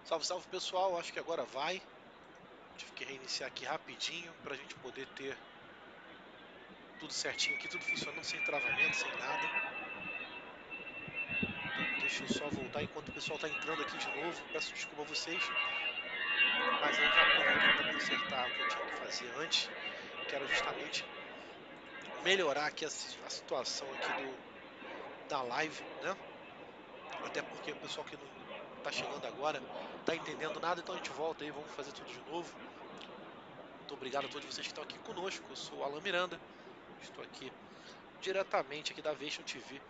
Salve, salve pessoal, acho que agora vai. Tive que reiniciar aqui rapidinho para a gente poder ter tudo certinho aqui, tudo funcionando sem travamento, sem nada. Então deixa eu só voltar enquanto o pessoal está entrando aqui de novo. Peço desculpa a vocês, mas aí já aproveitei para consertar o que eu tinha que fazer antes, que era justamente melhorar aqui a situação aqui da live, né? Até porque o pessoal que não está chegando agora está entendendo nada, então a gente volta aí, vamos fazer tudo de novo. Muito obrigado a todos vocês que estão aqui conosco. Eu sou o Alan Miranda, estou aqui diretamente aqui da Vation TV,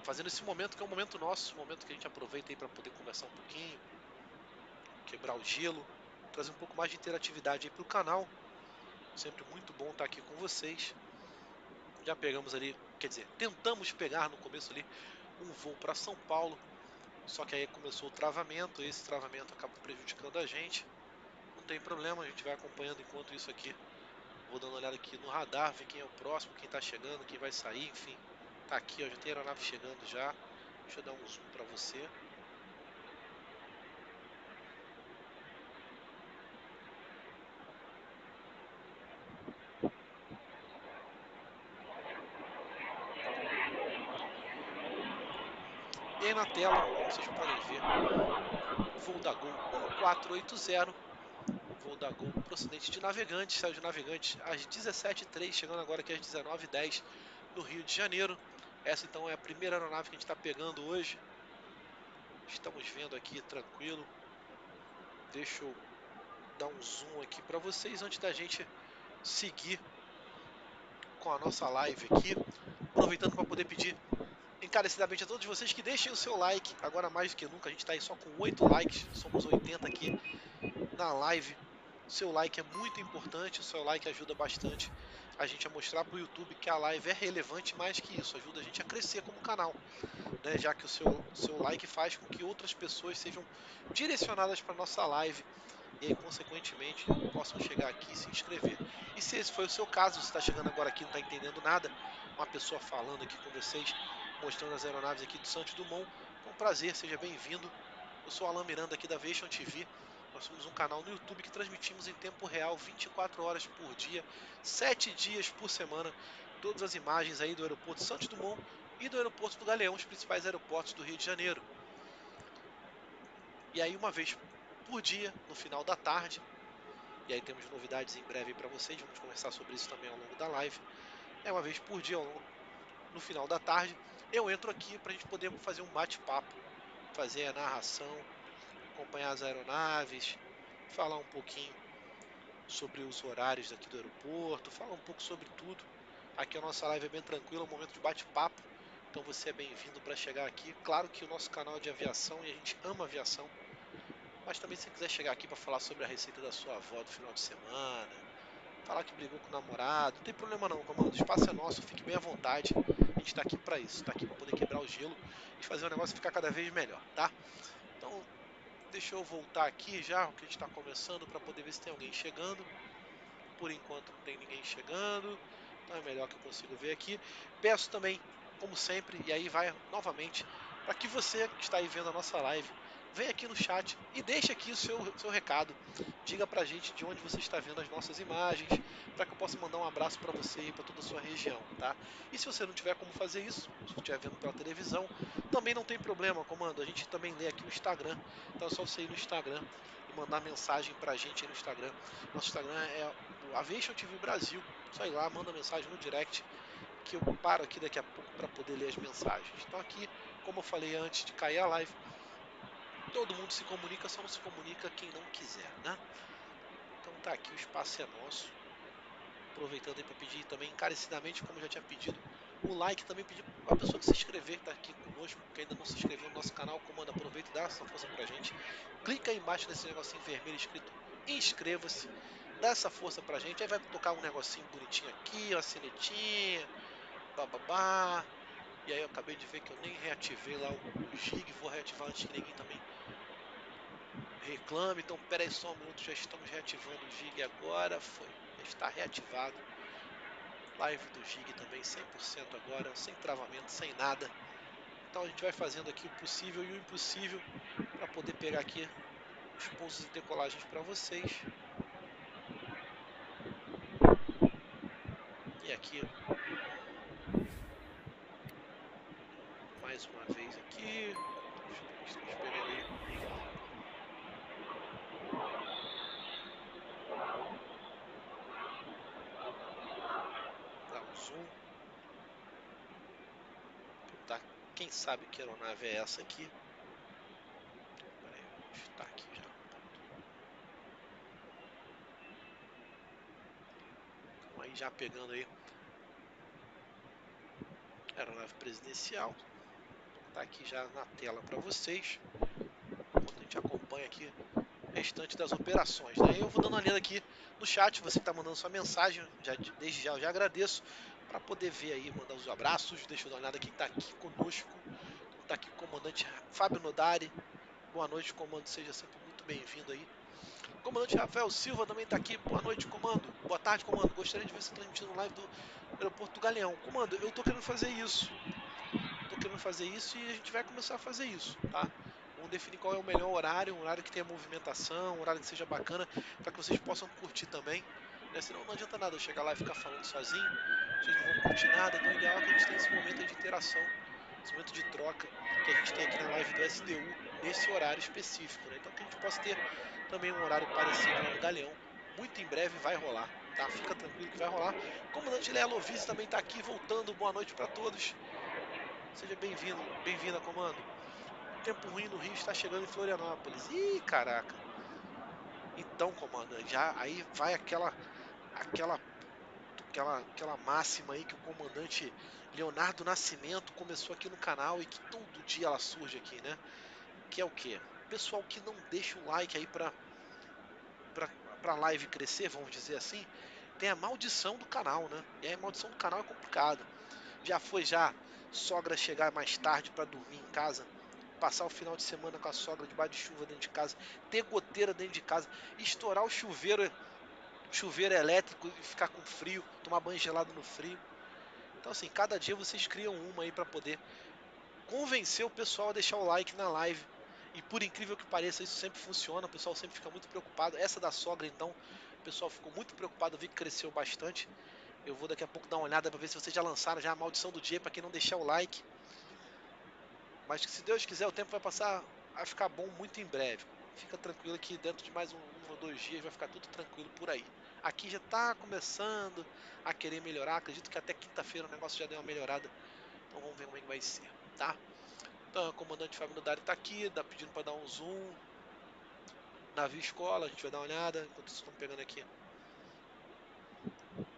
fazendo esse momento que é um momento nosso, um momento que a gente aproveita aí para poder conversar um pouquinho, quebrar o gelo, trazer um pouco mais de interatividade aí para o canal. Sempre muito bom estar aqui com vocês. Já pegamos ali, quer dizer, tentamos pegar no começo ali um voo para São Paulo, só que aí começou o travamento, e esse travamento acabou prejudicando a gente. Não tem problema, a gente vai acompanhando enquanto isso aqui. Vou dando uma olhada aqui no radar, ver quem é o próximo, quem está chegando, quem vai sair, enfim. Tá aqui, ó, já tem aeronave chegando já. Deixa eu dar um zoom para você. E aí na tela, como vocês podem ver, voo da Gol 1480, voo da Gol procedente de Navegantes, saiu de Navegantes às 17h03, chegando agora aqui às 19h10 no Rio de Janeiro. Essa então é a primeira aeronave que a gente está pegando hoje. Estamos vendo aqui tranquilo. Deixa eu dar um zoom aqui para vocês antes da gente seguir com a nossa live aqui. Aproveitando para poder pedir encarecidamente a todos vocês que deixem o seu like. Agora mais do que nunca, a gente está aí só com 8 likes, somos 80 aqui na live. O seu like é muito importante, o seu like ajuda bastante a gente a mostrar para o YouTube que a live é relevante, mais que isso, ajuda a gente a crescer como canal, né? Já que o seu like faz com que outras pessoas sejam direcionadas para nossa live e aí, consequentemente, possam chegar aqui e se inscrever. E se esse foi o seu caso, você está chegando agora aqui e não está entendendo nada, uma pessoa falando aqui com vocês, mostrando as aeronaves aqui do Santos Dumont, é um prazer, seja bem-vindo. Eu sou o Alan Miranda aqui da Vation TV. Nós somos um canal no YouTube que transmitimos em tempo real, 24 horas por dia, 7 dias por semana, todas as imagens aí do aeroporto Santos Dumont e do aeroporto do Galeão, os principais aeroportos do Rio de Janeiro. E aí, uma vez por dia, no final da tarde, e aí temos novidades em breve para vocês, vamos conversar sobre isso também ao longo da live. É uma vez por dia, no final da tarde, eu entro aqui para a gente poder fazer um bate-papo, fazer a narração, acompanhar as aeronaves, falar um pouquinho sobre os horários daqui do aeroporto, falar um pouco sobre tudo. Aqui a nossa live é bem tranquila, é um momento de bate-papo, então você é bem-vindo para chegar aqui. Claro que o nosso canal é de aviação e a gente ama aviação, mas também se você quiser chegar aqui para falar sobre a receita da sua avó do final de semana, falar que brigou com o namorado, não tem problema não, comando. O espaço é nosso, fique bem à vontade. A gente está aqui para isso, está aqui para poder quebrar o gelo e fazer o negócio ficar cada vez melhor, tá? Então, deixa eu voltar aqui já, o que a gente está começando, para poder ver se tem alguém chegando. Por enquanto não tem ninguém chegando, então é melhor que eu consiga ver aqui. Peço também, como sempre, e aí vai novamente, para que você que está aí vendo a nossa live, venha aqui no chat e deixe aqui o seu recado. Diga pra gente de onde você está vendo as nossas imagens, para que eu possa mandar um abraço para você e para toda a sua região, tá? E se você não tiver como fazer isso, se estiver vendo pela televisão, também não tem problema, comando. A gente também lê aqui o Instagram, então é só você ir no Instagram e mandar mensagem pra gente aí no Instagram. Nosso Instagram é o Aviation TV Brasil. Só ir lá, manda mensagem no direct que eu paro aqui daqui a pouco para poder ler as mensagens. Então aqui, como eu falei antes de cair a live, todo mundo se comunica, só não se comunica quem não quiser, né? Então tá aqui, o espaço é nosso. Aproveitando aí para pedir também encarecidamente, como eu já tinha pedido, o like, também pedir para a pessoa que se inscrever, que está aqui conosco, que ainda não se inscreveu no nosso canal, comanda, aproveita e dá essa força pra gente. Clica aí embaixo nesse negocinho vermelho escrito inscreva-se, dá essa força pra gente, aí vai tocar um negocinho bonitinho aqui, uma sinetinha, bababá. E aí eu acabei de ver que eu nem reativei lá o gig, vou reativar antes que ninguém também reclame. Então pera aí só um minuto, já estamos reativando o gig agora, foi, já está reativado. Live do Gig também 100% agora, sem travamento, sem nada. Então a gente vai fazendo aqui o possível e o impossível para poder pegar aqui os pousos e decolagens para vocês. E aqui, mais uma vez aqui, estamos pegando aí. Dá um zoom. Perguntar quem sabe que aeronave é essa aqui. Pera aí, está aqui já. Então aí já pegando aí aeronave presidencial. Tá aqui já na tela para vocês. Enquanto a gente acompanha aqui o restante das operações, né? Eu vou dando uma lida aqui no chat, você que está mandando sua mensagem, desde já eu já agradeço, para poder ver aí, mandar os abraços. Deixa eu dar uma olhada quem está aqui conosco. Então tá aqui o comandante Fábio Nodari. Boa noite, comando, seja sempre muito bem-vindo aí. O comandante Rafael Silva também está aqui. Boa noite, comando. Boa tarde, comando. Gostaria de ver você transmitindo live do aeroporto do Galeão. Comando, eu estou querendo fazer isso. Tô querendo fazer isso e a gente vai começar a fazer isso, tá? Vamos definir qual é o melhor horário, um horário que tenha movimentação, um horário que seja bacana, para que vocês possam curtir também, né? Senão não adianta nada eu chegar lá e ficar falando sozinho, vocês não vão curtir nada, então o ideal é que a gente tenha esse momento aí de interação, esse momento de troca que a gente tem aqui na live do SDU, nesse horário específico, né? Então que a gente possa ter também um horário parecido lá no Galeão, muito em breve vai rolar, tá? Fica tranquilo que vai rolar. O comandante Leia Lovise também está aqui voltando, boa noite para todos. Seja bem-vindo, bem-vinda, comando. Tempo ruim no Rio está chegando em Florianópolis. Ih, caraca. Então, comando, já aí vai aquela aquela máxima aí que o comandante Leonardo Nascimento começou aqui no canal e que todo dia ela surge aqui, né? Que é o quê? Pessoal que não deixa o like aí pra live crescer, vamos dizer assim, tem a maldição do canal, né? E aí a maldição do canal é complicado. Já foi já sogra chegar mais tarde para dormir em casa, passar o final de semana com a sogra debaixo de chuva dentro de casa, ter goteira dentro de casa, estourar o chuveiro elétrico e ficar com frio, tomar banho gelado no frio. Então assim, cada dia vocês criam uma aí para poder convencer o pessoal a deixar o like na live. E por incrível que pareça, isso sempre funciona, o pessoal sempre fica muito preocupado. Essa da sogra, então, o pessoal ficou muito preocupado, eu vi que cresceu bastante. Eu vou daqui a pouco dar uma olhada para ver se vocês já lançaram já a maldição do dia para quem não deixar o like. Mas que se Deus quiser, o tempo vai passar a ficar bom muito em breve. Fica tranquilo que dentro de mais um ou dois dias vai ficar tudo tranquilo por aí. Aqui já está começando a querer melhorar. Acredito que até quinta-feira o negócio já deu uma melhorada. Então vamos ver como é que vai ser, tá? Então, o comandante Fábio Nodari está aqui, dá pedindo para dar um zoom. Navio escola, a gente vai dar uma olhada. Enquanto vocês estão pegando aqui.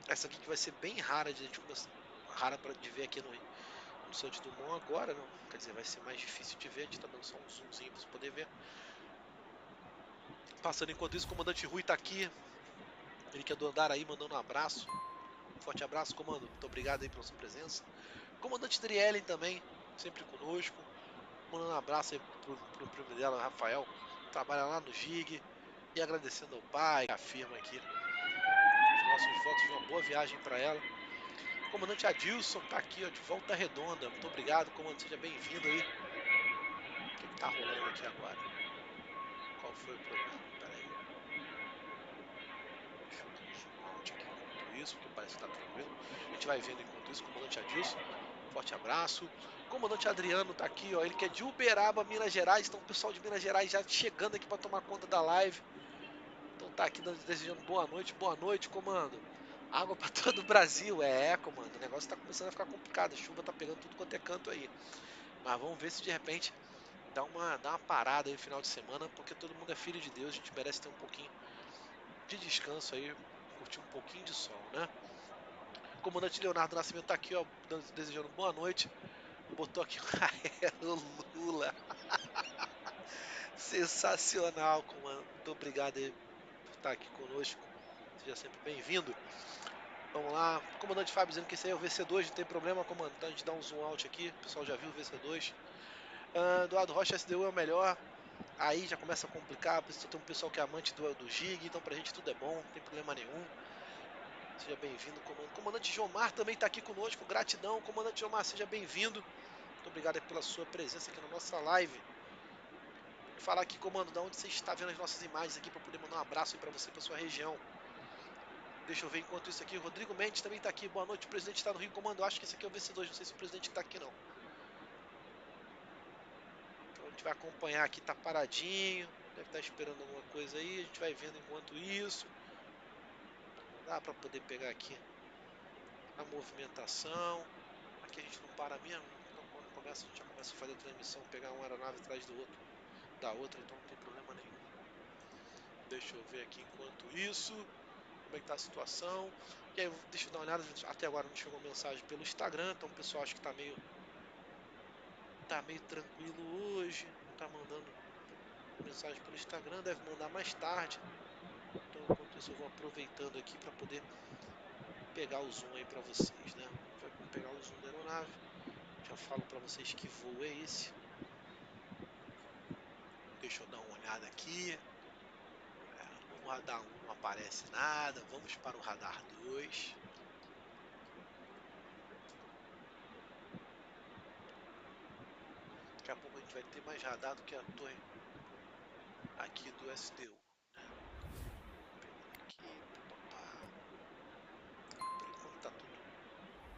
Essa aqui que vai ser bem rara de a gente começar. Rara de ver aqui no Santos Dumont agora, não. Quer dizer, vai ser mais difícil de ver. A gente está dando só um zoomzinho para você poder ver. Passando enquanto isso, o comandante Rui tá aqui. Ele que é do Andaraí, mandando um abraço. Forte abraço, comando. Muito obrigado aí pela sua presença. Comandante Driellen também, sempre conosco. Mandando um abraço aí pro primo dela, Rafael. Trabalha lá no GIG. E agradecendo ao pai, a firma aqui. Os nossos votos de uma boa viagem para ela. Comandante Adilson tá aqui, ó, de Volta Redonda. Muito obrigado, comandante. Seja bem-vindo aí. O que tá rolando aqui agora? Qual foi o problema? Pera aí. Deixa eu dar um zoom out aqui enquanto isso, porque parece que tá tranquilo. A gente vai vendo enquanto isso, comandante Adilson. Forte abraço. Comandante Adriano tá aqui, ó. Ele que é de Uberaba, Minas Gerais. Então o pessoal de Minas Gerais já chegando aqui para tomar conta da live. Então tá aqui desejando boa noite, comando. Água para todo o Brasil. É, comando. O negócio tá começando a ficar complicado. A chuva tá pegando tudo quanto é canto aí. Mas vamos ver se de repente dá uma parada aí no final de semana, porque todo mundo é filho de Deus. A gente merece ter um pouquinho de descanso aí, curtir um pouquinho de sol, né? O comandante Leonardo Nascimento tá aqui, ó, desejando boa noite. Botou aqui o Lula. Sensacional, comando. Muito obrigado aí por estar aqui conosco. Seja sempre bem-vindo. Vamos lá. Comandante Fábio dizendo que esse aí é o VC2, não tem problema, comando. Então a gente dá um zoom out aqui. O pessoal já viu o VC2. Eduardo Rocha SDU é o melhor. Aí já começa a complicar. Tem um pessoal que é amante do GIG, então pra gente tudo é bom, não tem problema nenhum. Seja bem-vindo, comando. Comandante Jomar também está aqui conosco. Gratidão, comandante Jomar, seja bem-vindo. Muito obrigado pela sua presença aqui na nossa live. Falar aqui, comando, da onde você está vendo as nossas imagens aqui para poder mandar um abraço aí para você, para sua região. Deixa eu ver enquanto isso aqui. O Rodrigo Mendes também está aqui. Boa noite, o presidente está no Rio, comando. Eu acho que esse aqui é o VC2, não sei se o presidente está aqui não. Então a gente vai acompanhar aqui, tá paradinho. Deve estar esperando alguma coisa aí. A gente vai vendo enquanto isso. Dá para poder pegar aqui a movimentação. Aqui a gente não para mesmo. Então quando começa, a gente já começa a fazer a transmissão, pegar uma aeronave atrás do outro, da outra, então não tem problema nenhum. Deixa eu ver aqui enquanto isso. Como é que tá a situação? E aí, deixa eu dar uma olhada. Até agora não chegou mensagem pelo Instagram, então o pessoal acho que tá meio tranquilo hoje. Não tá mandando mensagem pelo Instagram, deve mandar mais tarde. Então enquanto isso eu vou aproveitando aqui para poder pegar o zoom aí para vocês, né? Vai pegar o zoom da aeronave. Já falo para vocês que voo é esse. Deixa eu dar uma olhada aqui. No radar 1 não aparece nada. Vamos para o radar 2. Daqui a pouco a gente vai ter mais radar do que a torre aqui do SDU, né? Pegando aqui, papapá. Por enquanto tá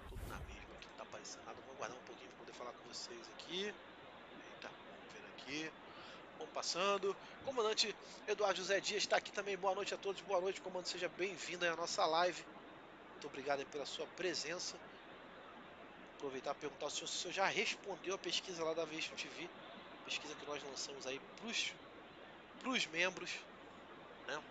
tudo na mesma aqui, não tá aparecendo nada. Vamos aguardar um pouquinho para poder falar com vocês aqui. Eita, vamos ver aqui. Vamos passando. Comandante Eduardo José Dias está aqui também. Boa noite a todos. Boa noite, comandante. Seja bem-vindo aí à nossa live. Muito obrigado aí pela sua presença. Aproveitar para perguntar ao senhor se o senhor já respondeu a pesquisa lá da Aviation TV. Pesquisa que nós lançamos aí para os membros, né?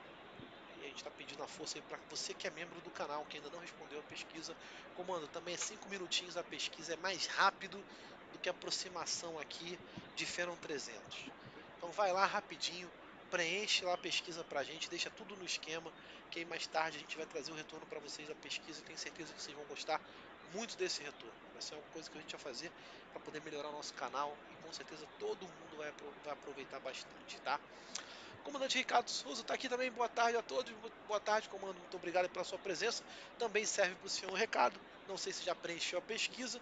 E a gente está pedindo a força aí para você que é membro do canal, que ainda não respondeu a pesquisa. Comando, também é 5 minutinhos a pesquisa, é mais rápido do que a aproximação aqui de Phenom 300. Então vai lá rapidinho, preenche lá a pesquisa pra gente, deixa tudo no esquema, que aí mais tarde a gente vai trazer o retorno para vocês da pesquisa e tenho certeza que vocês vão gostar muito desse retorno. Vai ser uma coisa que a gente vai fazer para poder melhorar o nosso canal e com certeza todo mundo vai aproveitar bastante, tá? Comandante Ricardo Souza está aqui também. Boa tarde a todos. Boa tarde, comando. Muito obrigado pela sua presença. Também serve para o senhor um recado. Não sei se já preencheu a pesquisa,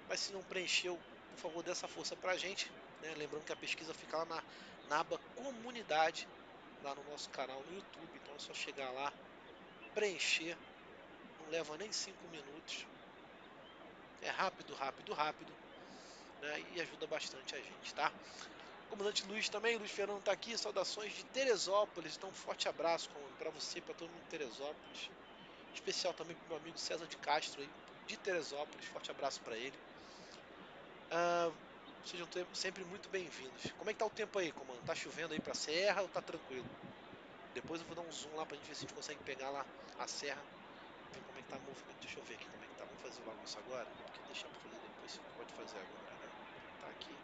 mas se não preencheu, por favor, dê essa força para a gente, né? Lembrando que a pesquisa fica lá na aba comunidade, lá no nosso canal no YouTube. Então é só chegar lá, preencher. Não leva nem 5 minutos. É rápido, rápido, rápido, né? E ajuda bastante a gente, tá? Comandante Luiz também, Luiz Fernando está aqui, saudações de Teresópolis, então um forte abraço, comando, para você, para todo mundo de Teresópolis, especial também para o meu amigo César de Castro aí, de Teresópolis, forte abraço para ele. Ah, sejam sempre muito bem-vindos. Como é que tá o tempo aí, comando? Tá chovendo aí para a serra ou tá tranquilo? Depois eu vou dar um zoom lá para a gente ver se a gente consegue pegar lá a serra, ver como é que tá o movimento. Deixa eu ver aqui como é que tá. Vamos fazer logo isso agora, porque deixar para fazer depois você pode fazer agora, né? Então tá aqui.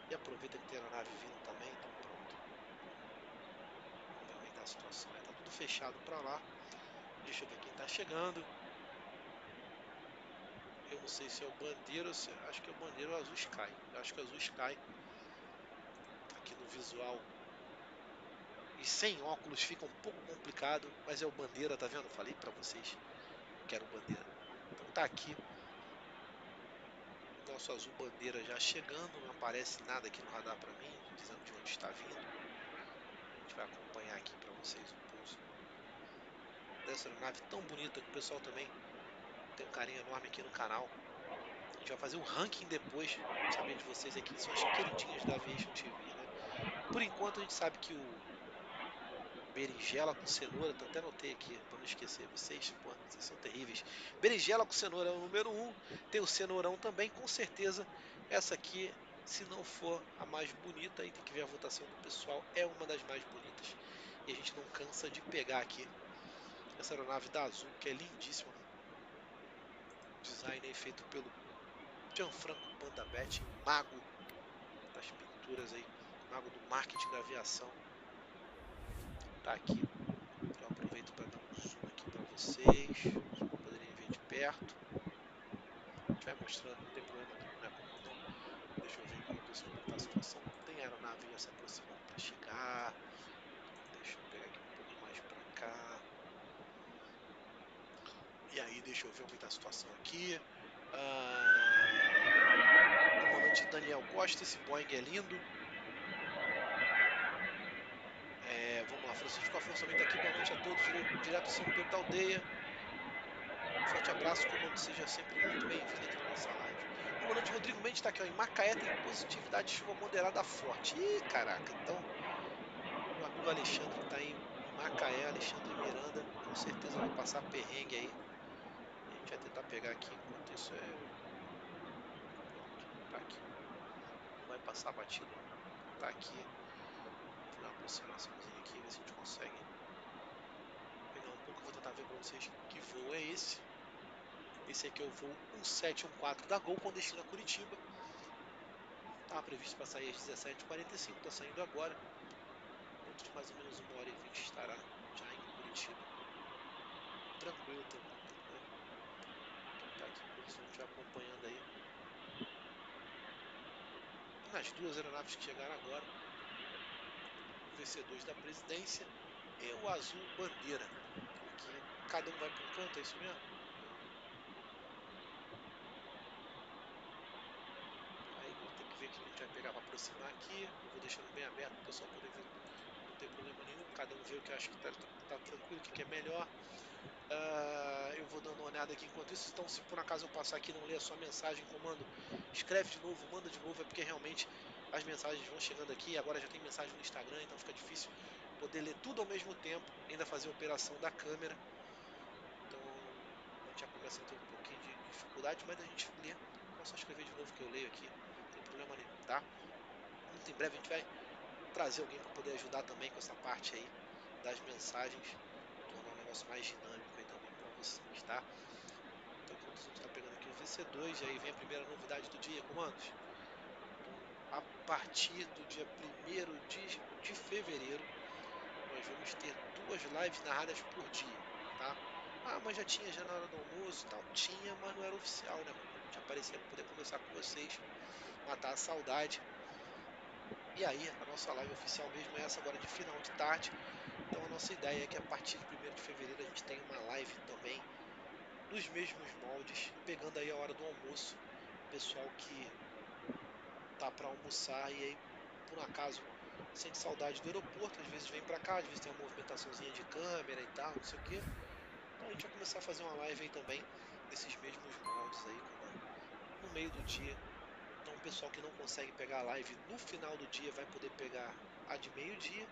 E aproveita que tem aeronave vindo também, então pronto. Vamos ver como é que tá a situação. Tá tudo fechado para lá. Deixa eu ver quem tá chegando. Eu não sei se é o Bandeira ou se... Acho que é o Bandeira ou o Azul Sky. Eu acho que é o Azul Sky. Aqui no visual. E sem óculos fica um pouco complicado. Mas é o Bandeira, tá vendo? Falei para vocês que era o Bandeira. Então tá aqui. O nosso Azul Bandeira já chegando. Não aparece nada aqui no radar para mim. Dizendo de onde está vindo. A gente vai acompanhar aqui para vocês o pouso dessa aeronave tão bonita que o pessoal também tem um carinho enorme aqui no canal. A gente vai fazer um ranking depois. Saber de vocês aqui, que são as queridinhas da Aviation TV, né? Por enquanto a gente sabe que o berinjela com cenoura, até anotei aqui para não esquecer vocês, pô, vocês são terríveis. Berinjela com cenoura é o número 1, tem o cenourão também, com certeza. Essa aqui, se não for a mais bonita, aí tem que ver a votação do pessoal, é uma das mais bonitas. E a gente não cansa de pegar aqui essa aeronave da Azul, que é lindíssima. Design aí feito pelo Gianfranco Bandabete, mago das pinturas aí, mago do marketing da aviação. Tá aqui. Eu aproveito para dar um zoom aqui para vocês, para poderem ver de perto. A gente vai mostrando, não tem problema nenhum, né, comando? Deixa eu ver enquanto isso como é que tá a situação. Tem aeronave já se aproximando para chegar. Deixa eu pegar aqui um pouco mais para cá. E aí, deixa eu ver como é que tá a situação aqui. Comandante Daniel Costa, esse Boeing é lindo. Sítio com a Força também está aqui. Boa noite a todos, direto do São Pedro da Aldeia. Forte abraço, comando, seja sempre muito bem-vindo aqui na nossa live. Comandante Rodrigo Mendes está aqui, ó. Em Macaé tem positividade de chuva moderada forte. Ih, caraca, então meu amigo Alexandre que está aí em Macaé, Alexandre Miranda, com certeza vai passar perrengue aí. A gente vai tentar pegar aqui, enquanto isso pronto, tá aqui. Não vai passar batido não. Tá aqui. Fazer uma aproximaçãozinha aqui, ver se a gente consegue pegar um pouco. Eu vou tentar ver para vocês que voo é esse. Esse aqui é o voo 1714 da Gol com destino a Curitiba. Estava previsto para sair às 17h45, está saindo agora. Dentro de mais ou menos 1h20 estará já em Curitiba. Tranquilo, tranquilo, tranquilo. Então tá aqui, enquanto a gente vai acompanhando aí. Nas duas aeronaves que chegaram agora. O VC2 da presidência e o azul bandeira. Aqui, cada um vai para um canto, é isso mesmo? Aí vou ter que ver o que a gente vai pegar para aproximar aqui. Eu vou deixando bem aberto para o pessoal poder ver. Não tem problema nenhum. Cada um vê o que acha que tá tranquilo, o que é melhor. Eu vou dando uma olhada aqui enquanto isso. Então, se por acaso eu passar aqui e não ler a sua mensagem, comando, escreve de novo, manda de novo. É porque realmente as mensagens vão chegando aqui. Agora já tem mensagem no Instagram, então fica difícil poder ler tudo ao mesmo tempo. Ainda fazer a operação da câmera. Então, a gente já começa a ter um pouquinho de dificuldade, mas a gente lê. Então, só escrever de novo que eu leio aqui. Não tem problema nenhum, tá? Muito em breve a gente vai trazer alguém para poder ajudar também com essa parte aí das mensagens, tornar um negócio mais dinâmico aí também para vocês, tá? Então, enquanto a gente está pegando aqui o VC2, aí vem a primeira novidade do dia, comandos. Então, a partir do dia 1º de fevereiro, nós vamos ter 2 lives narradas por dia, tá? Ah, mas já tinha já na hora do almoço e tal. Tinha, mas não era oficial, né, comando? A gente aparecia para poder conversar com vocês, matar a saudade. E aí, a nossa live oficial mesmo é essa agora de final de tarde. Então, a nossa ideia é que a partir de 1º de fevereiro a gente tenha uma live também nos mesmos moldes, pegando aí a hora do almoço. Pessoal que tá para almoçar e aí, por um acaso, sente saudade do aeroporto, às vezes vem para cá, às vezes tem uma movimentaçãozinha de câmera e tal, não sei o que. Então a gente vai começar a fazer uma live aí também, nesses mesmos moldes aí, comando. No meio do dia. Então o pessoal que não consegue pegar a live no final do dia vai poder pegar a de meio-dia.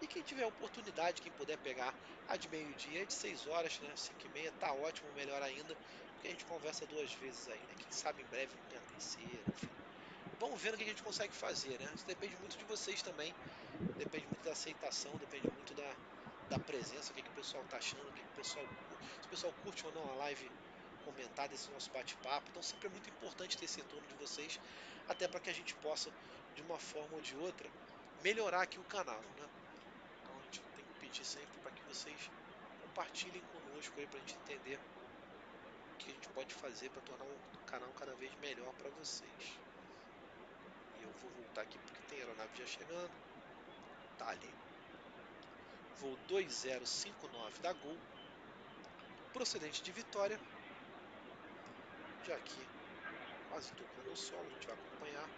E quem tiver oportunidade, quem puder pegar a de meio-dia, é de 6 horas, né? 5h30, tá ótimo, melhor ainda. Porque a gente conversa 2 vezes aí, né? Quem sabe em breve não tem a terceira, enfim. Vamos ver o que a gente consegue fazer, né? Isso depende muito de vocês também. Depende muito da aceitação, depende muito da presença, o que o pessoal tá achando, o que o pessoal, se o pessoal curte ou não a live comentada, esse nosso bate-papo. Então sempre é muito importante ter esse retorno de vocês, até para que a gente possa, de uma forma ou de outra, melhorar aqui o canal, né? Então a gente tem que pedir sempre para que vocês compartilhem conosco aí para a gente entender o que a gente pode fazer para tornar o canal cada vez melhor para vocês. E eu vou voltar aqui porque tem aeronave já chegando. Tá ali. Voo 2059 da Gol, procedente de Vitória, já aqui quase tocando o solo, a gente vai acompanhar.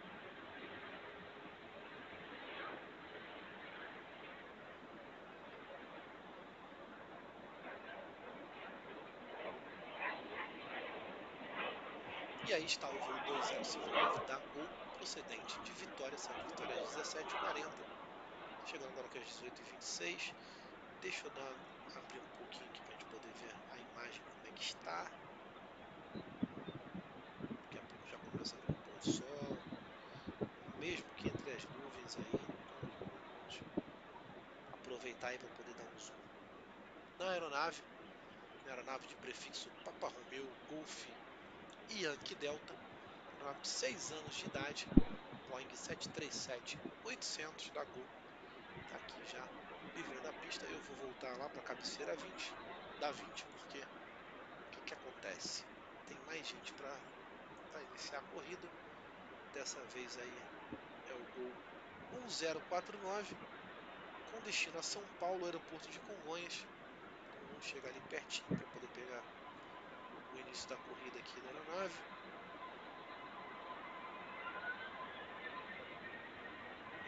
E aí está o voo 2059 da Gol, procedente de Vitória, saiu de Vitória às 17h40, chegando agora aqui às 18h26. Deixa eu abrir um pouquinho aqui para a gente poder ver a imagem como é que está. Daqui a pouco já começa a ver um pôr do sol, mesmo que entre as nuvens aí. Então vamos aproveitar aí para poder dar um zoom na aeronave. Uma aeronave de prefixo Papa Romeu, Golf e Yankee Delta. Aeronave de 6 anos de idade, Boeing 737-800 da Gol. Está aqui já livrando a pista. Eu vou voltar lá para a cabeceira 20, da 20, porque o que acontece? Tem mais gente para iniciar a corrida. Dessa vez aí é o Gol 1049, com destino a São Paulo, aeroporto de Congonhas. Então vamos chegar ali pertinho para poder pegar o início da corrida aqui da aeronave.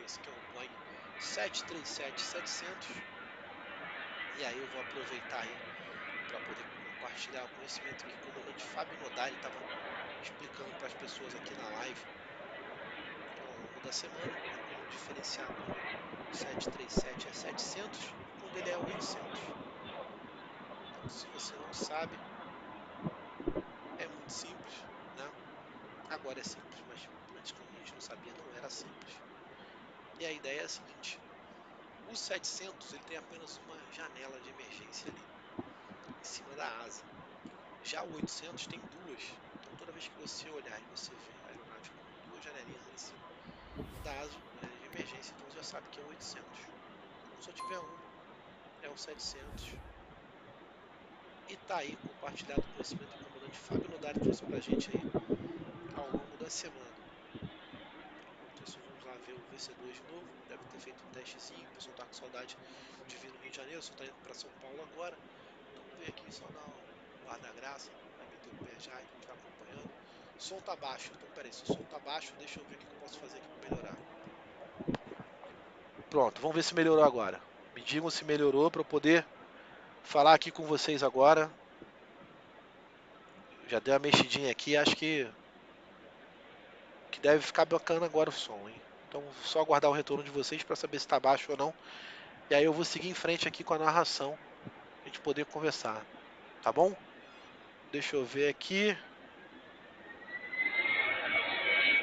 Esse que é o Boeing 737-700. E aí eu vou aproveitar aí para poder compartilhar o conhecimento que o comandante Fábio Nodari estava explicando para as pessoas aqui na live. Então, ao longo da semana, é como diferenciar quando o 737 é 700 e quando ele é 800. Então, se você não sabe, é muito simples, né? Agora é simples, mas antes, quando a gente não sabia, não era simples. E a ideia é a seguinte: o 700 ele tem apenas uma janela de emergência ali, em cima da asa. Já o 800 tem duas. Então, toda vez que você olhar e você vê a aeronave com duas janelinhas ali em cima da asa, janela de emergência, então você já sabe que é o 800. Quando só tiver uma, é o 700. E tá aí compartilhado o conhecimento que o comandante Fábio Nodari trouxe pra gente aí ao longo da semana. Enquanto isso, vamos lá ver o VC2 de novo. Deve ter feito um testezinho. O pessoal tá com saudade de vir no Rio de Janeiro. Só tá indo para São Paulo agora. Então veio aqui só dar um ar da graça. Vai meter o pé já, então a gente vai acompanhando. O som tá baixo. Então peraí, se o som tá baixo, deixa eu ver o que eu posso fazer aqui para melhorar. Pronto, vamos ver se melhorou agora. Me digam se melhorou para eu poder falar aqui com vocês agora. Já dei uma mexidinha aqui, acho que deve ficar bacana agora o som, hein? Então só aguardar o retorno de vocês para saber se está baixo ou não. E aí eu vou seguir em frente aqui com a narração, pra gente poder conversar, tá bom? Deixa eu ver aqui.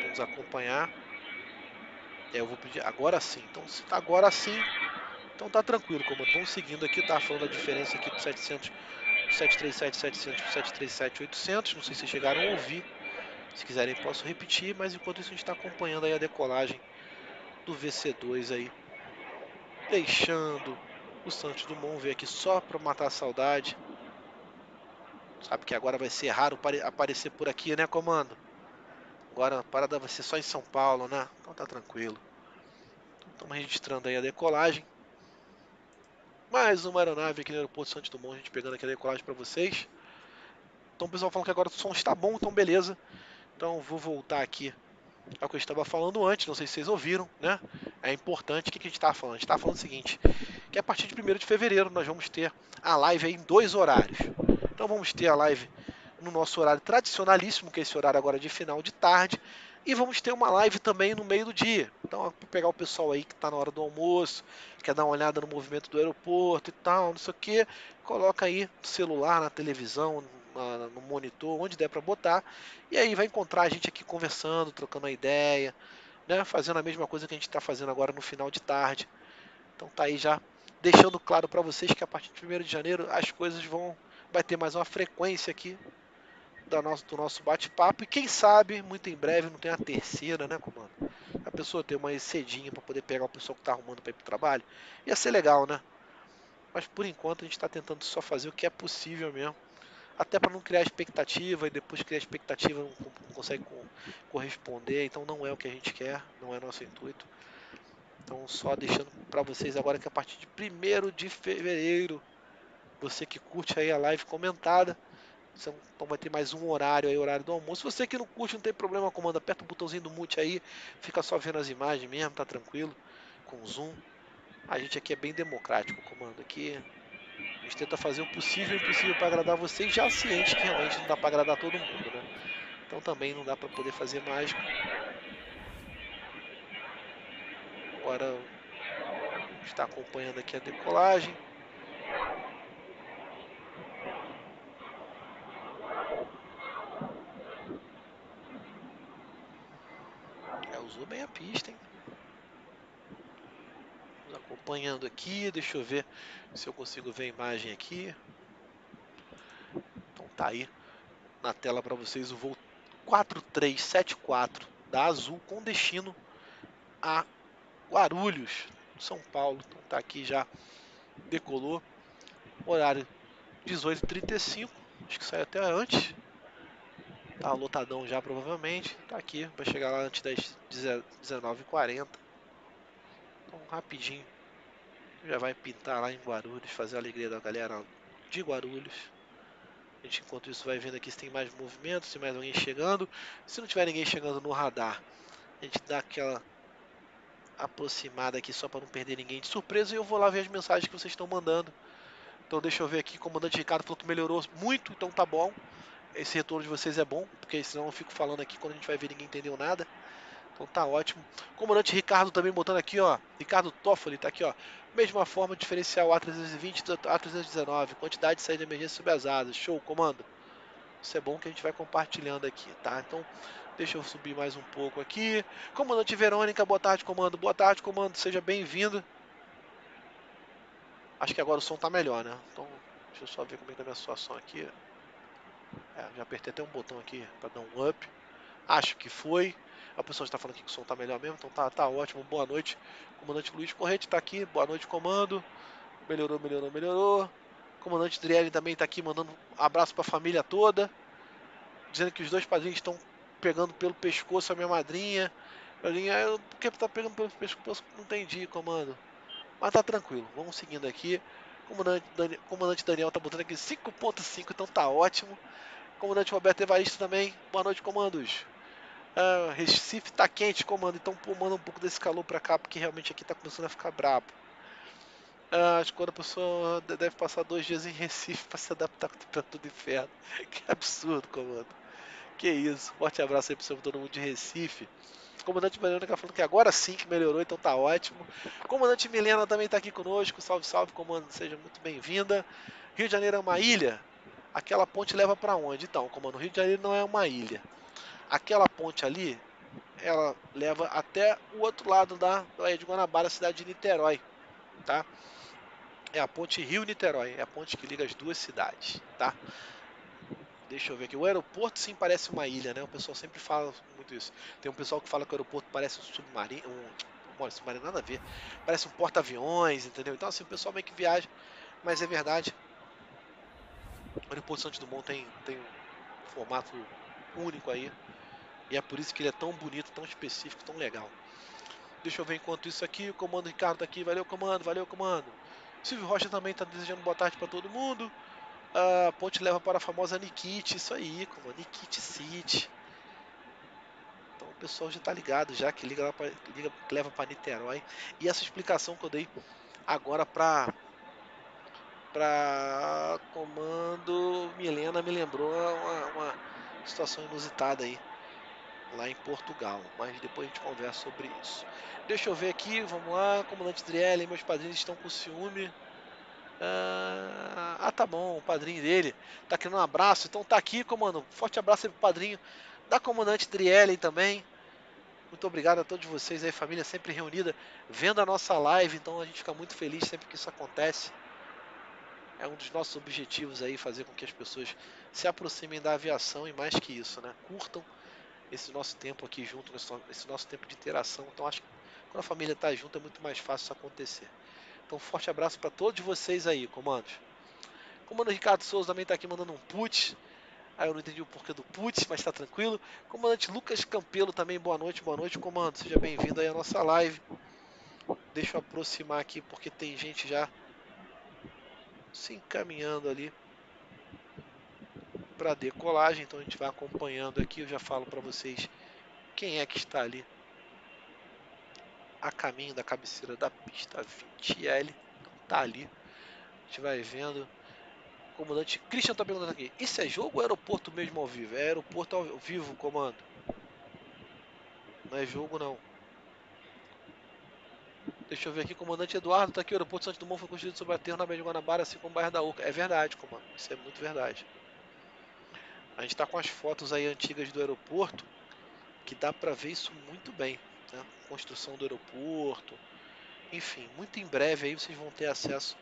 Vamos acompanhar. E aí eu vou pedir agora sim. Então se tá agora sim, então tá tranquilo, comando. Vamos seguindo aqui, tá falando a diferença aqui do 700, 737, 700 pro 737, 800. Não sei se vocês chegaram a ouvir. Se quiserem posso repetir, mas enquanto isso a gente está acompanhando aí a decolagem do VC2 aí, deixando o Santos Dumont ver aqui só para matar a saudade. Sabe que agora vai ser raro aparecer por aqui, né, comando? Agora a parada vai ser só em São Paulo, né? Então tá tranquilo. Estamos registrando aí a decolagem. Mais uma aeronave aqui no aeroporto Santos Dumont, a gente pegando aqui a decolagem para vocês. Então o pessoal falando que agora o som está bom, então beleza. Então vou voltar aqui ao que eu estava falando antes, não sei se vocês ouviram, né? É importante, o que a gente estava falando? A gente estava falando o seguinte, que a partir de 1º de fevereiro nós vamos ter a live aí em 2 horários. Então vamos ter a live no nosso horário tradicionalíssimo, que é esse horário agora de final de tarde, e vamos ter uma live também no meio do dia. Então, para pegar o pessoal aí que está na hora do almoço, quer dar uma olhada no movimento do aeroporto e tal, não sei o que, coloca aí no celular, na televisão, no monitor, onde der para botar, e aí vai encontrar a gente aqui conversando, trocando a ideia, né, fazendo a mesma coisa que a gente está fazendo agora no final de tarde. Então tá aí já deixando claro para vocês que a partir de 1º de janeiro as coisas vai ter mais uma frequência aqui do nosso bate-papo e quem sabe muito em breve não tem a terceira, né, comando? A pessoa ter uma cedinha para poder pegar o pessoal que tá arrumando para ir pro trabalho. Ia ser legal, né? Mas por enquanto a gente está tentando só fazer o que é possível mesmo. Até para não criar expectativa e depois criar expectativa não consegue corresponder, então não é o que a gente quer, não é nosso intuito. Então só deixando para vocês agora que a partir de 1º de fevereiro, você que curte aí a live comentada, então vai ter mais um horário aí, horário do almoço. Você que não curte, não tem problema, comando, aperta o botãozinho do mute aí, fica só vendo as imagens mesmo, tá tranquilo, com zoom. A gente aqui é bem democrático, comando, aqui a gente tenta fazer o possível e o impossível para agradar vocês, já ciente que realmente não dá para agradar todo mundo, né? Então também não dá para poder fazer mágica. Agora está acompanhando aqui a decolagem. Usou bem a pista, hein? Vamos acompanhando aqui, deixa eu ver se eu consigo ver a imagem aqui. Então tá aí na tela para vocês o voo 4374 da Azul com destino a Guarulhos, São Paulo. Então tá aqui já, decolou, horário 18h35, acho que sai até antes. Tá lotadão já provavelmente, tá aqui, vai chegar lá antes das 19h40. Então rapidinho, já vai pintar lá em Guarulhos, fazer a alegria da galera de Guarulhos. A gente, enquanto isso, vai vendo aqui se tem mais movimento, se mais alguém chegando. Se não tiver ninguém chegando no radar, a gente dá aquela aproximada aqui só para não perder ninguém de surpresa. E eu vou lá ver as mensagens que vocês estão mandando Então deixa eu ver aqui, o comandante Ricardo falou que melhorou muito, então tá bom. Esse retorno de vocês é bom, porque senão eu fico falando aqui, quando a gente vai ver ninguém entendeu nada. Então tá ótimo. Comandante Ricardo também botando aqui, ó. Ricardo Toffoli tá aqui, ó. Mesma forma, diferencial A320 do A319. Quantidade de saída de emergência sob as asas. Show, comando. Isso é bom que a gente vai compartilhando aqui, tá? Então, deixa eu subir mais um pouco aqui. Comandante Verônica, boa tarde, comando. Boa tarde, comando. Seja bem-vindo. Acho que agora o som tá melhor, né? Então, deixa eu só ver como é que tá a minha situação aqui. Já apertei até um botão aqui para dar um up. Acho que foi. A pessoa está falando aqui que o som tá melhor mesmo, então tá ótimo. Boa noite. Comandante Luiz Correte tá aqui. Boa noite, comando. Melhorou, melhorou, melhorou. Comandante Drielli também tá aqui mandando um abraço para a família toda. Dizendo que os dois padrinhos estão pegando pelo pescoço a minha madrinha. Por que tá pegando pelo pescoço? Não entendi, comando. Mas tá tranquilo. Vamos seguindo aqui. Comandante Daniel tá botando aqui 5.5, então tá ótimo. Comandante Roberto Evaristo também. Boa noite, comandos. Recife tá quente, comando, então pô, manda um pouco desse calor pra cá, porque realmente aqui tá começando a ficar brabo. Acho que quando a pessoa deve passar 2 dias em Recife pra se adaptar com a temperatura do inferno. Que absurdo, comando. Que isso. Forte abraço aí pra todo mundo de Recife. Comandante Mariana tá falando que agora sim que melhorou, então tá ótimo. Comandante Milena também tá aqui conosco. Salve, salve, comando. Seja muito bem-vinda. Rio de Janeiro é uma ilha? Aquela ponte leva pra onde? Então, comando, Rio de Janeiro não é uma ilha. Aquela ponte ali, ela leva até o outro lado da Baía de Guanabara, cidade de Niterói, tá? É a ponte Rio-Niterói, é a ponte que liga as duas cidades, tá? Deixa eu ver aqui. O aeroporto sim parece uma ilha, né? O pessoal sempre fala muito isso. Tem um pessoal que fala que o aeroporto parece um submarino, submarino nada a ver. Parece um porta-aviões, entendeu? Então assim, o pessoal meio que viaja, mas é verdade. O aeroporto Santos Dumont tem um formato único aí. E é por isso que ele é tão bonito, tão específico, tão legal. Deixa eu ver enquanto isso aqui. O comando Ricardo tá aqui. Valeu, comando. Valeu, comando. Silvio Rocha também tá desejando boa tarde para todo mundo. A ponte leva para a famosa Nikit. Isso aí, comando. Nikit City. Então o pessoal já tá ligado, já que liga lá pra, liga, leva para Niterói. E essa explicação que eu dei agora para comando Milena me lembrou uma situação inusitada aí lá em Portugal, mas depois a gente conversa sobre isso. Deixa eu ver aqui, vamos lá, comandante Drielli, meus padrinhos estão com ciúme. Tá bom, o padrinho dele tá querendo um abraço, então tá aqui, comando. Forte abraço aí pro padrinho da comandante Drielli também. Muito obrigado a todos vocês aí, família sempre reunida, vendo a nossa live, então a gente fica muito feliz sempre que isso acontece. É um dos nossos objetivos aí, fazer com que as pessoas se aproximem da aviação e mais que isso, né? Curtam esse nosso tempo aqui junto, esse nosso tempo de interação. Então acho que quando a família está junto é muito mais fácil isso acontecer. Então forte abraço para todos vocês aí, comandos. Comando Ricardo Souza também está aqui mandando um putz. Aí eu não entendi o porquê do putz, mas está tranquilo. Comandante Lucas Campelo também, boa noite, comando. Seja bem-vindo aí à nossa live. Deixa eu aproximar aqui porque tem gente já se encaminhando ali para decolagem, então a gente vai acompanhando aqui. Eu já falo para vocês quem é que está ali a caminho da cabeceira da pista 20L. Então tá ali. A gente vai vendo. O comandante Christian tá perguntando aqui: isso é jogo ou aeroporto mesmo ao vivo? É aeroporto ao vivo, comando. Não é jogo, não. Deixa eu ver aqui, comandante Eduardo tá aqui. O aeroporto Santos Dumont foi construído sobre a terra na Baía de Guanabara, assim como o bairro da Urca. É verdade, comando. Isso é muito verdade. A gente tá com as fotos aí antigas do aeroporto que dá para ver isso muito bem. Né? Construção do aeroporto. Enfim, muito em breve aí vocês vão ter acesso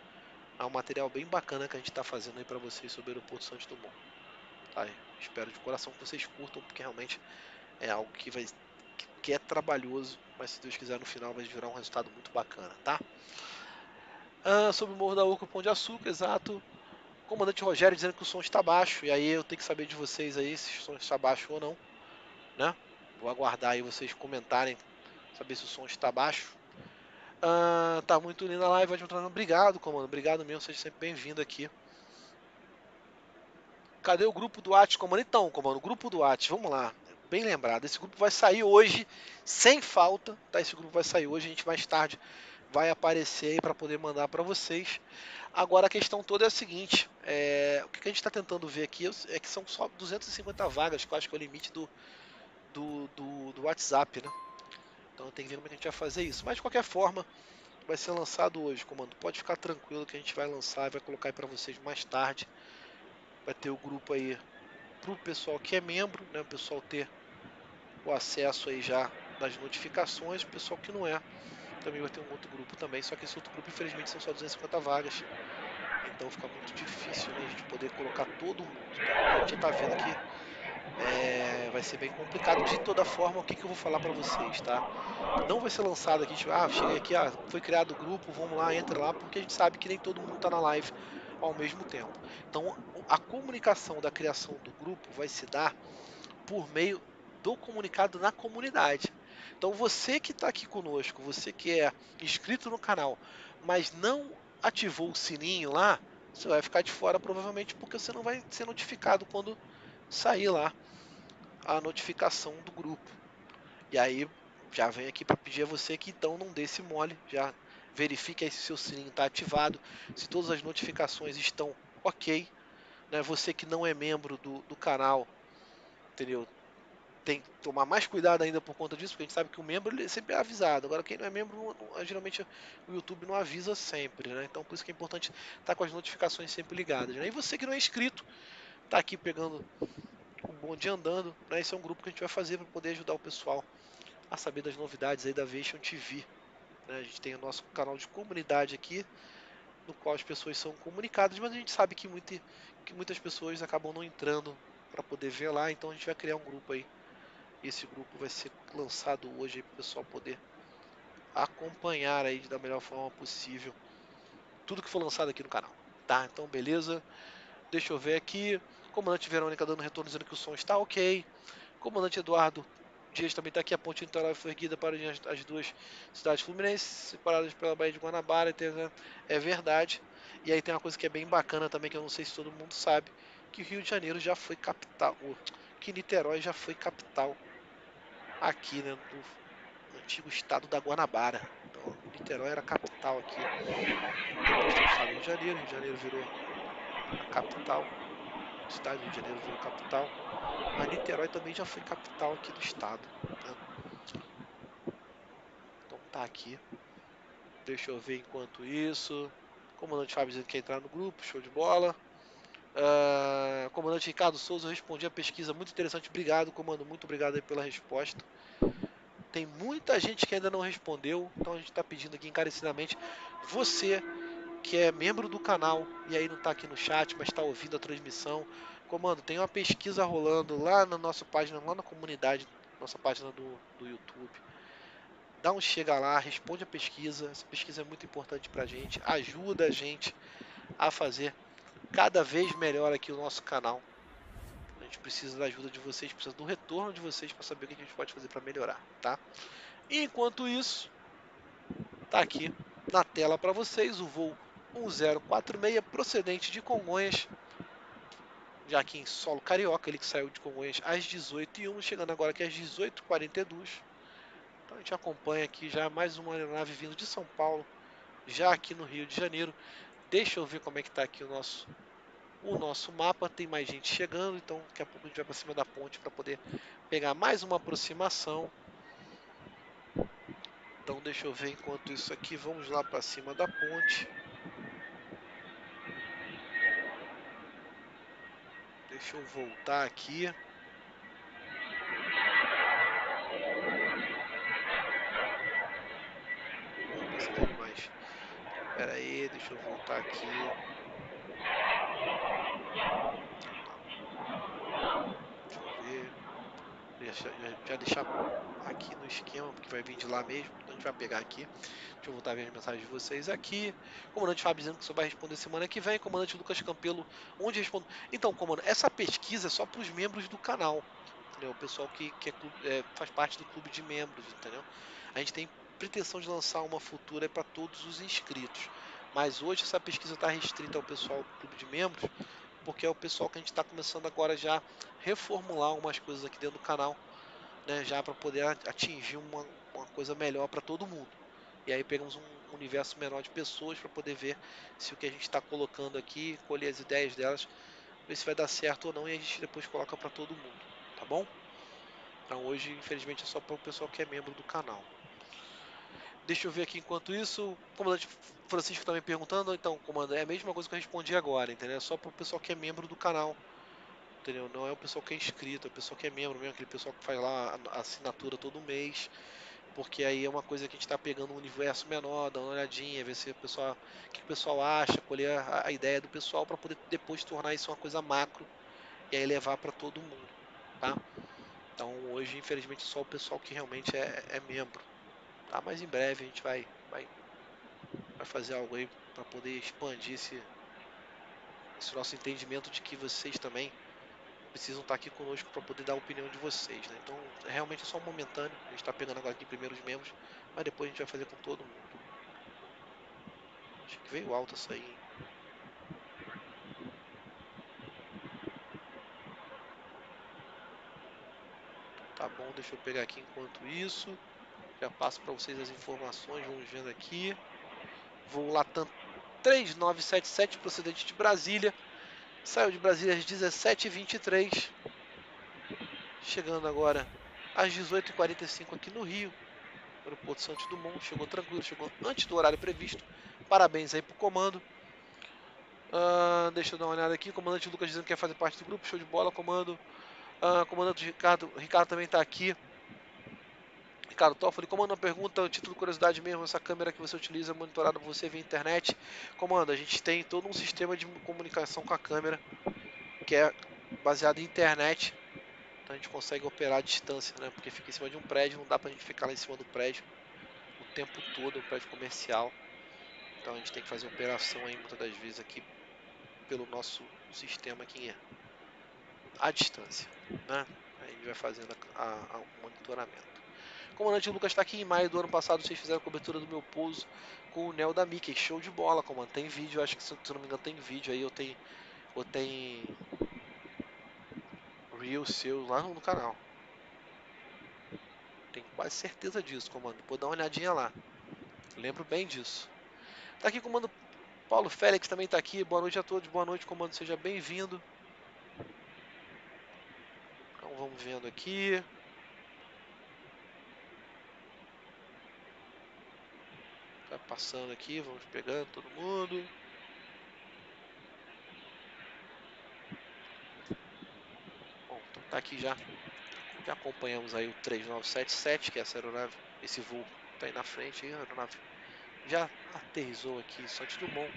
a um material bem bacana que a gente está fazendo aí para vocês sobre o aeroporto Santos Dumont. Tá? Espero de coração que vocês curtam, porque realmente é algo que é trabalhoso, mas se Deus quiser no final vai gerar um resultado muito bacana, tá? Sobre o Morro da Urca, Pão de Açúcar, exato. O comandante Rogério dizendo que o som está baixo, e aí eu tenho que saber de vocês aí se o som está baixo ou não, né? Vou aguardar aí vocês comentarem, saber se o som está baixo. Tá muito linda a live, obrigado, comando, obrigado mesmo, seja sempre bem-vindo aqui. Cadê o grupo do Whats, comando? Então, comando, o grupo do Whats, vamos lá. Bem lembrado, esse grupo vai sair hoje, sem falta, tá? Esse grupo vai sair hoje, a gente mais tarde vai aparecer aí para poder mandar para vocês. Agora a questão toda é a seguinte, o que a gente está tentando ver aqui é que são só 250 vagas, que eu acho que é o limite do WhatsApp, né? Então tem que ver como é que a gente vai fazer isso. Mas de qualquer forma, vai ser lançado hoje, comando. Pode ficar tranquilo que a gente vai lançar e vai colocar aí para vocês mais tarde. Vai ter o grupo aí para o pessoal que é membro, né? O pessoal ter o acesso aí já das notificações. O pessoal que não é, também vai ter um outro grupo também. Só que esse outro grupo, infelizmente, são só 250 vagas. Então fica muito difícil, né? A gente poder colocar todo mundo. Então a gente já está vendo que vai ser bem complicado. De toda forma, o que, que eu vou falar para vocês, tá? Não vai ser lançado aqui, tipo, cheguei aqui, foi criado o grupo, vamos lá, entra lá, porque a gente sabe que nem todo mundo está na live ao mesmo tempo. Então, a comunicação da criação do grupo vai se dar por meio do comunicado na comunidade. Então, você que está aqui conosco, você que é inscrito no canal, mas não ativou o sininho lá, você vai ficar de fora provavelmente porque você não vai ser notificado quando sair lá a notificação do grupo. E aí já vem aqui para pedir a você que então não dê esse mole, já verifique aí se seu sininho está ativado, se todas as notificações estão ok, né? Você que não é membro do canal, entendeu? Tem que tomar mais cuidado ainda por conta disso, porque a gente sabe que o membro ele sempre é avisado. Agora quem não é membro, geralmente o YouTube não avisa sempre, né? Então por isso que é importante estar com as notificações sempre ligadas, né? E você que não é inscrito, tá aqui pegando o bonde andando, né? Esse é um grupo que a gente vai fazer para poder ajudar o pessoal a saber das novidades aí da Vision TV. Né? A gente tem o nosso canal de comunidade aqui, no qual as pessoas são comunicadas, mas a gente sabe que muitas pessoas acabam não entrando para poder ver lá, então a gente vai criar um grupo aí. Esse grupo vai ser lançado hoje para o pessoal poder acompanhar aí da melhor forma possível tudo que for lançado aqui no canal. Tá, então beleza. Deixa eu ver aqui. Comandante Verônica dando retorno dizendo que o som está ok. Comandante Eduardo Dias também está aqui. A ponte litoral foi erguida para unir as duas cidades fluminenses, separadas pela Baía de Guanabara. É verdade. E aí tem uma coisa que é bem bacana também, que eu não sei se todo mundo sabe, que o Rio de Janeiro já foi capital, que Niterói já foi capital aqui, né, do antigo estado da Guanabara. Então, Niterói era capital aqui. Depois tem o estado do Rio de Janeiro virou a capital, o estado do Rio de Janeiro virou capital. Mas Niterói também já foi capital aqui do estado. Né? Então tá aqui. Deixa eu ver enquanto isso. Comandante Fábio dizendo que quer entrar no grupo, show de bola. Comandante Ricardo Souza, eu respondi a pesquisa, muito interessante. Obrigado, comando, muito obrigado aí pela resposta. Tem muita gente que ainda não respondeu, então a gente está pedindo aqui encarecidamente. Você que é membro do canal e aí não está aqui no chat, mas está ouvindo a transmissão. Comando, tem uma pesquisa rolando lá na nossa página, lá na comunidade, nossa página do YouTube. Dá um chega lá, responde a pesquisa. Essa pesquisa é muito importante para a gente, ajuda a gente a fazer cada vez melhor aqui o nosso canal. A gente precisa da ajuda de vocês, precisa do retorno de vocês para saber o que a gente pode fazer para melhorar, tá? E enquanto isso, tá aqui na tela para vocês o voo 1046 procedente de Congonhas, já aqui em solo carioca, ele que saiu de Congonhas às 18h01, chegando agora aqui às 18h42. Então a gente acompanha aqui já mais uma aeronave vindo de São Paulo, já aqui no Rio de Janeiro. Deixa eu ver como é que está aqui o nosso mapa. Tem mais gente chegando, então daqui a pouco a gente vai para cima da ponte para poder pegar mais uma aproximação. Então deixa eu ver enquanto isso aqui, vamos lá para cima da ponte. Deixa eu voltar aqui. Vou passar demais. Pera aí, deixa eu voltar aqui. Tá, deixa eu ver. Já deixar aqui no esquema, porque vai vir de lá mesmo. Então a gente vai pegar aqui. Deixa eu voltar a ver as mensagens de vocês aqui. Comandante Fábio dizendo que só vai responder semana que vem. Comandante Lucas Campelo, onde respondo? Então, comandante, essa pesquisa é só para os membros do canal. Entendeu? O pessoal que faz parte do clube de membros, entendeu? A gente tem pretensão de lançar uma futura para todos os inscritos. Mas hoje essa pesquisa está restrita ao pessoal do clube de membros, porque é o pessoal que a gente está começando agora já reformular algumas coisas aqui dentro do canal, né, já para poder atingir uma coisa melhor para todo mundo. E aí pegamos universo menor de pessoas para poder ver se o que a gente está colocando aqui, colher as ideias delas, ver se vai dar certo ou não e a gente depois coloca para todo mundo, tá bom? Então hoje, infelizmente, é só para o pessoal que é membro do canal. Deixa eu ver aqui enquanto isso, o comandante Francisco também perguntando, então, comandante, é a mesma coisa que eu respondi agora, entendeu? É só para o pessoal que é membro do canal, entendeu? Não é o pessoal que é inscrito, é o pessoal que é membro mesmo, aquele pessoal que faz lá a assinatura todo mês, porque aí é uma coisa que a gente está pegando um universo menor, dando uma olhadinha, ver se o pessoal, o que o pessoal acha, colher a ideia do pessoal para poder depois tornar isso uma coisa macro e aí levar para todo mundo, tá? Então hoje, infelizmente, só o pessoal que realmente é membro, tá? Mas em breve a gente vai fazer algo aí para poder expandir esse nosso entendimento de que vocês também precisam estar aqui conosco para poder dar a opinião de vocês, né? Então, realmente é só um momentâneo. A gente está pegando agora aqui primeiro os membros, mas depois a gente vai fazer com todo mundo. Acho que veio alto essa aí, hein? Tá bom, deixa eu pegar aqui enquanto isso. Já passo para vocês as informações, vamos vendo aqui. Voo Latam 3977, procedente de Brasília. Saiu de Brasília às 17h23. Chegando agora às 18h45 aqui no Rio. Aeroporto Santos Dumont. Chegou tranquilo, chegou antes do horário previsto. Parabéns aí pro comando. Deixa eu dar uma olhada aqui. Comandante Lucas dizendo que quer fazer parte do grupo. Show de bola, comando. Comandante Ricardo. Ricardo também está aqui. Ricardo Toffoli, comando, uma pergunta, título de curiosidade mesmo, essa câmera que você utiliza é monitorada por você via internet. Comando, a gente tem todo um sistema de comunicação com a câmera, que é baseado em internet, então a gente consegue operar à distância, né? Porque fica em cima de um prédio, não dá pra gente ficar lá em cima do prédio o tempo todo, um prédio comercial. Então a gente tem que fazer operação aí muitas das vezes aqui pelo nosso sistema aqui à distância, né? Aí a gente vai fazendo o monitoramento. Comandante Lucas está aqui. Em maio do ano passado vocês fizeram a cobertura do meu pouso com o Neo da Mickey. Show de bola, comando. Tem vídeo, acho que se não me engano tem vídeo aí, ou tem Reel seu lá no canal. Tenho quase certeza disso, comando. Depois dá uma olhadinha lá. Lembro bem disso. Tá aqui, comando Paulo Félix também tá aqui. Boa noite a todos. Boa noite, comando. Seja bem-vindo. Então vamos vendo aqui. Tá passando aqui, vamos pegando todo mundo. Bom, então tá aqui já. Já acompanhamos aí o 3977, que é essa aeronave, esse voo tá aí na frente, aí, a aeronave já aterrissou aqui em Santos Dumont.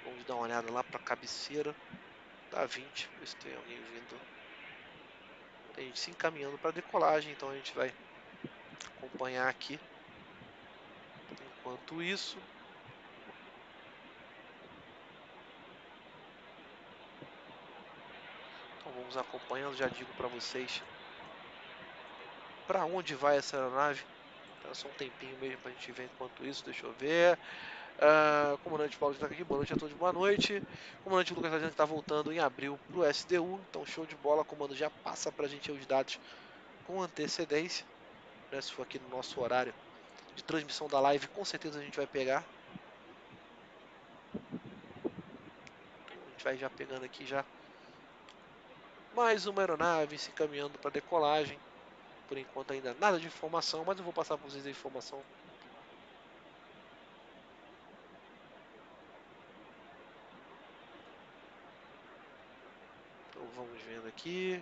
Vamos dar uma olhada lá para a cabeceira da 20, ver se tem alguém vindo. Tem gente se encaminhando para decolagem, então a gente vai acompanhar aqui. Enquanto isso, então vamos acompanhando, já digo para vocês para onde vai essa aeronave. Então, só um tempinho mesmo para a gente ver enquanto isso, deixa eu ver. Comandante Paulo está aqui, boa noite a todos, boa noite. Comandante Lucas está dizendo que está voltando em abril para o SDU, então show de bola. Comando já passa para a gente os dados com antecedência, né? Se for aqui no nosso horário de transmissão da live, com certeza a gente vai pegar. Então, a gente vai já pegando aqui já mais uma aeronave se encaminhando para decolagem. Por enquanto ainda nada de informação, mas eu vou passar para vocês a informação. Então vamos vendo aqui.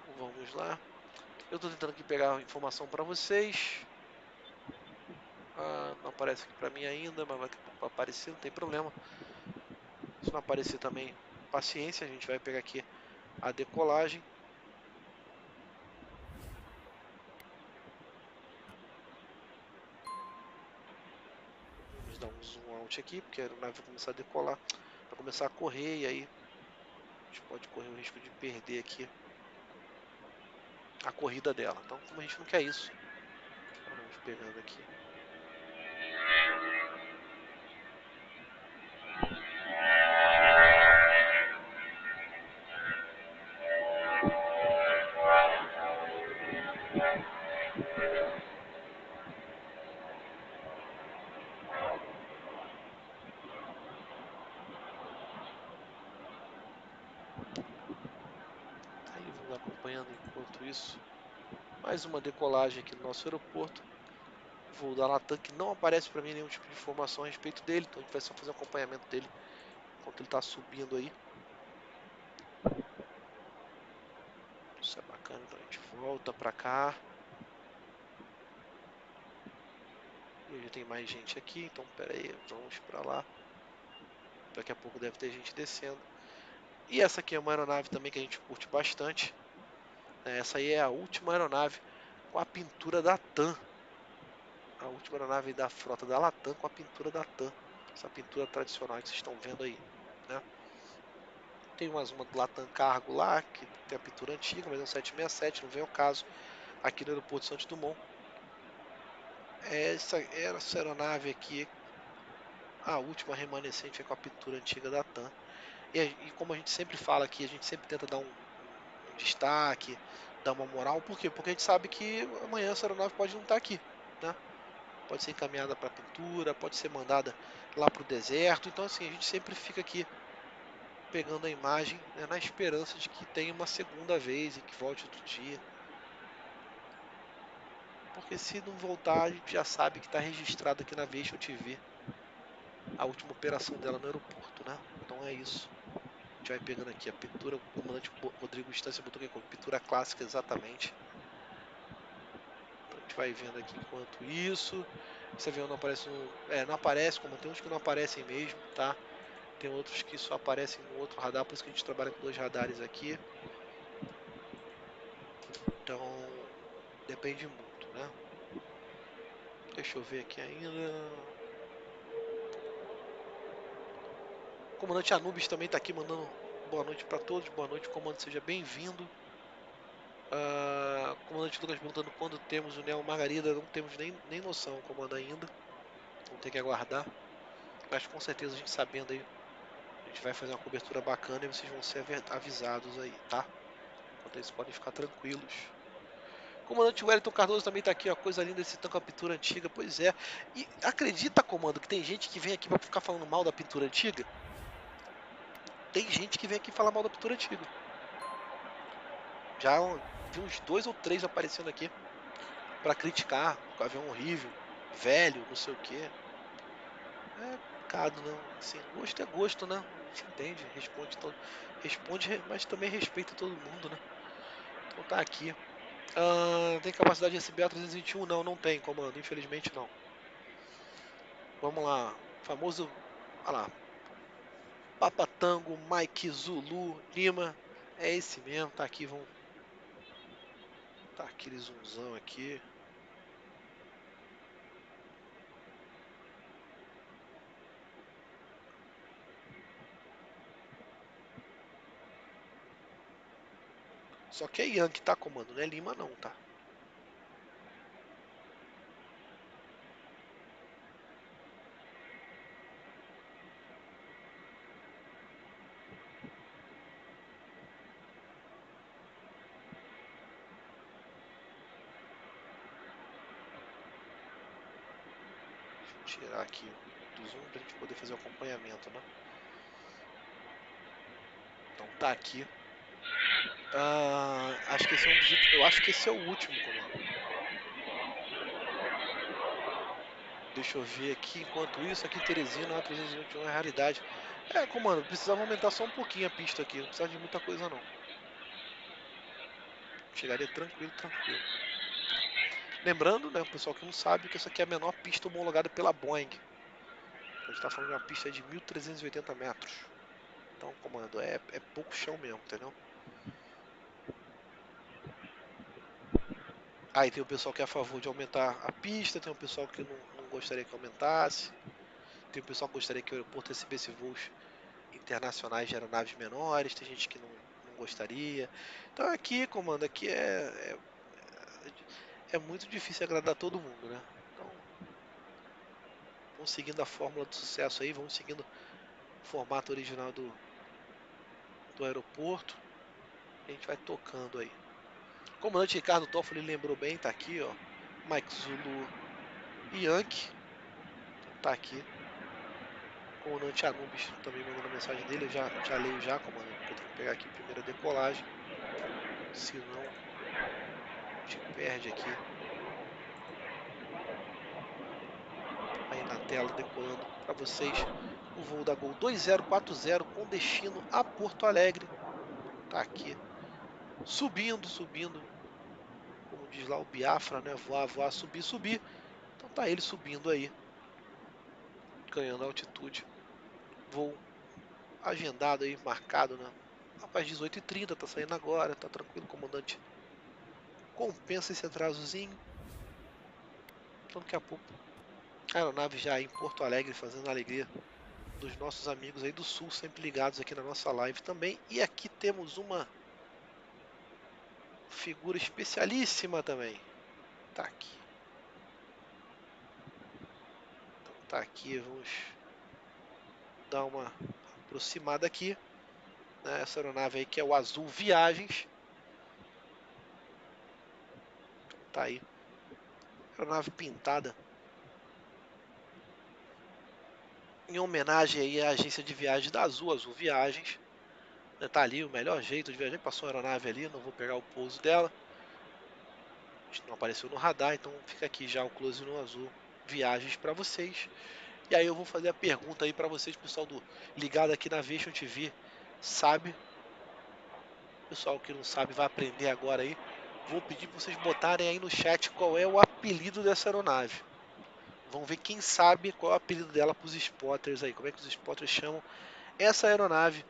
Então, vamos lá. Eu estou tentando aqui pegar a informação para vocês. Não aparece aqui para mim ainda, mas vai aparecer, não tem problema. Se não aparecer também, paciência, a gente vai pegar aqui a decolagem. Vamos dar um zoom out aqui, porque a aeronave vai começar a decolar, vai começar a correr, e aí a gente pode correr o risco de perder aqui a corrida dela. Então, como a gente não quer isso, vamos pegando aqui. acompanhando enquanto isso. Mais uma decolagem aqui no nosso aeroporto. Voo da Latam que não aparece para mim nenhum tipo de informação a respeito dele, então a gente vai só fazer o acompanhamento dele enquanto ele está subindo aí. Isso é bacana, então a gente volta para cá. E já tem mais gente aqui, então pera aí, vamos para lá. Daqui a pouco deve ter gente descendo. E essa aqui é uma aeronave também que a gente curte bastante. Essa aí é a última aeronave com a pintura da TAM. A última aeronave da frota da Latam com a pintura da TAM. Essa pintura tradicional que vocês estão vendo aí, né? Tem uma do Latam Cargo lá, que tem a pintura antiga, mas é um 767, não vem ao caso. Aqui no aeroporto de Santos Dumont. Essa aeronave aqui, a última remanescente é com a pintura antiga da TAM. E como a gente sempre fala aqui, a gente sempre tenta dar um destaque, dar uma moral. Por quê? Porque a gente sabe que amanhã essa aeronave pode não estar aqui, né? Pode ser encaminhada para pintura, pode ser mandada lá para o deserto. Então, assim, a gente sempre fica aqui pegando a imagem, né, na esperança de que tenha uma segunda vez e que volte outro dia. Porque se não voltar, a gente já sabe que está registrado aqui na Aviation TV a última operação dela no aeroporto, né? Então é isso. A gente vai pegando aqui a pintura, o comandante Rodrigo Estância botou aqui com pintura clássica exatamente. Então a gente vai vendo aqui enquanto isso. Esse avião não aparece não aparece, como tem uns que não aparecem mesmo, tá? Tem outros que só aparecem no outro radar, por isso que a gente trabalha com dois radares aqui. Então depende muito, né? Deixa eu ver aqui ainda. O comandante Anubis também está aqui mandando boa noite para todos. Boa noite, comandante, seja bem-vindo. Comandante Lucas perguntando quando temos o Neo Margarida. Não temos nem noção, comando, ainda. Vamos ter que aguardar. Mas com certeza a gente sabendo aí, a gente vai fazer uma cobertura bacana e vocês vão ser avisados aí, tá? Enquanto isso, podem ficar tranquilos. Comandante Wellington Cardoso também tá aqui, ó. Coisa linda esse tanque com a pintura antiga. Pois é. E acredita, comando, que tem gente que vem aqui pra ficar falando mal da pintura antiga? Tem gente que vem aqui falar mal da pintura antiga. Já vi uns 2 ou 3 aparecendo aqui pra criticar o avião horrível, velho, não sei o que. É complicado, não. Assim, gosto é gosto, né? A gente entende, responde, mas também respeita todo mundo, né? Então tá aqui. Tem capacidade de receber a 321? Não, não tem, comando. Infelizmente não. Vamos lá. Famoso. Olha lá. Papatango, Mike Zulu, Lima. É esse mesmo, tá aqui. Vamos. Tá aquele zoomzão aqui. Só que é Yankee, tá, comando? Não é Lima, não, tá? Deixa eu tirar aqui do zoom pra gente poder fazer o acompanhamento, né? Então tá aqui. Acho que esse é um dos últimos. Eu acho que esse é o último, comando. Deixa eu ver aqui. Enquanto isso, aqui em Teresina, a 321 é a realidade. Comando, precisava aumentar só um pouquinho a pista aqui. Não precisava de muita coisa, não. Chegaria tranquilo, tranquilo. Lembrando, né, o pessoal que não sabe, que essa aqui é a menor pista homologada pela Boeing. A gente está falando de uma pista de 1.380 metros. Então, comando, é pouco chão mesmo, entendeu? Aí tem o pessoal que é a favor de aumentar a pista, tem o pessoal que não gostaria que aumentasse, tem o pessoal que gostaria que o aeroporto recebesse voos internacionais de aeronaves menores, tem gente que não gostaria. Então aqui, comando, aqui é muito difícil agradar todo mundo, né? Então, vamos seguindo a fórmula do sucesso aí, vamos seguindo o formato original do aeroporto, e a gente vai tocando aí. O comandante Ricardo Toffoli lembrou bem, tá aqui, ó. Mike Zulu e Yankee, então tá aqui. O comandante Anubis também mandando a mensagem dele, eu já leio já, comandante, porque eu tenho que pegar aqui a primeira decolagem. senão a gente perde aqui. Aí na tela decolando para vocês o voo da Gol 2040 com destino a Porto Alegre. Tá aqui subindo, subindo, como diz lá o Biafra, né? Voar, voar, subir, subir. Então tá ele subindo aí, ganhando altitude. Voo agendado aí, marcado, né? Rapaz, 18h30, tá saindo agora, tá tranquilo, comandante. Compensa esse atrasozinho. Então daqui a pouco a aeronave já aí em Porto Alegre, fazendo a alegria dos nossos amigos aí do Sul, sempre ligados aqui na nossa live também. E aqui temos uma figura especialíssima também. Tá aqui. Então tá aqui, vamos dar uma aproximada aqui. Né? Essa aeronave aí que é o Azul Viagens. Tá aí. Aeronave pintada em homenagem aí à agência de viagem da Azul, Azul Viagens. Tá ali o melhor jeito de viajar. Passou a aeronave ali, não vou pegar o pouso dela. Não apareceu no radar, então fica aqui já o close no Azul Viagens para vocês. E aí eu vou fazer a pergunta aí para vocês, pessoal do ligado aqui na Vision TV, sabe? Pessoal que não sabe vai aprender agora aí. Vou pedir para vocês botarem aí no chat qual é o apelido dessa aeronave. Vamos ver quem sabe qual é o apelido dela para os spotters aí. Como é que os spotters chamam essa aeronave?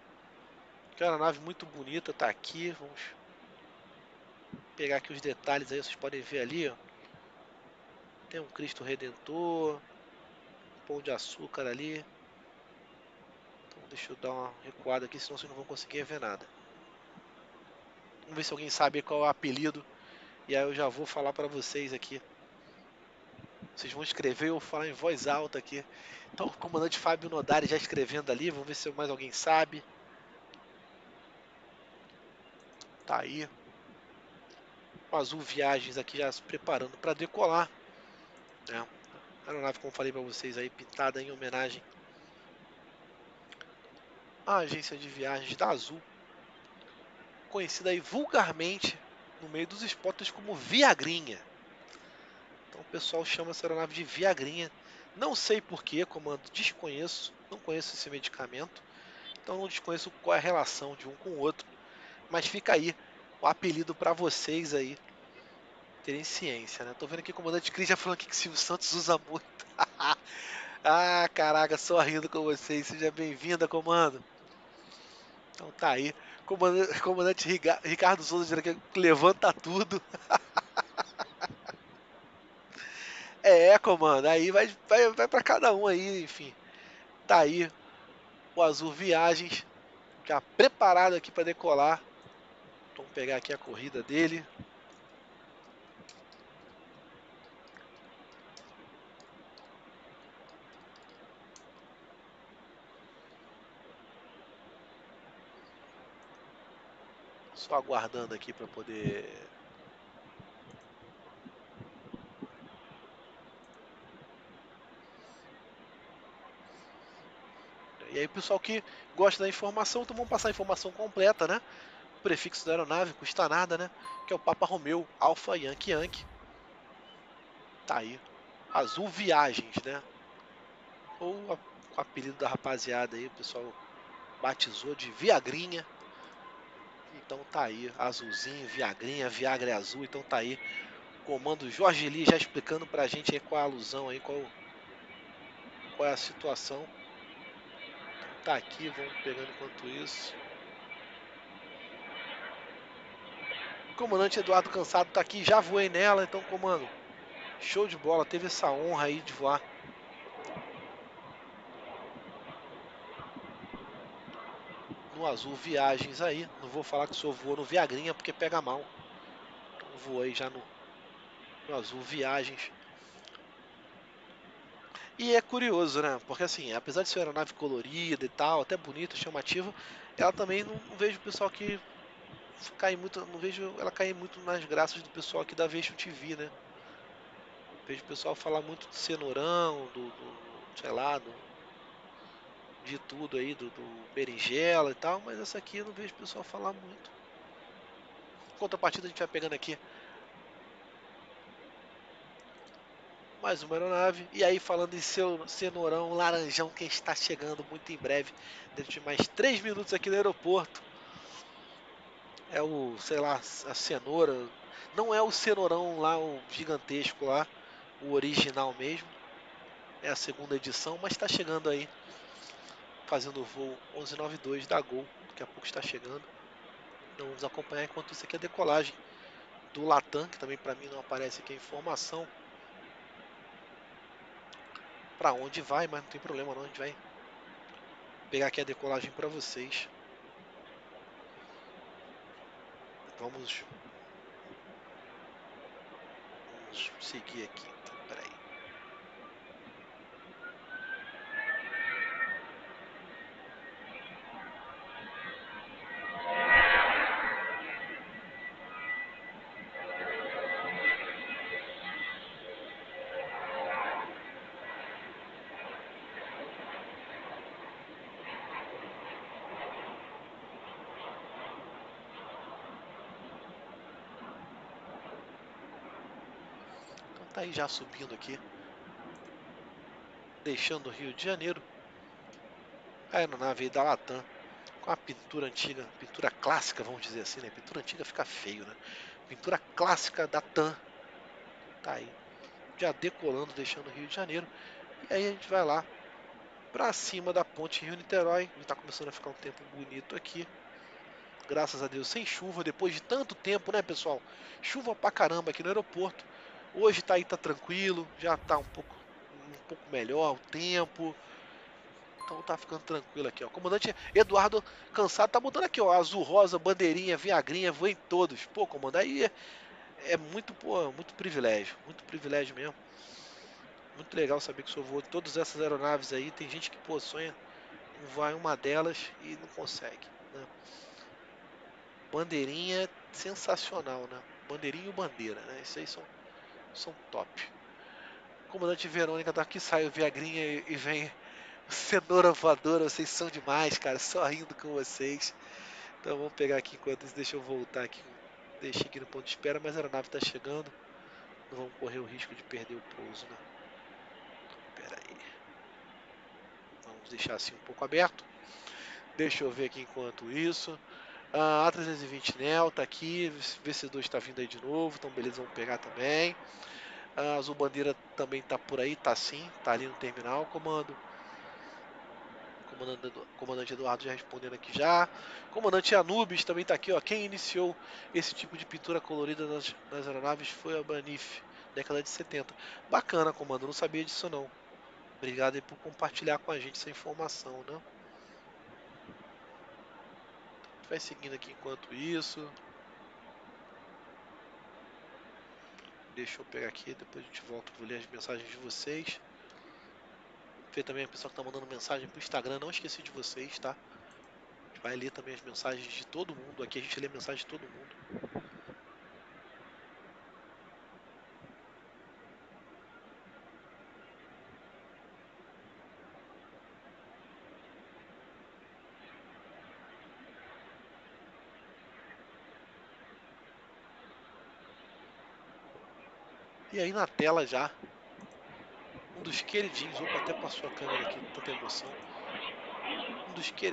Que é uma aeronave muito bonita, tá aqui. Vamos pegar aqui os detalhes aí, vocês podem ver ali, ó. Tem um Cristo Redentor, um pão de açúcar ali. Então deixa eu dar uma recuada aqui, senão vocês não vão conseguir ver nada. Vamos ver se alguém sabe qual é o apelido. E aí eu já vou falar para vocês aqui. Vocês vão escrever ou falar em voz alta aqui. Então o comandante Fábio Nodari já escrevendo ali. Vamos ver se mais alguém sabe. Tá aí. O Azul Viagens aqui já se preparando para decolar. Né? A aeronave, como falei para vocês aí, pintada em homenagem à agência de viagens da Azul. Conhecida aí vulgarmente no meio dos spotters como Viagrinha. Então o pessoal chama essa aeronave de Viagrinha. Não sei porquê, comando, desconheço. Não conheço esse medicamento. Então não desconheço qual é a relação de um com o outro. Mas fica aí o apelido para vocês aí terem ciência, né? Tô vendo aqui o comandante Cris já falando aqui que o Silvio Santos usa muito. Ah, caraca, só rindo com vocês. Seja bem-vinda, comando. Então tá aí. Comandante Ricardo Souza dizendo que levanta tudo. Comando. Aí vai para cada um aí, enfim. Tá aí o Azul Viagens já preparado aqui para decolar. Vamos pegar aqui a corrida dele. Só aguardando aqui para poder. E aí, pessoal que gosta da informação, então vamos passar a informação completa, né? O prefixo da aeronave, custa nada, né? Que é o Papa Romeu Alpha Yankee Yankee. Tá aí. Azul Viagens, né? Ou o apelido da rapaziada aí, o pessoal batizou de Viagrinha. Então tá aí, azulzinho, Viagrinha, Viagra é azul, então tá aí. Comando Jorge Lee já explicando pra gente aí qual é a alusão aí, qual é a situação. Então tá aqui, vamos pegando enquanto isso. O comandante Eduardo Cansado tá aqui, já voei nela, então comando, show de bola, teve essa honra aí de voar no Azul Viagens aí. Não vou falar que o senhor voou no Viagrinha porque pega mal. Então voei já no Azul Viagens. E é curioso, né? Porque assim, apesar de ser uma aeronave colorida e tal, até bonita, chamativa, ela também não vejo o pessoal que cai muito, não vejo ela cair muito nas graças do pessoal aqui da Aviation TV, né? Vejo o pessoal falar muito de cenourão, sei lá, de tudo aí, do berinjela e tal, mas essa aqui eu não vejo o pessoal falar muito. Contrapartida a gente vai pegando aqui mais uma aeronave. E aí falando em seu cenourão laranjão que está chegando muito em breve, dentro de mais 3 minutos aqui no aeroporto. É o, sei lá, a cenoura. Não é o cenourão lá, o gigantesco lá, o original mesmo. É a segunda edição, mas está chegando aí, fazendo o voo 1192 da Gol. Daqui a pouco está chegando. Então vamos acompanhar enquanto isso aqui a decolagem do Latam, que também para mim não aparece aqui a informação para onde vai, mas não tem problema não, a gente vai pegar aqui a decolagem para vocês. Vamos seguir aqui, então, peraí. Então tá aí já subindo aqui, deixando o Rio de Janeiro. A aeronave aí da Latam, com a pintura antiga, pintura clássica, vamos dizer assim, né? Pintura antiga fica feio, né? Pintura clássica da TAM, tá aí, já decolando, deixando o Rio de Janeiro. E aí a gente vai lá pra cima da ponte Rio-Niterói, já tá começando a ficar um tempo bonito aqui. Graças a Deus, sem chuva, depois de tanto tempo, né, pessoal? Chuva pra caramba aqui no aeroporto. Hoje tá aí, tá tranquilo, já tá um pouco melhor o tempo. Então tá ficando tranquilo aqui, ó. Comandante Eduardo Cansado tá botando aqui, ó, azul, rosa, bandeirinha, viagrinha, voa em todos. Pô, comandante, aí é muito, pô, muito privilégio mesmo. Muito legal saber que o senhor voou todas essas aeronaves aí. Tem gente que, pô, sonha em voar em uma delas e não consegue, né? Bandeirinha é sensacional, né? Bandeirinha e o bandeira, né? Esses aí são top. Comandante Verônica tá aqui, sai o Viagrinha e vem cenoura voadora. Vocês são demais, cara. Só rindo com vocês. Então vamos pegar aqui enquanto isso. Deixa eu voltar aqui. Deixei aqui no ponto de espera, mas a aeronave tá chegando. Não vamos correr o risco de perder o pouso, né? Pera aí. Vamos deixar assim um pouco aberto. Deixa eu ver aqui enquanto isso. A320 Neo tá aqui. VC2 está vindo aí de novo. Então beleza, vamos pegar também. A Azul Bandeira também tá por aí, tá sim, tá ali no terminal, comando. Comandante Eduardo já respondendo aqui já. Comandante Anubis também tá aqui, ó. Quem iniciou esse tipo de pintura colorida nas aeronaves foi a Banif, década de 70. Bacana, comando, não sabia disso não. Obrigado aí por compartilhar com a gente essa informação, né? A gente vai seguindo aqui enquanto isso. Deixa eu pegar aqui, depois a gente volta, vou ler as mensagens de vocês. Ver também a pessoa que tá mandando mensagem pro Instagram, não esqueci de vocês, tá? A gente vai ler também as mensagens de todo mundo. Aqui a gente lê mensagem de todo mundo. E aí na tela já, um dos queridinhos, opa, até passou a câmera aqui, tanta emoção.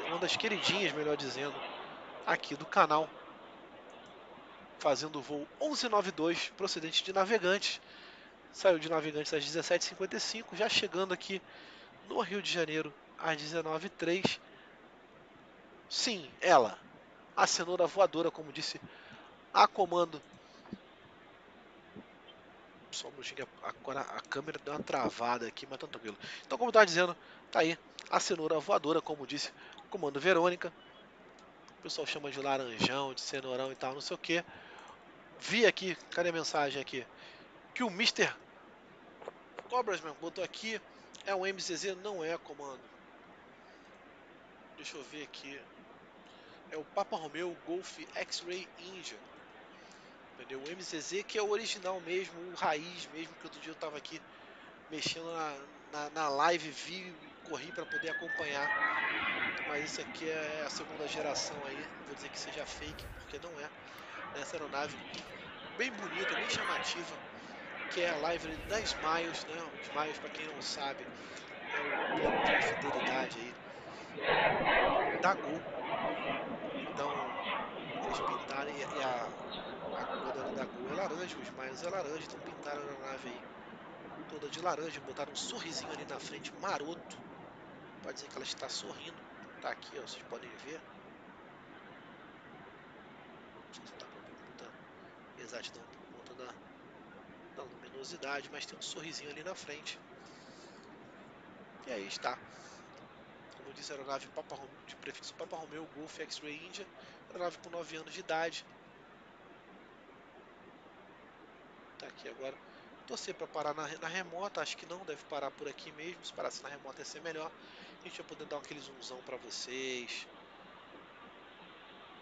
Uma das queridinhas, melhor dizendo, aqui do canal, fazendo o voo 1192, procedente de Navegantes. Saiu de Navegantes às 17h55, já chegando aqui no Rio de Janeiro às 19h03. Sim, ela, a cenoura voadora, como disse a comando. Só um minutinho, agora a câmera deu uma travada aqui, mas tá tranquilo. Então, como eu estava dizendo, tá aí a cenoura voadora, como disse o comando Verônica. O pessoal chama de laranjão, de cenourão e tal, não sei o que. Vi aqui, cadê a mensagem aqui? Que o Mister Cobrasman botou aqui, é um MZZ, não é, comando. Deixa eu ver aqui. É o Papa Romeo Golf X-Ray Engine. Entendeu? O MZZ que é o original mesmo, o raiz mesmo, que outro dia eu tava aqui mexendo na live, vi e corri para poder acompanhar. Mas esse aqui é a segunda geração aí. Não vou dizer que seja fake, porque não é. Essa aeronave bem bonita, bem chamativa, que é a livery da Smiles, né? O Smiles, para quem não sabe, é o plano de fidelidade aí da Gol. Então, eles pintaram e a cor da Gol é laranja, o Smiles é laranja, então pintaram a aeronave aí toda de laranja, botaram um sorrisinho ali na frente, maroto, para dizer que ela está sorrindo. Então tá aqui, ó, vocês podem ver. Não sei se está com muita exatidão por conta da luminosidade, mas tem um sorrisinho ali na frente. E aí está. Como eu disse, aeronave de prefixo Papa Romeo Golf X-Ray India, aeronave com 9 anos de idade. Tá aqui agora. Torcer para parar na remota, acho que não, deve parar por aqui mesmo. Se parasse na remota ia ser melhor. A gente vai poder dar aquele zoomzão para vocês,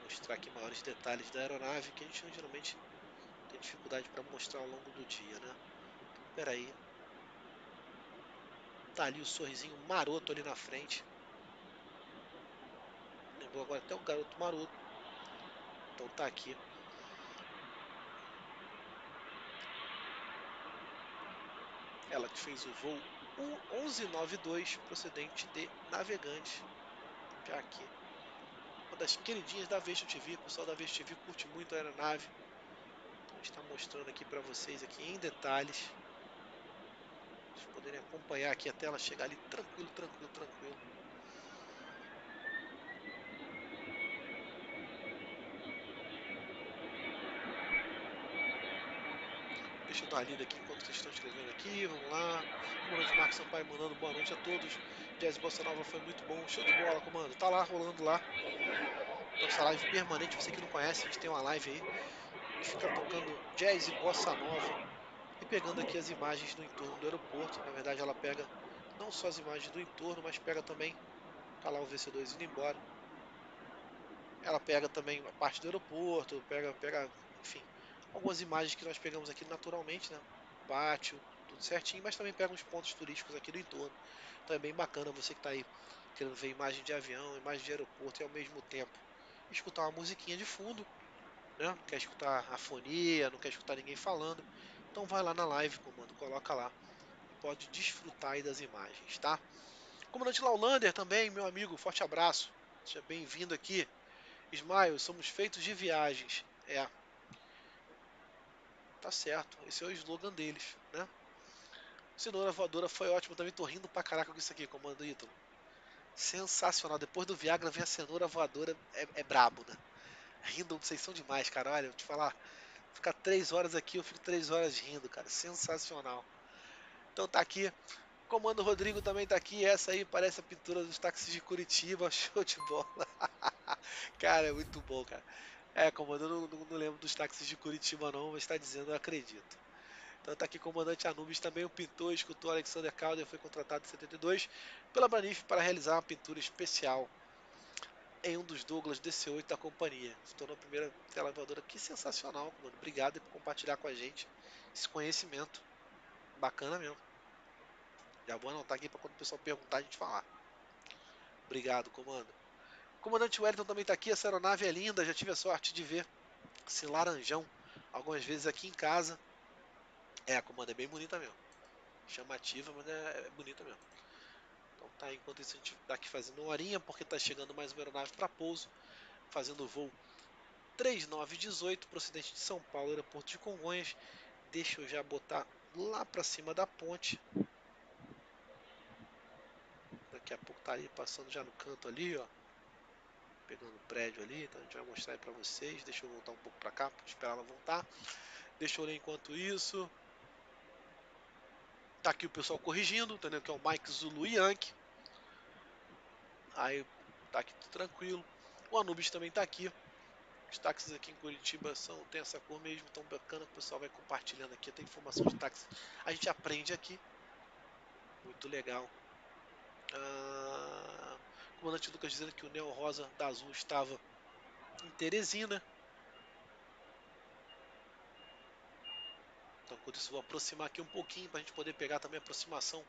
mostrar aqui maiores detalhes da aeronave que a gente geralmente tem dificuldade para mostrar ao longo do dia, né? Então, peraí. Tá ali o sorrisinho maroto ali na frente. Lembrou agora até o garoto maroto. Então tá aqui. Ela que fez o voo 1192 procedente de Navegantes. Já aqui. Uma das queridinhas da Vesto TV. O pessoal da Vesto TV curte muito a aeronave. Então a gente está mostrando aqui para vocês aqui em detalhes. Vocês poderem acompanhar aqui até ela chegar ali tranquilo, tranquilo, tranquilo. Deixa eu dar uma lida aqui enquanto vocês estão escrevendo aqui. Vamos lá. Comandante Marcos Sampaio mandando boa noite a todos. Jazz Bossa Nova foi muito bom. Show de bola, comando. Tá lá, rolando lá. Nossa live permanente. Você que não conhece, a gente tem uma live aí. A gente fica tocando jazz e bossa nova e pegando aqui as imagens do entorno do aeroporto. Na verdade, ela pega não só as imagens do entorno, mas pega também. Tá lá o VC2 indo embora. Ela pega também a parte do aeroporto, pega, enfim, algumas imagens que nós pegamos aqui naturalmente, né? Pátio, tudo certinho, mas também pega uns pontos turísticos aqui do entorno. Então é bem bacana você que está aí querendo ver imagem de avião, imagem de aeroporto e ao mesmo tempo escutar uma musiquinha de fundo, né? Não quer escutar a fonia, não quer escutar ninguém falando. Então vai lá na live, comando, coloca lá e pode desfrutar aí das imagens, tá? Comandante Laulander também, meu amigo, forte abraço. Seja bem-vindo aqui. Ismael, somos feitos de viagens. É, tá certo. Esse é o slogan deles, né? Cenoura voadora foi ótimo. Também tô rindo pra caraca com isso aqui, comando Ítalo. Sensacional. Depois do Viagra vem a cenoura voadora. É brabo, né? Rindo, vocês são demais, cara. Olha, eu te falar. Ficar 3 horas aqui, eu fico 3 horas rindo, cara. Sensacional. Então tá aqui. Comando Rodrigo também tá aqui. Essa aí parece a pintura dos táxis de Curitiba. Show de bola. Cara, é muito bom, cara. É, comando, eu não lembro dos táxis de Curitiba não, mas está dizendo, eu acredito. Então tá aqui comandante Anubis também, o pintor e escultor Alexander Calder foi contratado em 72 pela Braniff para realizar uma pintura especial em um dos Douglas DC-8 da companhia. Se tornou a primeira televadora. Que sensacional, comando. Obrigado por compartilhar com a gente esse conhecimento. Bacana mesmo. Já vou anotar aqui para quando o pessoal perguntar a gente falar. Obrigado, comando. O comandante Wellington também está aqui. Essa aeronave é linda. Já tive a sorte de ver esse laranjão algumas vezes aqui em casa. É, a comanda é bem bonita mesmo. Chamativa, mas é bonita mesmo. Então tá, enquanto isso a gente tá aqui fazendo uma horinha, porque tá chegando mais uma aeronave para pouso, fazendo o voo 3918, procedente de São Paulo, aeroporto de Congonhas. Deixa eu já botar lá para cima da ponte. Daqui a pouco tá ali passando já no canto ali, ó. Pegando o prédio ali, então a gente vai mostrar aí para vocês. Deixa eu voltar um pouco para cá, para esperar ela voltar. Deixa eu ler enquanto isso. Tá aqui o pessoal corrigindo, entendeu? Que é o Mike Zulu Yankee. Aí tá aqui tudo tranquilo. O Anubis também tá aqui. Os táxis aqui em Curitiba tem essa cor mesmo, tão bacana que o pessoal vai compartilhando aqui. Tem informação de táxi. A gente aprende aqui. Muito legal. O comandante Lucas dizendo que o Neo Rosa da Azul estava em Teresina. Então, enquanto isso, vou aproximar aqui um pouquinho para a gente poder pegar também a aproximação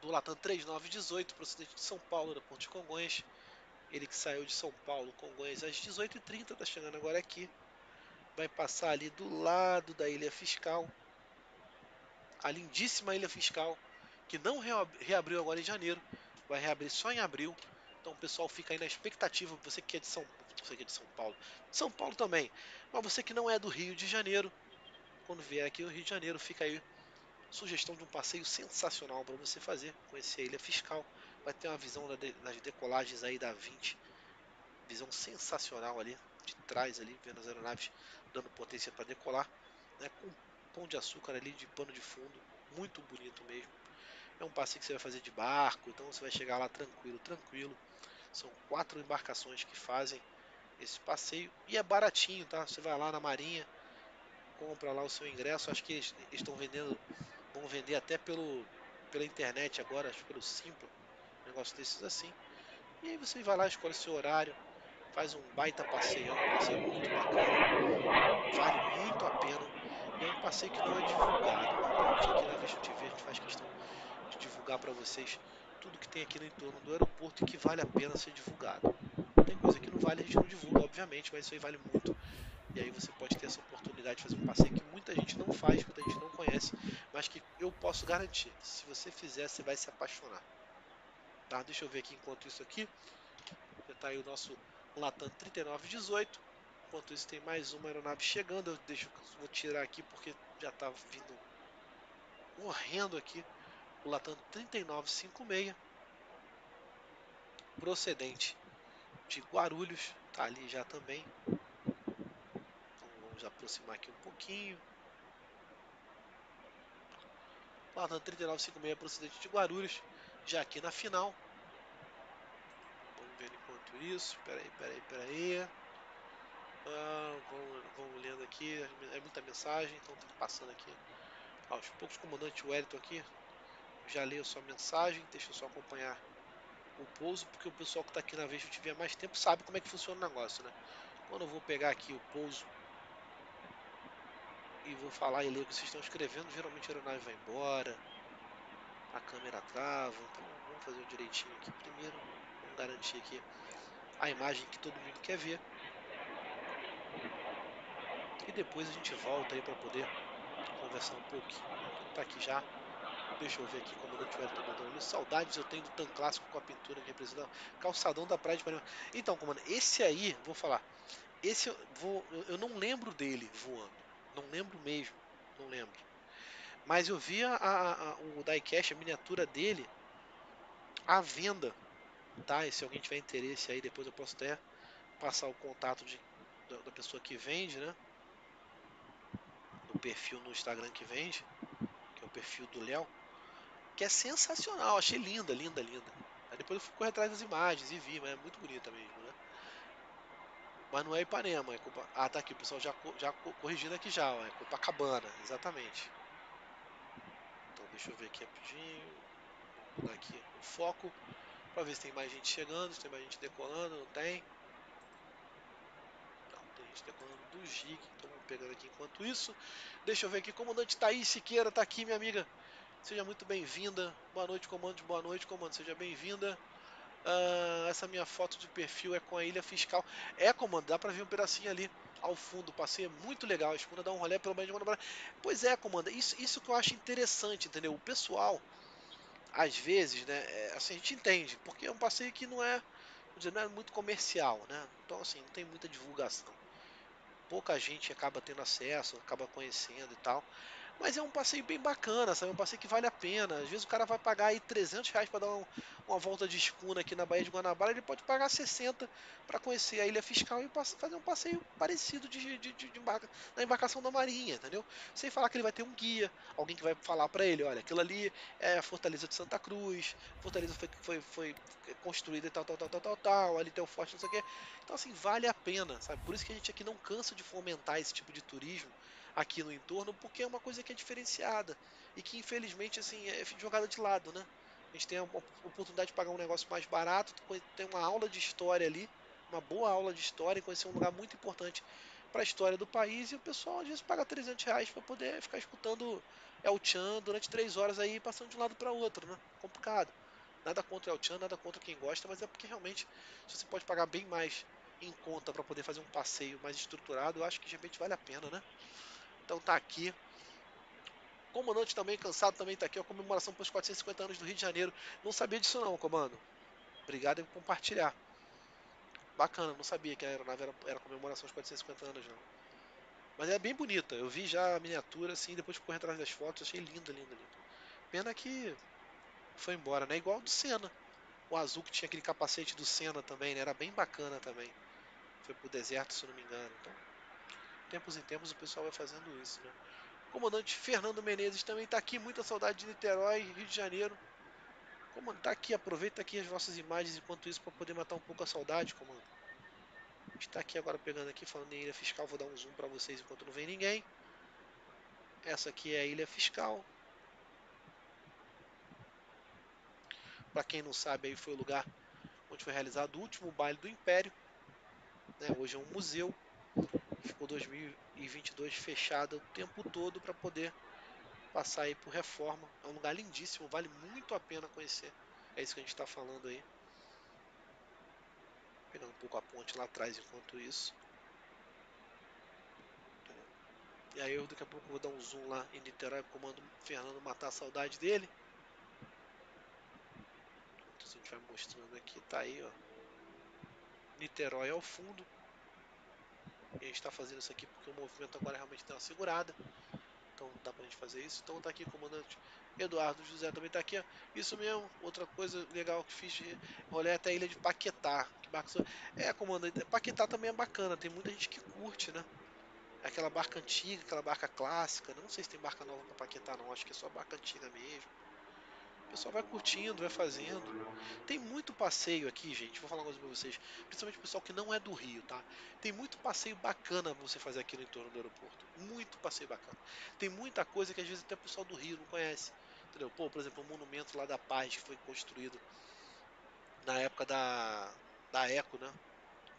do Latam 3918, procedente de São Paulo, aeroporto de Congonhas. Ele que saiu de São Paulo, Congonhas, às 18h30, tá chegando agora aqui. Vai passar ali do lado da Ilha Fiscal, a lindíssima Ilha Fiscal, que não reabriu agora em janeiro, vai reabrir só em abril. Então o pessoal fica aí na expectativa, você que é de São Paulo, São Paulo também, mas você que não é do Rio de Janeiro, quando vier aqui no Rio de Janeiro, fica aí sugestão de um passeio sensacional para você fazer, conhecer a Ilha Fiscal, vai ter uma visão das decolagens aí da 20, visão sensacional ali, de trás ali, vendo as aeronaves dando potência para decolar, né, com pão de açúcar ali de pano de fundo, muito bonito mesmo. É um passeio que você vai fazer de barco, então você vai chegar lá tranquilo, tranquilo. São 4 embarcações que fazem esse passeio e é baratinho, tá? Você vai lá na marinha, compra lá o seu ingresso. Acho que eles estão vendendo, vão vender até pela internet agora, acho que pelo Simpla, um negócio desses assim. E aí você vai lá, escolhe seu horário, faz um baita passeio, um passeio muito bacana, vale muito a pena. E é um passeio que não é divulgado, né? Então a gente aqui na Vision TV, a gente faz questão de divulgar para vocês tudo que tem aqui no entorno do aeroporto e que vale a pena ser divulgado. Tem coisa que não vale, a gente não divulga, obviamente, mas isso aí vale muito. E aí você pode ter essa oportunidade de fazer um passeio que muita gente não faz, muita gente não conhece, mas que eu posso garantir, se você fizer, você vai se apaixonar. Tá? Deixa eu ver aqui enquanto isso aqui. Já está aí o nosso Latam 3918. Enquanto isso tem mais uma aeronave chegando. Vou tirar aqui porque já está vindo correndo aqui o Latam 3956, procedente de Guarulhos, tá ali já também. Então vamos aproximar aqui um pouquinho. Latam 3956, procedente de Guarulhos, já aqui na final. Vamos ver enquanto isso. Peraí. Vamos lendo aqui. É muita mensagem, então tem que ir passando aqui aos poucos. Comandante Wellington aqui. Já leio a sua mensagem. Deixa eu só acompanhar o pouso, porque o pessoal que está aqui na vez que eu tiver mais tempo sabe como é que funciona o negócio, né? Quando eu vou pegar aqui o pouso e vou falar e ler o que vocês estão escrevendo, geralmente a aeronave vai embora, a câmera trava. Então vamos fazer o direitinho aqui primeiro. Vamos garantir aqui a imagem que todo mundo quer ver. E depois a gente volta aí para poder conversar um pouquinho. Então tá aqui já. Deixa eu ver aqui, comandante Wellington mandando ali. Saudades eu tenho do tan clássico com a pintura que representa calçadão da praia de Panema. Então, comandante, esse aí, vou falar. Esse eu não lembro dele voando. Não lembro mesmo. Não lembro. Mas eu vi o diecast, a miniatura dele, à venda. Tá? E se alguém tiver interesse aí, depois eu posso até passar o contato da pessoa que vende, né? Do perfil no Instagram que vende, que é o perfil do Léo, que é sensacional, achei linda, linda, linda. Aí depois eu fui correr atrás das imagens e vi, mas é muito bonita mesmo, né? Mas não é Ipanema, é Copa... Ah, tá aqui, o pessoal já corrigindo aqui já, ó, é Copacabana, exatamente. Então deixa eu ver aqui rapidinho, vamos mudar aqui o foco, pra ver se tem mais gente chegando, se tem mais gente decolando, não tem. Não, tem gente decolando do Gig, então vamos pegando aqui enquanto isso. Deixa eu ver aqui, comandante Thaís Siqueira tá aqui, minha amiga. Seja muito bem-vinda. Boa noite, comando. Boa noite, comando. Seja bem-vinda. Essa minha foto de perfil é com a Ilha Fiscal. É, comando, dá pra ver um pedacinho ali ao fundo. O passeio é muito legal. A escuna dá um rolê pelo meio de Guanabara. Pois é, comando. Isso que eu acho interessante, entendeu? O pessoal, às vezes, né? Assim, a gente entende, porque é um passeio que não é, vou dizer, não é muito comercial, né? Então, assim, não tem muita divulgação. Pouca gente acaba tendo acesso, acaba conhecendo e tal. Mas é um passeio bem bacana, sabe? É um passeio que vale a pena. Às vezes o cara vai pagar aí R$ 300 para dar uma volta de escuna aqui na Baía de Guanabara, ele pode pagar 60 para conhecer a Ilha Fiscal e fazer um passeio parecido na embarcação da Marinha, entendeu? Sem falar que ele vai ter um guia, alguém que vai falar para ele, olha, aquilo ali é a Fortaleza de Santa Cruz, Fortaleza foi construída e tal, ali tem o forte, não sei o quê. Então, assim, vale a pena, sabe? Por isso que a gente aqui não cansa de fomentar esse tipo de turismo aqui no entorno, porque é uma coisa que é diferenciada e que infelizmente assim é jogada de lado, né? A gente tem a oportunidade de pagar um negócio mais barato, tem uma aula de história ali, uma boa aula de história e conhecer um lugar muito importante para a história do país e o pessoal às vezes paga R$ 300 para poder ficar escutando El Chan durante 3 horas aí passando de um lado para outro, né? Complicado. Nada contra o El Chan, nada contra quem gosta, mas é porque realmente se você pode pagar bem mais em conta para poder fazer um passeio mais estruturado, eu acho que de repente vale a pena, né? Então tá aqui. Comandante também, cansado, também tá aqui, a comemoração pelos 450 anos do Rio de Janeiro. Não sabia disso não, comando. Obrigado por compartilhar. Bacana, não sabia que a aeronave era comemoração dos 450 anos, não. Mas é bem bonita. Eu vi já a miniatura, assim, depois de correr atrás das fotos, achei linda, linda, linda. Pena que foi embora, né? Igual do Senna. O azul que tinha aquele capacete do Senna também, né? Era bem bacana também. Foi pro deserto, se eu não me engano. Então, tempos em tempos o pessoal vai fazendo isso, né? Comandante Fernando Menezes também está aqui, muita saudade de Niterói, Rio de Janeiro. Comando, tá aqui, aproveita aqui as nossas imagens enquanto isso para poder matar um pouco a saudade, comando. A gente tá aqui agora pegando aqui, falando em ilha fiscal, vou dar um zoom para vocês enquanto não vem ninguém. Essa aqui é a ilha fiscal. Para quem não sabe, aí foi o lugar onde foi realizado o último baile do Império. Né? Hoje é um museu. Ficou 2022 fechada o tempo todo para poder passar aí por reforma. É um lugar lindíssimo, vale muito a pena conhecer. É isso que a gente está falando aí. Pegando um pouco a ponte lá atrás enquanto isso. E aí eu daqui a pouco vou dar um zoom lá em Niterói, comando o Fernando matar a saudade dele. Então a gente vai mostrando aqui, tá aí, ó. Niterói ao fundo. E a gente está fazendo isso aqui porque o movimento agora realmente deu uma segurada. Então dá pra gente fazer isso. Então tá aqui, comandante Eduardo José também tá aqui, ó. Isso mesmo, outra coisa legal que fiz, rolê até a ilha de Paquetá. Que barco... É, comandante, Paquetá também é bacana, tem muita gente que curte, né? É aquela barca antiga, aquela barca clássica. Não sei se tem barca nova para Paquetá, não. Acho que é só barca antiga mesmo. O pessoal vai curtindo, vai fazendo. Tem muito passeio aqui, gente. Vou falar uma coisa pra vocês. Principalmente o pessoal que não é do Rio, tá? Tem muito passeio bacana pra você fazer aqui no entorno do aeroporto. Muito passeio bacana. Tem muita coisa que às vezes até o pessoal do Rio não conhece. Entendeu? Pô, por exemplo, o monumento lá da Paz que foi construído na época da Eco, né?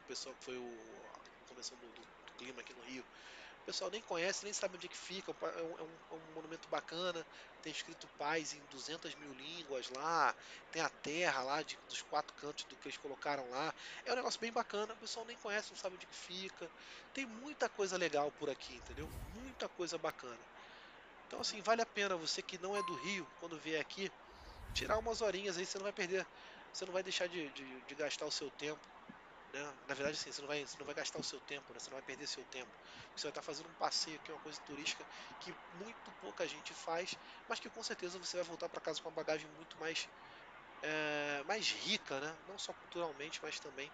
O pessoal que foi a convenção do clima aqui no Rio. O pessoal nem conhece, nem sabe onde é que fica. É um monumento bacana. Tem escrito paz em 200 mil línguas lá. Tem a terra lá dos quatro cantos do que eles colocaram lá. É um negócio bem bacana. O pessoal nem conhece, não sabe onde é que fica. Tem muita coisa legal por aqui, entendeu? Muita coisa bacana. Então, assim, vale a pena você que não é do Rio, quando vier aqui, tirar umas horinhas aí. Você não vai perder. Você não vai deixar de gastar o seu tempo, né? Na verdade, assim, você não vai gastar o seu tempo, né? Você não vai perder seu tempo. Você vai estar fazendo um passeio aqui, uma coisa turística que muito pouca gente faz, mas que com certeza você vai voltar para casa com uma bagagem muito mais rica, né? Não só culturalmente, mas também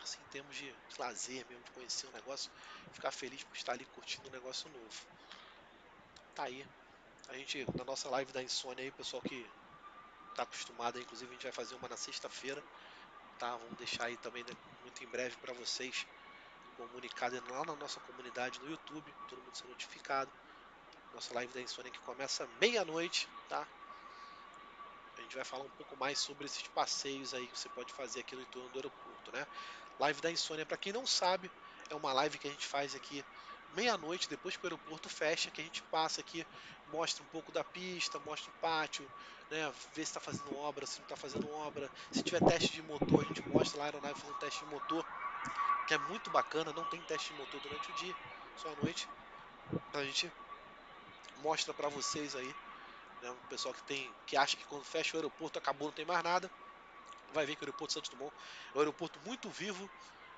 assim, em termos de lazer mesmo, de conhecer um negócio, ficar feliz por estar ali curtindo um negócio novo. Tá aí. A gente, na nossa live da insônia aí, pessoal que tá acostumado aí, inclusive a gente vai fazer uma na sexta-feira, tá? Vamos deixar aí também, né, muito em breve para vocês comunicado lá na nossa comunidade no YouTube, todo mundo ser notificado. Nossa live da insônia que começa meia-noite, tá? A gente vai falar um pouco mais sobre esses passeios aí que você pode fazer aqui no entorno do aeroporto, né? Live da insônia, para quem não sabe, é uma live que a gente faz aqui meia-noite, depois que o aeroporto fecha, que a gente passa aqui, mostra um pouco da pista, mostra o pátio, né? Vê se está fazendo obra, se não está fazendo obra. Se tiver teste de motor, a gente mostra lá a aeronave fazendo teste de motor, que é muito bacana. Não tem teste de motor durante o dia, só à noite. Então a gente mostra para vocês aí, né, o pessoal que acha que quando fecha o aeroporto acabou, não tem mais nada, vai ver que o aeroporto Santos Dumont é um aeroporto muito vivo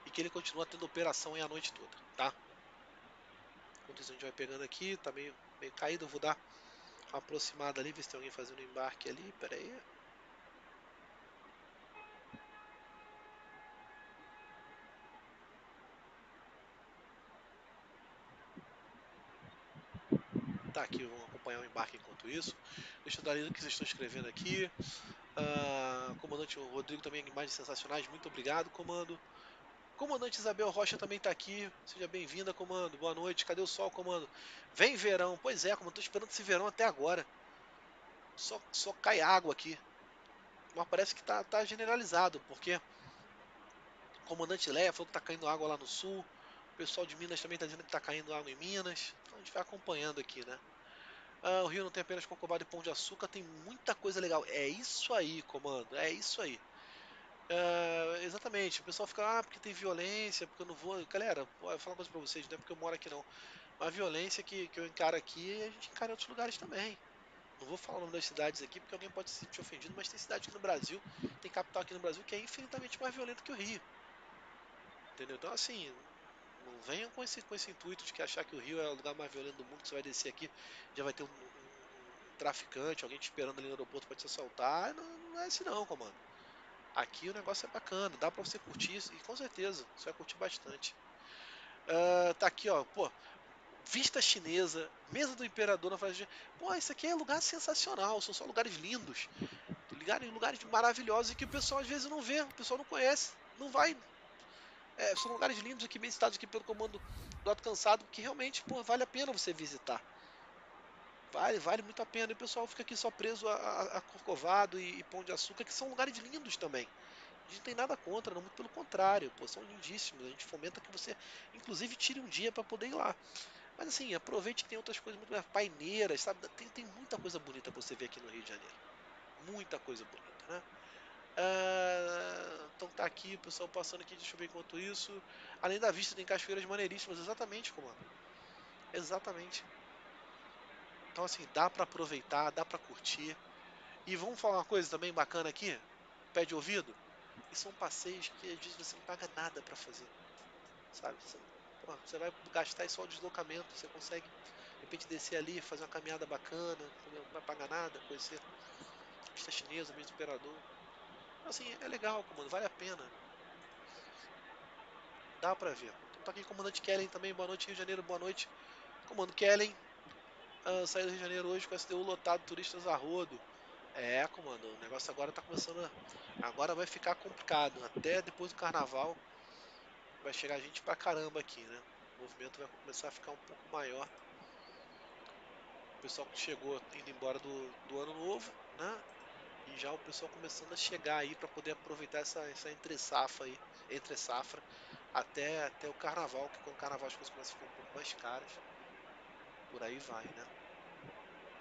e que ele continua tendo operação aí a noite toda, tá? Enquanto isso a gente vai pegando aqui, tá meio caído, eu vou dar uma aproximada ali, ver se tem alguém fazendo embarque ali, pera aí. Tá aqui, vamos acompanhar o embarque enquanto isso. Deixa eu dar o que vocês estão escrevendo aqui. Comandante Rodrigo também, imagens sensacionais, muito obrigado, comando. Comandante Isabel Rocha também está aqui. Seja bem-vinda, comando. Boa noite. Cadê o sol, comando? Vem verão. Pois é, comando. Estou esperando esse verão até agora. Só cai água aqui. Mas parece que tá generalizado, porque o comandante Leia falou que tá caindo água lá no sul. O pessoal de Minas também está dizendo que tá caindo água em Minas. Então a gente vai acompanhando aqui, né? Ah, o Rio não tem apenas Corcovado e Pão de Açúcar, tem muita coisa legal. É isso aí, comando, é isso aí. Exatamente, o pessoal fica, porque tem violência, porque eu não vou. Galera, pô, eu vou falar uma coisa pra vocês, não é porque eu moro aqui não. Mas a violência que eu encaro aqui, a gente encara em outros lugares também. Não vou falar o nome das cidades aqui, porque alguém pode se sentir ofendido, mas tem cidade aqui no Brasil, tem capital aqui no Brasil que é infinitamente mais violenta que o Rio. Entendeu? Então, assim, não venham com esse intuito de que achar que o Rio é o lugar mais violento do mundo, que você vai descer aqui, já vai ter um traficante, alguém te esperando ali no aeroporto para te assaltar. Não, não é assim não, comando. Aqui o negócio é bacana, dá para você curtir e com certeza você vai curtir bastante. Tá aqui, ó, pô, vista chinesa, mesa do imperador na frente. Pô, isso aqui é lugar sensacional, são só lugares lindos, lugares maravilhosos e que o pessoal às vezes não vê, o pessoal não conhece, não vai. São lugares lindos aqui, bem citados aqui pelo comando do Ato Cansado, que realmente, pô, vale a pena você visitar. Vale muito a pena. E o pessoal fica aqui só preso a Corcovado e Pão de Açúcar, que são lugares lindos também. A gente não tem nada contra, não, muito pelo contrário, pô, são lindíssimos. A gente fomenta que você, inclusive, tire um dia para poder ir lá. Mas assim, aproveite que tem outras coisas muito mais paineiras, sabe? Tem muita coisa bonita pra você ver aqui no Rio de Janeiro. Muita coisa bonita, né? Então tá aqui, o pessoal passando aqui, deixa eu ver enquanto isso. Além da vista, tem cachoeiras maneiríssimas, exatamente, comando. Exatamente. Então assim, dá pra aproveitar, dá pra curtir. E vamos falar uma coisa também bacana aqui? Pé de ouvido? E são passeios que às vezes você não paga nada pra fazer, sabe? Você vai gastar só o deslocamento, você consegue de repente descer ali, fazer uma caminhada bacana, entendeu? Não vai pagar nada, conhecer vista chinesa, mesmo imperador. Então, assim, é legal, comando, vale a pena. Dá pra ver. Então tá aqui comandante Kellen também, boa noite Rio de Janeiro, boa noite. Comando Kellen, saí do Rio de Janeiro hoje com o SDU lotado, turistas a rodo. Comando, o negócio agora tá começando agora vai ficar complicado. Até depois do carnaval vai chegar gente pra caramba aqui, né? O movimento vai começar a ficar um pouco maior. O pessoal que chegou indo embora do ano novo, né? E já o pessoal começando a chegar aí para poder aproveitar essa entre safra, até o carnaval, que quando o carnaval as coisas começam a ficar um pouco mais caras, por aí vai, né?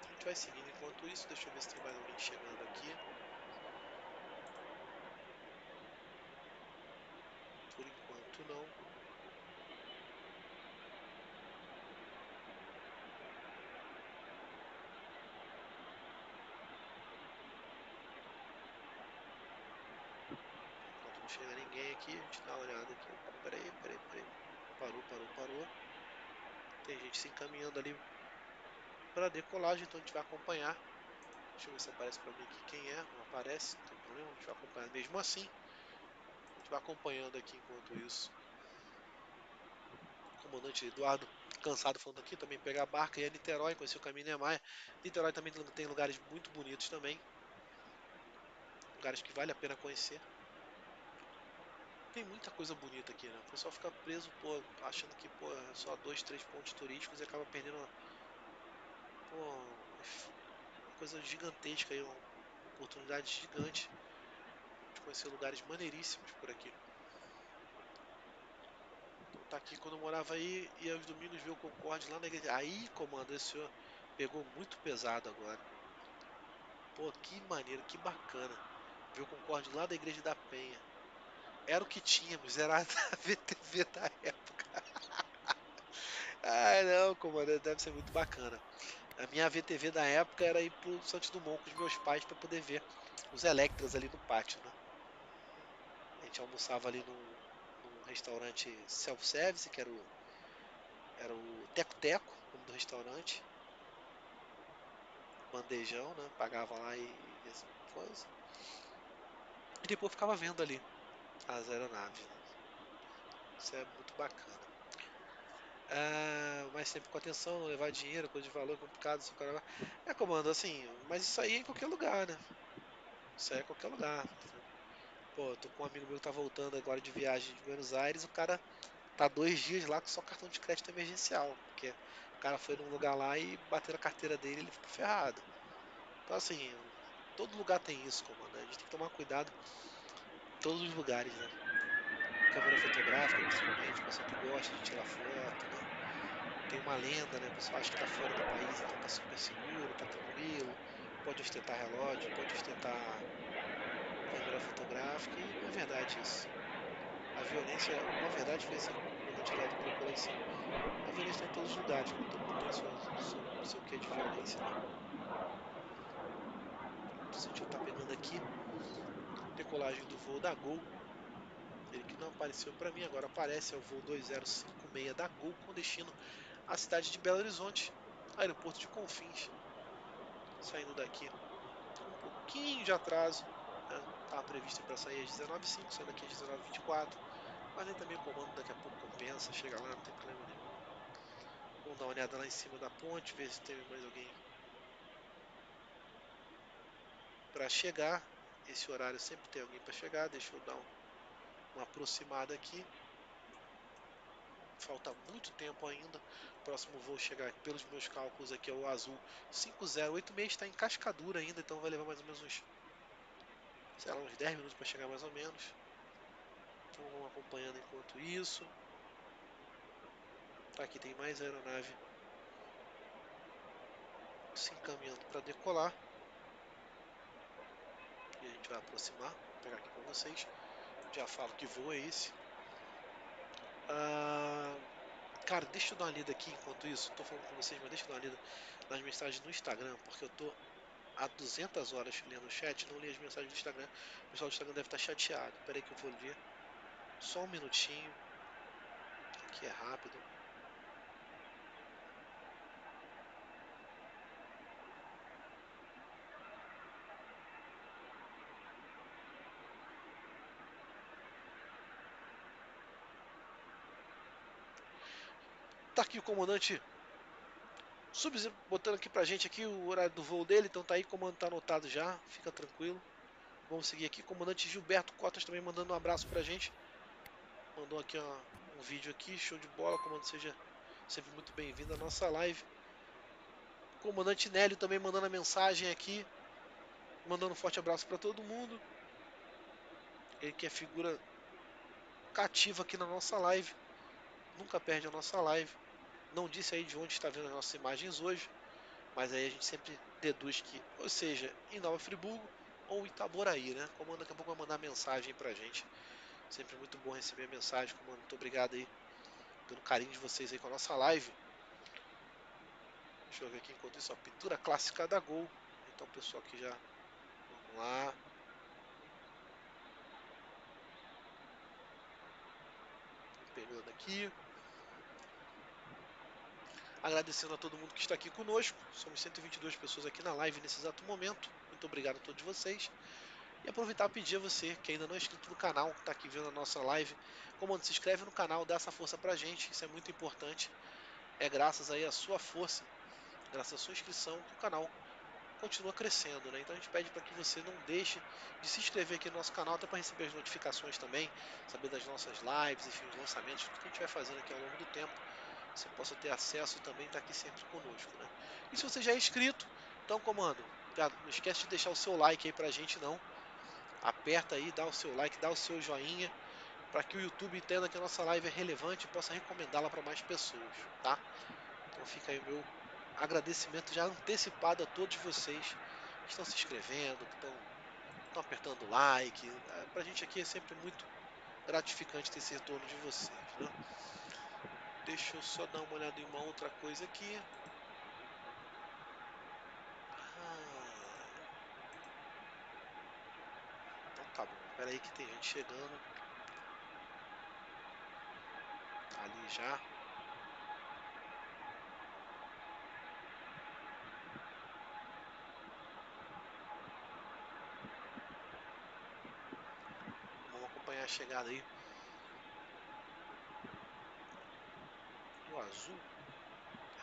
A gente vai seguindo enquanto isso, deixa eu ver se tem mais alguém chegando aqui. Por enquanto não. Enquanto não chega ninguém aqui, a gente dá uma olhada aqui. Opa, peraí. Parou. Tem gente se encaminhando ali para decolagem, então a gente vai acompanhar. Deixa eu ver se aparece para mim aqui quem é. Não aparece, não tem problema, a gente vai acompanhar. Mesmo assim, a gente vai acompanhando aqui enquanto isso. O comandante Eduardo Cansado falando aqui, também pegar a barca e a Niterói, conhecer o caminho Niemeyer. Niterói também tem lugares muito bonitos também. Lugares que vale a pena conhecer. Tem muita coisa bonita aqui, né? O pessoal fica preso, pô, achando que, pô, é só dois, três pontos turísticos e acaba perdendo, pô, uma coisa gigantesca aí, uma oportunidade gigante de conhecer lugares maneiríssimos por aqui. Então tá aqui quando eu morava aí e aos domingos ver o Concorde lá na igreja. Aí, comando, esse senhor pegou muito pesado agora. Pô, que maneiro, que bacana. Ver o Concorde lá da igreja da Penha. Era o que tínhamos, era a VTV da época. Ah, não, comando, deve ser muito bacana. A minha VTV da época era ir pro Santos Dumont com os meus pais para poder ver os Electras ali no pátio, né? A gente almoçava ali num restaurante self-service, que era o Teco Teco, o nome do restaurante. Bandejão, né? Pagava lá e essa coisa. E depois ficava vendo ali as aeronaves, né? Isso é muito bacana. Mas sempre com atenção, não levar dinheiro, coisa de valor complicado, seu cara. Comando, assim, mas isso aí é em qualquer lugar, né? Isso aí é em qualquer lugar. Pô, tô com um amigo meu que tá voltando agora de viagem de Buenos Aires, o cara tá 2 dias lá com só cartão de crédito emergencial, porque o cara foi num lugar lá e bateram a carteira dele e ele ficou ferrado. Então, assim, todo lugar tem isso, comando. A gente tem que tomar cuidado em todos os lugares, né? Câmera fotográfica, principalmente, o pessoal que gosta de tirar foto, né? tem uma lenda, né? O pessoal acha que tá fora do país, então tá super seguro, tá tranquilo, pode ostentar relógio, pode ostentar câmera fotográfica, e não é verdade isso. A violência, na verdade, foi assim que o comandante Lélio colocou lá em cima. A violência está em todos os lugares, né? Todo mundo tem seu quê de violência, né? Pronto, a gente já está pegando aqui decolagem do voo da Gol. Ele que não apareceu para mim, agora aparece, é o voo 2056 da Gol com destino à cidade de Belo Horizonte, aeroporto de Confins. Saindo daqui com um pouquinho de atraso, né? Estava previsto para sair às 19h05, saindo daqui às 19h24. Mas aí também o comando daqui a pouco compensa, chega lá, não tem problema nenhum. Vamos dar uma olhada lá em cima da ponte, ver se tem mais alguém para chegar. Esse horário sempre tem alguém para chegar. Deixa eu dar uma aproximada aqui. Falta muito tempo ainda. O próximo voo chegar, pelos meus cálculos aqui, é o azul 5086. Está em Cascadura ainda, então vai levar mais ou menos uns, sei lá, uns 10 minutos para chegar mais ou menos. Então vamos acompanhando enquanto isso. Tá, aqui tem mais aeronave se encaminhando para decolar. E a gente vai aproximar, vou pegar aqui para vocês. Já falo que voo é esse. Ah, cara, deixa eu dar uma lida aqui enquanto isso. Tô falando com vocês, mas deixa eu dar uma lida nas mensagens no Instagram, porque eu tô há 200 horas lendo o chat, não li as mensagens do Instagram. O pessoal do Instagram deve estar chateado. Espera aí que eu vou ver. Só um minutinho, que é rápido. Tá aqui o comandante Sub-Zero botando aqui pra gente aqui o horário do voo dele, então tá aí, o comando tá anotado já, fica tranquilo. Vamos seguir aqui. Comandante Gilberto Cotas também mandando um abraço pra gente. Mandou aqui um vídeo aqui, show de bola, comando, seja sempre muito bem-vindo à nossa live. Comandante Nélio também mandando a mensagem aqui, mandando um forte abraço para todo mundo. Ele que é figura cativa aqui na nossa live, nunca perde a nossa live. Não disse aí de onde está vendo as nossas imagens hoje, mas aí a gente sempre deduz que, ou seja, em Nova Friburgo ou Itaboraí, né? Comando daqui a pouco vai mandar mensagem pra gente. Sempre muito bom receber a mensagem, comando. Muito obrigado aí pelo carinho de vocês aí com a nossa live. Deixa eu ver aqui enquanto isso, a pintura clássica da Gol. Então, pessoal, aqui já. Vamos lá. Pegando aqui. Agradecendo a todo mundo que está aqui conosco. Somos 122 pessoas aqui na live nesse exato momento. Muito obrigado a todos vocês. E aproveitar e pedir a você que ainda não é inscrito no canal, que está aqui vendo a nossa live, comando, se inscreve no canal, dá essa força pra gente, isso é muito importante. É graças aí à sua força, graças à sua inscrição, que o canal continua crescendo, né? Então a gente pede para que você não deixe de se inscrever aqui no nosso canal, até para receber as notificações também, saber das nossas lives, enfim, os lançamentos, tudo que a gente vai fazendo aqui ao longo do tempo. Você possa ter acesso também, tá aqui sempre conosco, né? E se você já é inscrito, então, comando, não esquece de deixar o seu like aí pra gente não. Aperta aí, dá o seu like, dá o seu joinha, para que o YouTube entenda que a nossa live é relevante e possa recomendá-la para mais pessoas, tá? Então fica aí o meu agradecimento já antecipado a todos vocês que estão se inscrevendo, que estão apertando like. Pra gente aqui é sempre muito gratificante ter esse retorno de vocês, né? Deixa eu só dar uma olhada em uma outra coisa aqui. Ah, então tá bom. Espera aí que tem gente chegando ali já. Vamos acompanhar a chegada aí. O azul.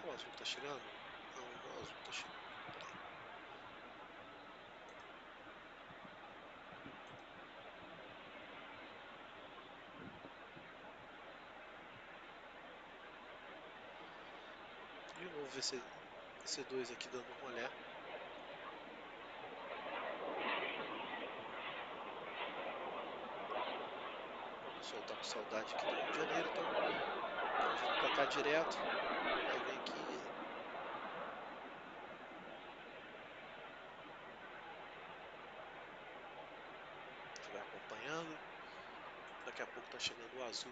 É o azul que tá chegando? Não, não é o azul que tá chegando. Pera aí. De novo, ver esse dois aqui dando um rolé. O pessoal tá com saudade aqui do Rio de Janeiro, então estão vindo pra cá direto. Aí acompanhando. Daqui a pouco tá chegando o azul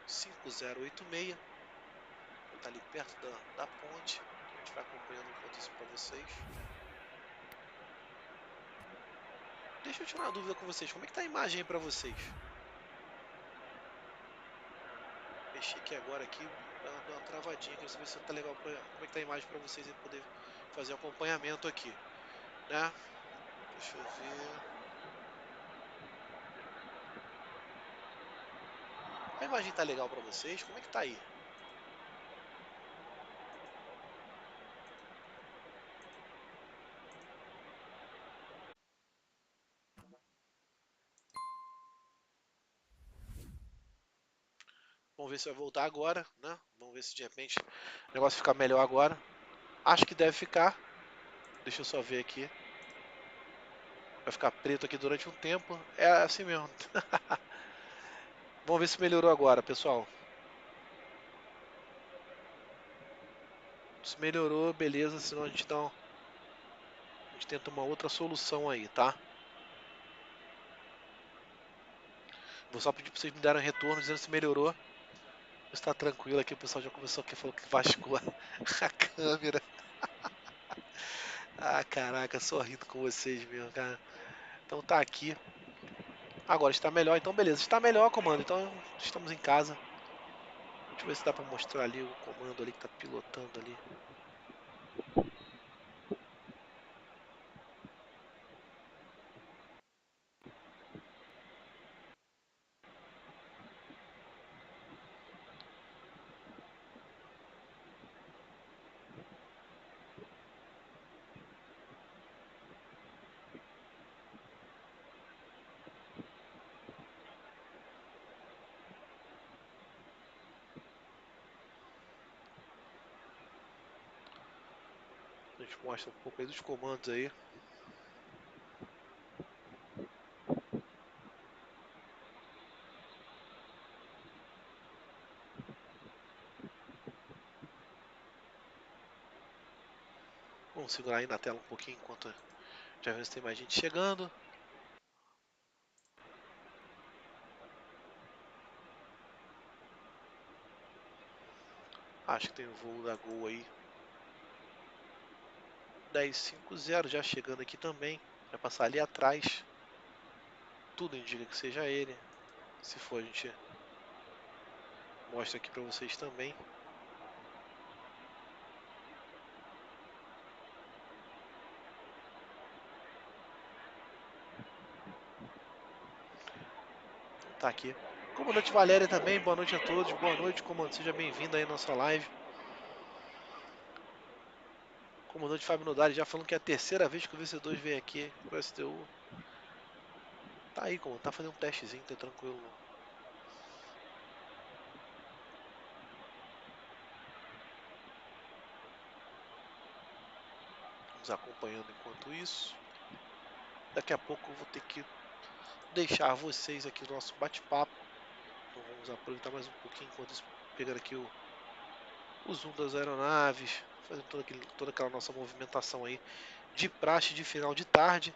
5086. Tá ali perto da ponte. A gente vai acompanhando enquanto isso para vocês. Deixa eu tirar uma dúvida com vocês. Como é que tá a imagem aí para vocês? Mexi aqui agora aqui, deu uma travadinha. Quero saber se tá legal como é que tá a imagem para vocês aí poder fazer o acompanhamento aqui, né? Deixa eu ver. A imagem tá legal para vocês? Como é que tá aí? Vamos ver se vai voltar agora, né? Vamos ver se de repente o negócio ficar melhor agora. Acho que deve ficar. Deixa eu só ver aqui. Vai ficar preto aqui durante um tempo. É assim mesmo. Vamos ver se melhorou agora, pessoal. Se melhorou, beleza. Senão a gente tenta uma outra solução aí, tá? Vou só pedir pra vocês me darem um retorno dizendo se melhorou. Está tranquilo aqui, o pessoal já começou aqui, falou que vascou a câmera. Ah, caraca, só rindo com vocês mesmo, cara. Então tá aqui. Agora está melhor, então beleza. Está melhor, comando. Então estamos em casa. Deixa eu ver se dá pra mostrar ali o comando ali que tá pilotando ali. A gente mostra um pouco aí dos comandos aí. Vamos segurar aí na tela um pouquinho enquanto já vemos se tem mais gente chegando. Acho que tem o voo da Gol aí. 1050 já chegando aqui também. Vai passar ali atrás. Tudo indica que seja ele. Se for, a gente mostra aqui para vocês também. Então tá aqui. Comandante Valéria também, boa noite a todos. Boa noite, comandante. Seja bem-vindo aí à nossa live. Comandante Fábio Nodari já falando que é a terceira vez que o VC2 vem aqui pro STU. Tá aí, comandante. Tá fazendo um testezinho, tá tranquilo. Vamos acompanhando enquanto isso. Daqui a pouco eu vou ter que deixar vocês aqui o nosso bate-papo. Então vamos aproveitar mais um pouquinho enquanto isso, pegando aqui o zoom das aeronaves, fazendo toda aquela nossa movimentação aí de praxe de final de tarde.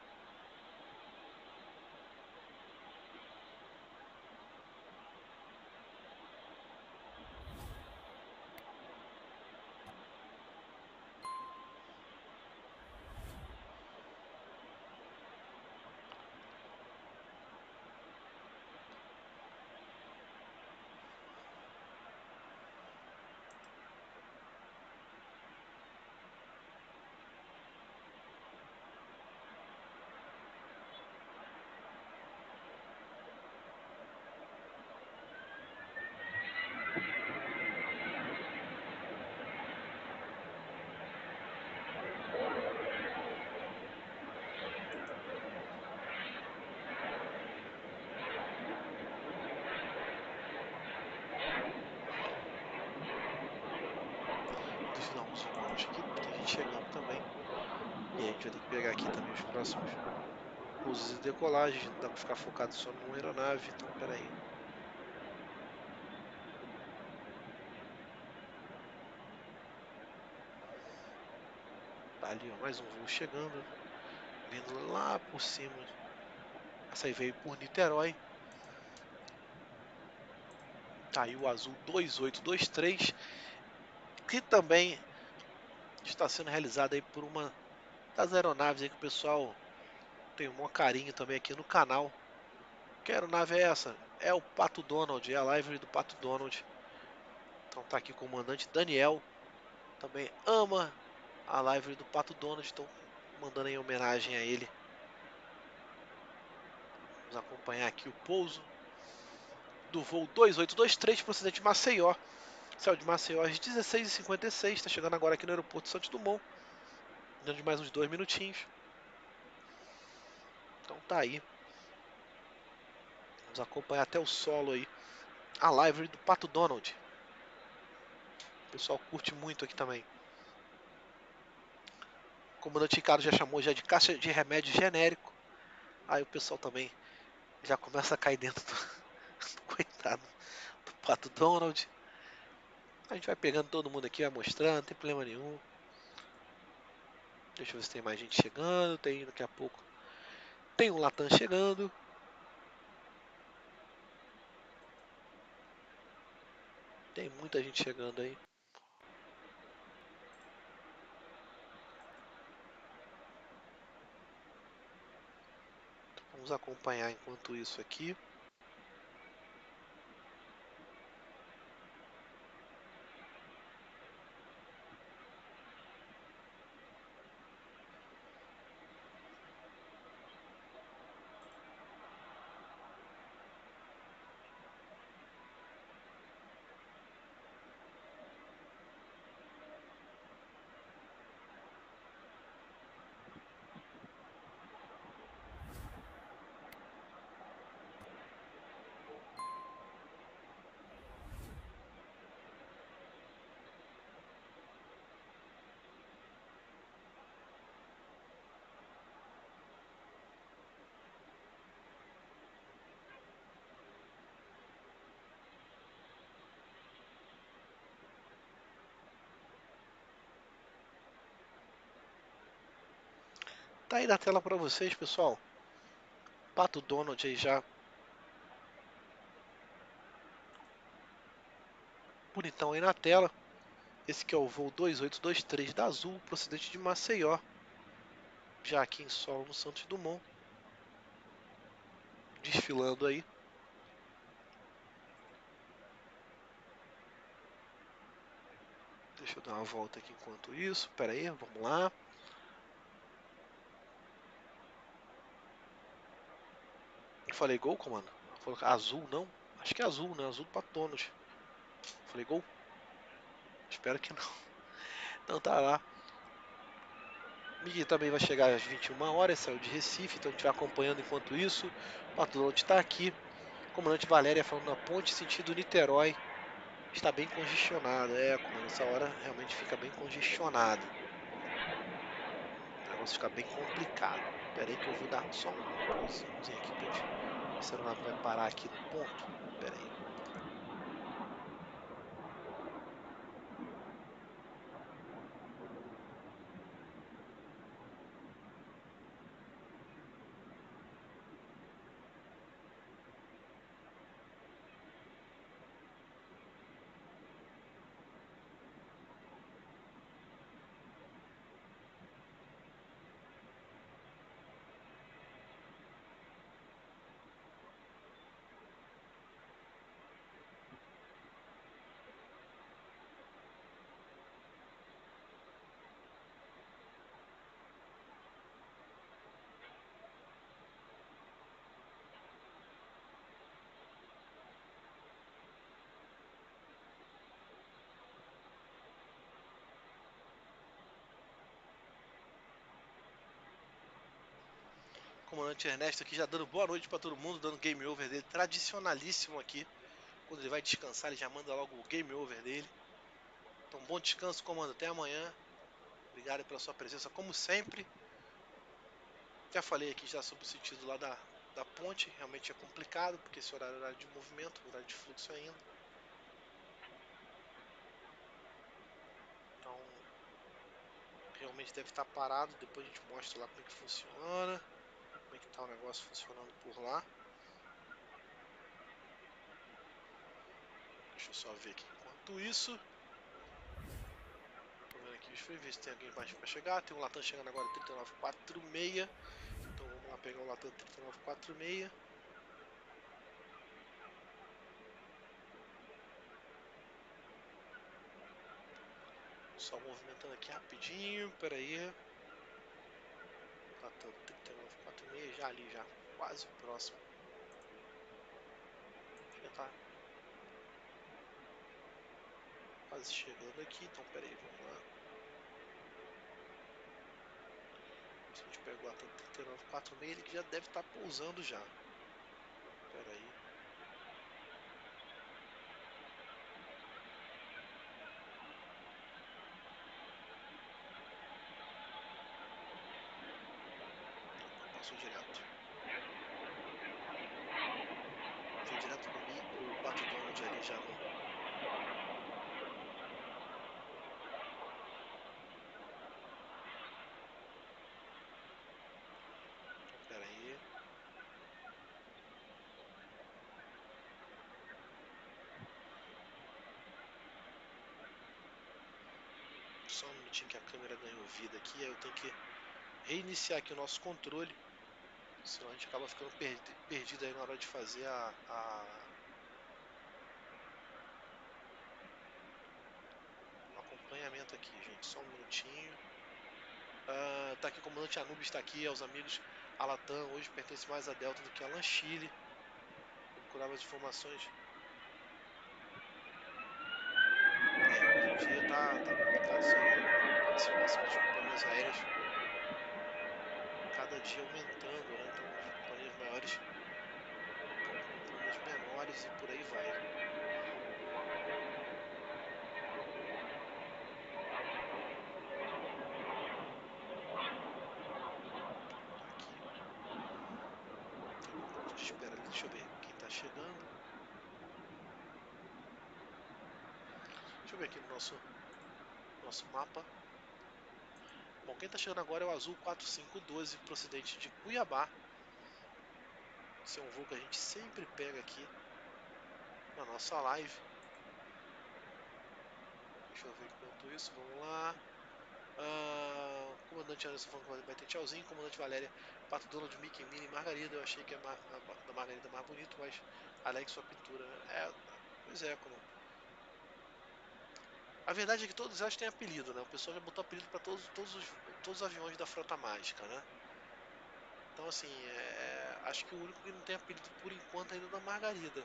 Deixa eu dar um zoom out aqui, porque tem gente chegando também. E aí a gente vai ter que pegar aqui também os próximos pousos e decolagens. Não dá para ficar focado só numa aeronave, então peraí. Tá ali, ó, mais um voo chegando, vindo lá por cima. Essa aí veio por Niterói. Tá aí o azul 2823, que também está sendo realizado aí por uma das aeronaves aí que o pessoal tem um maior carinho também aqui no canal. Que aeronave é essa? É o Pato Donald, é a livery do Pato Donald. Então tá aqui o comandante Daniel, também ama a livery do Pato Donald, então mandando em homenagem a ele. Vamos acompanhar aqui o pouso do voo 2823 procedente de Maceió. Céu de Maceió às 16h56, está chegando agora aqui no aeroporto Santos Dumont. Dentro de mais uns 2 minutinhos. Então tá aí. Vamos acompanhar até o solo aí. A livery do Pato Donald. O pessoal curte muito aqui também. O comandante Ricardo já chamou já de caixa de remédio genérico. Aí o pessoal também já começa a cair dentro do coitado do Pato Donald. A gente vai pegando todo mundo aqui, vai mostrando, não tem problema nenhum. Deixa eu ver se tem mais gente chegando. Tem daqui a pouco. Tem um Latam chegando. Tem muita gente chegando aí. Vamos acompanhar enquanto isso aqui. Tá aí na tela para vocês, pessoal. Pato Donald aí já. Bonitão aí na tela. Esse que é o voo 2823 da Azul, procedente de Maceió. Já aqui em solo no Santos Dumont. Desfilando aí. Deixa eu dar uma volta aqui enquanto isso. Pera aí, vamos lá. Eu falei gol, comando? Falou azul, não? Acho que é azul, né? Azul do Pato Donald. Falei gol? Espero que não. Não, tá lá. Miguel também vai chegar às 21 horas, saiu de Recife, então a gente vai acompanhando enquanto isso. O Pato Donald está aqui. Comandante Valéria falando na ponte sentido Niterói. Está bem congestionado. É, comandante, essa hora realmente fica bem congestionado. O negócio fica bem complicado. Pera aí que eu vou dar só um pauzinho aqui pra gente ver se a aeronave vai parar aqui no ponto. Pera aí. Comandante Ernesto aqui já dando boa noite para todo mundo, dando game over dele, tradicionalíssimo aqui. Quando ele vai descansar, ele já manda logo o game over dele. Então, bom descanso, comando. Até amanhã. Obrigado pela sua presença, como sempre. Já falei aqui já sobre o sentido lá da ponte. Realmente é complicado, porque esse horário é horário de movimento, horário de fluxo ainda. Então, realmente deve estar parado. Depois a gente mostra lá como é que funciona. como é que tá o negócio funcionando por lá. Deixa eu só ver aqui. Enquanto isso, tô vendo aqui os freeways, tem alguém mais pra chegar. Tem um Latam chegando agora, 3946. Então vamos lá pegar o Latam 3946. Só movimentando aqui rapidinho, pera aí. Latam 3946 já ali, já quase próximo. Já tá quase chegando aqui, então pera aí, vamos lá. Se a gente pega o Latam 3946, ele que já deve estar pousando já. Pera aí. Passou direto. Foi direto pro Pato Donald ali já no. Então pera aí. Só um minutinho que a câmera ganhou vida aqui, aí eu tenho que reiniciar aqui o nosso controle, senão a gente acaba ficando perdido aí na hora de fazer o acompanhamento aqui, gente. Só um minutinho. Tá aqui o comandante Anubis, está aqui, aos amigos. A Latam hoje pertence mais a Delta do que a Lanchile. Vou procurar mais informações. Hoje em dia tá complicado isso aí, a participação das companhias aéreas cada dia aumentando, né? Então as companhias maiores estão comprando as menores e por aí vai. Tá aqui. Tem algum ponto de espera ali. Deixa eu ver quem tá chegando. Deixa eu ver aqui no nosso mapa. Bom, quem tá chegando agora é o Azul 4512, procedente de Cuiabá. Esse é um voo que a gente sempre pega aqui na nossa live. Deixa eu ver enquanto isso, vamos lá. Comandante Anderson falando que vai ter tchauzinho. Comandante Valéria, Pato Donald, Mickey, Minnie, Margarida. Eu achei que a da Margarida é mais bonito, mas Alex, sua pintura, né? Pois é, comandante. A verdade é que todos elas têm apelido, né? O pessoal já botou apelido para todos os aviões da Frota Mágica, né? Então, assim, acho que o único que não tem apelido por enquanto ainda é da Margarida.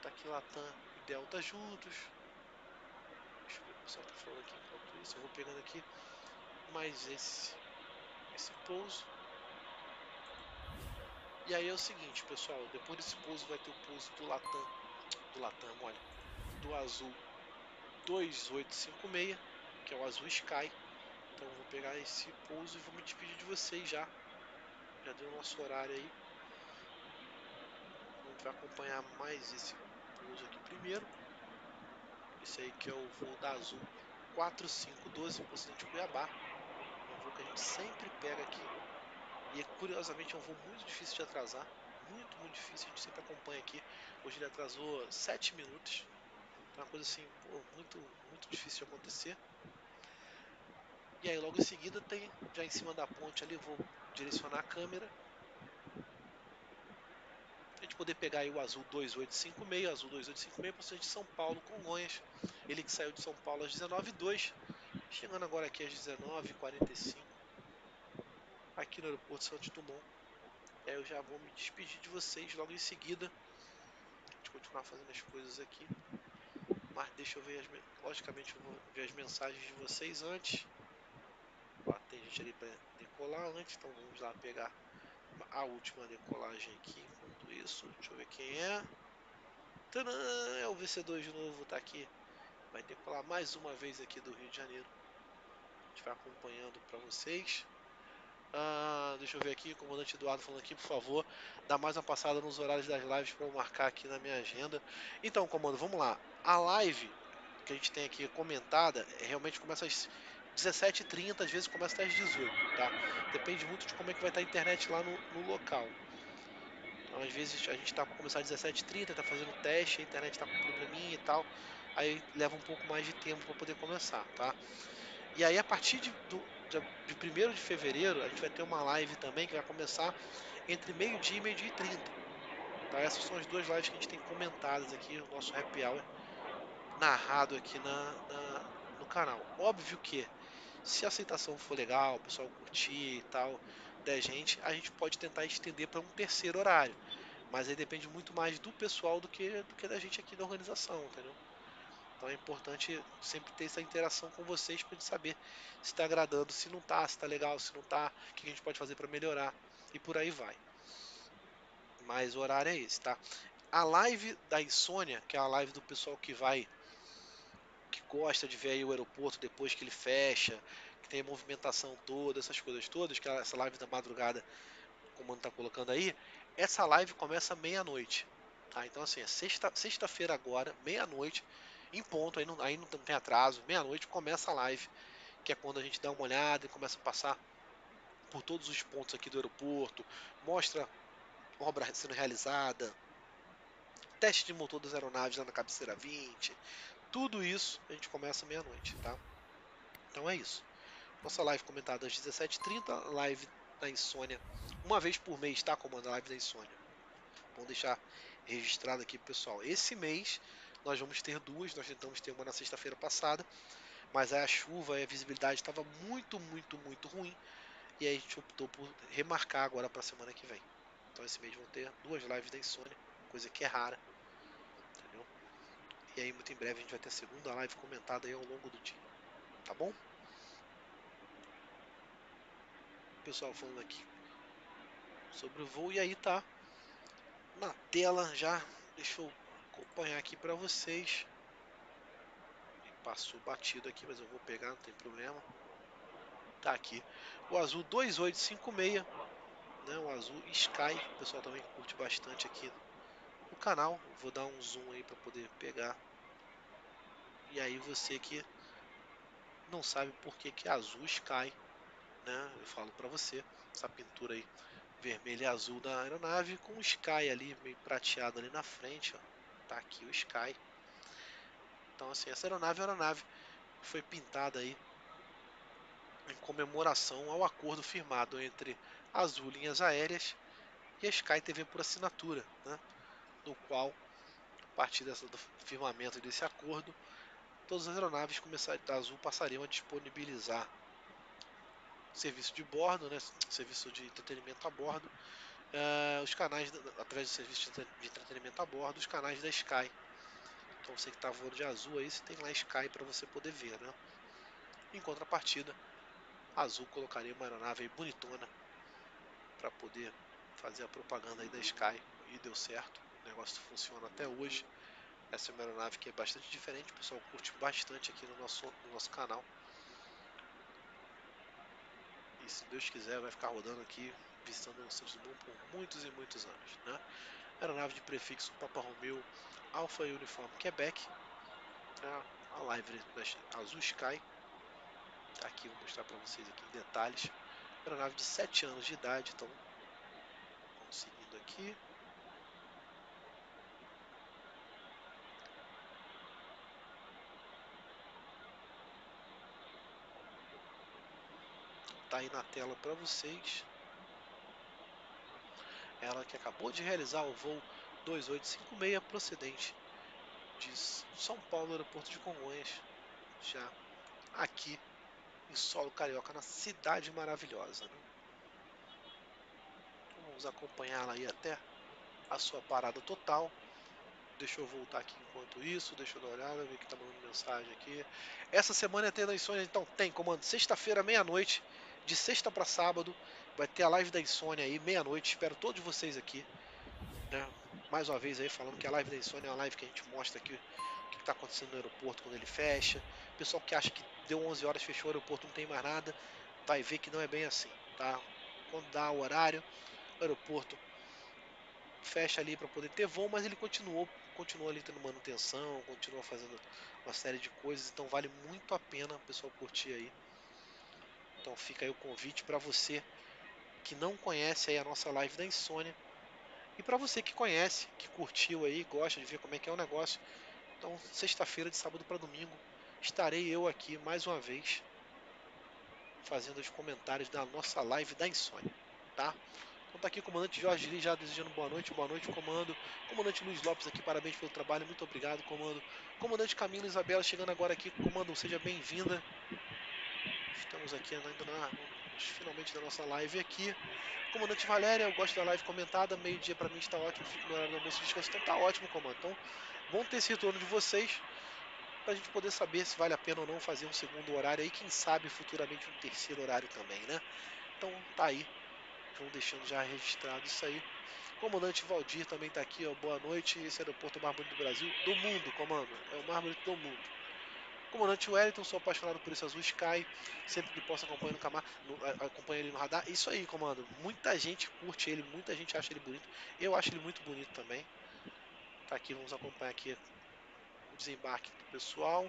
Tá aqui Latam e Delta juntos. Deixa eu ver o que o pessoal tá falando aqui enquanto isso. Eu vou pegando aqui mais esse pouso. E aí é o seguinte, pessoal. Depois desse pouso vai ter o pouso do Latam, olha, do Azul 2856, que é o Azul Sky. Então eu vou pegar esse pouso e vou me despedir de vocês já. Já deu o nosso horário aí. A gente vai acompanhar mais esse pouso aqui primeiro. Esse aí que é o voo da Azul 4512, procedente de Cuiabá. É um voo que a gente sempre pega aqui. E curiosamente é um voo muito difícil de atrasar. Muito, muito difícil. A gente sempre acompanha aqui. Hoje ele atrasou 7 minutos. Então é uma coisa assim, pô, muito, muito difícil de acontecer. E aí logo em seguida tem, já em cima da ponte ali, eu vou direcionar a câmera. A gente poder pegar aí o Azul 2856, Azul 2856, procedente de São Paulo, Congonhas. Ele que saiu de São Paulo às 19h02, chegando agora aqui às 19h45, aqui no aeroporto Santos Dumont. E aí eu já vou me despedir de vocês logo em seguida. A gente continuar fazendo as coisas aqui. Mas deixa eu ver, logicamente eu vou ver as mensagens de vocês antes. Ó, tem gente ali para decolar antes, então vamos lá pegar a última decolagem aqui. Enquanto isso, deixa eu ver quem é. Tadã! É o VC2 de novo, tá aqui. Vai decolar mais uma vez aqui do Rio de Janeiro. A gente vai acompanhando para vocês. Deixa eu ver aqui, o comandante Eduardo falando aqui, por favor, dá mais uma passada nos horários das lives para eu marcar aqui na minha agenda. Então, comando, vamos lá. A live que a gente tem aqui comentada realmente começa às 17h30, às vezes começa até às 18, tá? Depende muito de como é que vai estar a internet lá no local. Então, às vezes a gente está para começar às 17h30, está fazendo teste, a internet está com probleminha e tal, aí leva um pouco mais de tempo para poder começar, tá? E aí, a partir de 1º de fevereiro, a gente vai ter uma live também que vai começar entre meio-dia e meio-dia e 30. Tá? Essas são as duas lives que a gente tem comentadas aqui, o nosso happy hour narrado aqui no canal. Óbvio que, se a aceitação for legal, o pessoal curtir e tal, da gente, a gente pode tentar estender para um terceiro horário. Mas aí depende muito mais do pessoal do que da gente aqui da organização, entendeu? Então é importante sempre ter essa interação com vocês para gente saber se está agradando, se não está, se está legal, se não está, o que a gente pode fazer para melhorar e por aí vai. Mas o horário é esse, tá? A live da Insônia, que é a live do pessoal que gosta de ver aí o aeroporto depois que ele fecha, que tem a movimentação toda, essas coisas todas, que é essa live da madrugada, como o comando tá colocando aí, essa live começa meia-noite, tá? Então assim, é sexta-feira agora, meia-noite, em ponto, aí não tem atraso, meia-noite começa a live, que é quando a gente dá uma olhada e começa a passar por todos os pontos aqui do aeroporto, mostra obra sendo realizada, teste de motor das aeronaves lá na cabeceira 20, tudo isso a gente começa meia-noite, tá? Então é isso. Nossa live comentada às 17h30, live da Insônia, uma vez por mês, tá? Comando a live da Insônia. Vamos deixar registrado aqui, pessoal. Esse mês nós vamos ter duas, nós tentamos ter uma na sexta-feira passada, mas aí a chuva e a visibilidade estava muito, muito, muito ruim, e aí a gente optou por remarcar agora para a semana que vem. Então esse mês vão ter duas lives da Insônia, coisa que é rara, entendeu? E aí muito em breve a gente vai ter a segunda live comentada aí ao longo do dia, tá bom? Pessoal falando aqui sobre o voo, e aí tá na tela já, deixa eu acompanhar aqui para vocês. Passou batido aqui, mas eu vou pegar, não tem problema. Tá aqui. O azul 2856, né? O azul Sky, o pessoal também curte bastante aqui no canal. Vou dar um zoom aí para poder pegar. E aí você que não sabe por que que é azul Sky, né? Eu falo para você, essa pintura aí vermelho e azul da aeronave com o Sky ali meio prateado ali na frente, ó. Tá aqui o Sky. Então assim, essa aeronave foi pintada aí em comemoração ao acordo firmado entre a Azul Linhas Aéreas e a Sky TV por assinatura, né? No qual, a partir do firmamento desse acordo, todas as aeronaves da Azul passariam a disponibilizar serviço de bordo, né? Serviço de entretenimento a bordo, os canais, através do serviço de entretenimento a bordo, os canais da Sky. Então você que está voando de Azul aí, você tem lá Sky para você poder ver, né? Em contrapartida, a Azul colocaria uma aeronave aí bonitona para poder fazer a propaganda aí da Sky, e deu certo. O negócio funciona até hoje. Essa é uma aeronave que é bastante diferente, o pessoal curte bastante aqui no nosso canal. E se Deus quiser, vai ficar rodando aqui, visitando o Santos Dumont por muitos e muitos anos, né? Aeronave de prefixo Papa Romeo Alpha Uniform Quebec, a live da Azul Sky. Tá aqui, vou mostrar para vocês aqui em detalhes. Aeronave de 7 anos de idade, então vamos seguindo aqui. Tá aí na tela para vocês. Ela que acabou de realizar o voo 2856 procedente de São Paulo, aeroporto de Congonhas, já aqui em solo carioca, na cidade maravilhosa, né? Então vamos acompanhá-la aí até a sua parada total. Deixa eu voltar aqui enquanto isso, deixa eu dar uma olhada, ver que tá mandando mensagem aqui. Essa semana é ter da Insônia, então tem comando sexta-feira, meia-noite, de sexta para sábado, vai ter a live da Insônia aí, meia-noite, espero todos vocês aqui, né? Mais uma vez aí falando que a live da Insônia é uma live que a gente mostra aqui o que está acontecendo no aeroporto quando ele fecha. Pessoal que acha que deu 11 horas, fechou o aeroporto, não tem mais nada, vai ver que não é bem assim, tá? Quando dá o horário, o aeroporto fecha ali para poder ter voo, mas ele continua ali tendo manutenção, continua fazendo uma série de coisas, então vale muito a pena o pessoal curtir aí. Então fica aí o convite para você que não conhece aí a nossa live da insônia e para você que conhece, que curtiu aí, gosta de ver como é que é o negócio. Então, sexta-feira, de sábado para domingo, estarei eu aqui mais uma vez fazendo os comentários da nossa live da insônia, tá? Então tá aqui o comandante Jorge Lee já desejando boa noite, comando. Comandante Luiz Lopes aqui, parabéns pelo trabalho, muito obrigado, comando. Comandante Camila Isabela chegando agora aqui, comando, seja bem-vinda. Estamos aqui ainda finalmente da nossa live aqui. Comandante Valéria, eu gosto da live comentada, meio-dia para mim está ótimo, fico no horário do almoço e descanso, então tá ótimo, comando. Então, bom ter esse retorno de vocês, para a gente poder saber se vale a pena ou não fazer um segundo horário aí, quem sabe futuramente um terceiro horário também, né? Então tá aí, vão deixando já registrado isso aí. Comandante Valdir também tá aqui, ó, boa noite, esse aeroporto é o mais bonito do Brasil, do mundo, comando, é o mais bonito do mundo. Comandante Wellington, sou apaixonado por esse azul Sky, sempre que posso acompanho ele no radar. Isso aí, comando, muita gente curte ele, muita gente acha ele bonito, eu acho ele muito bonito também. Tá aqui, vamos acompanhar aqui o desembarque do pessoal.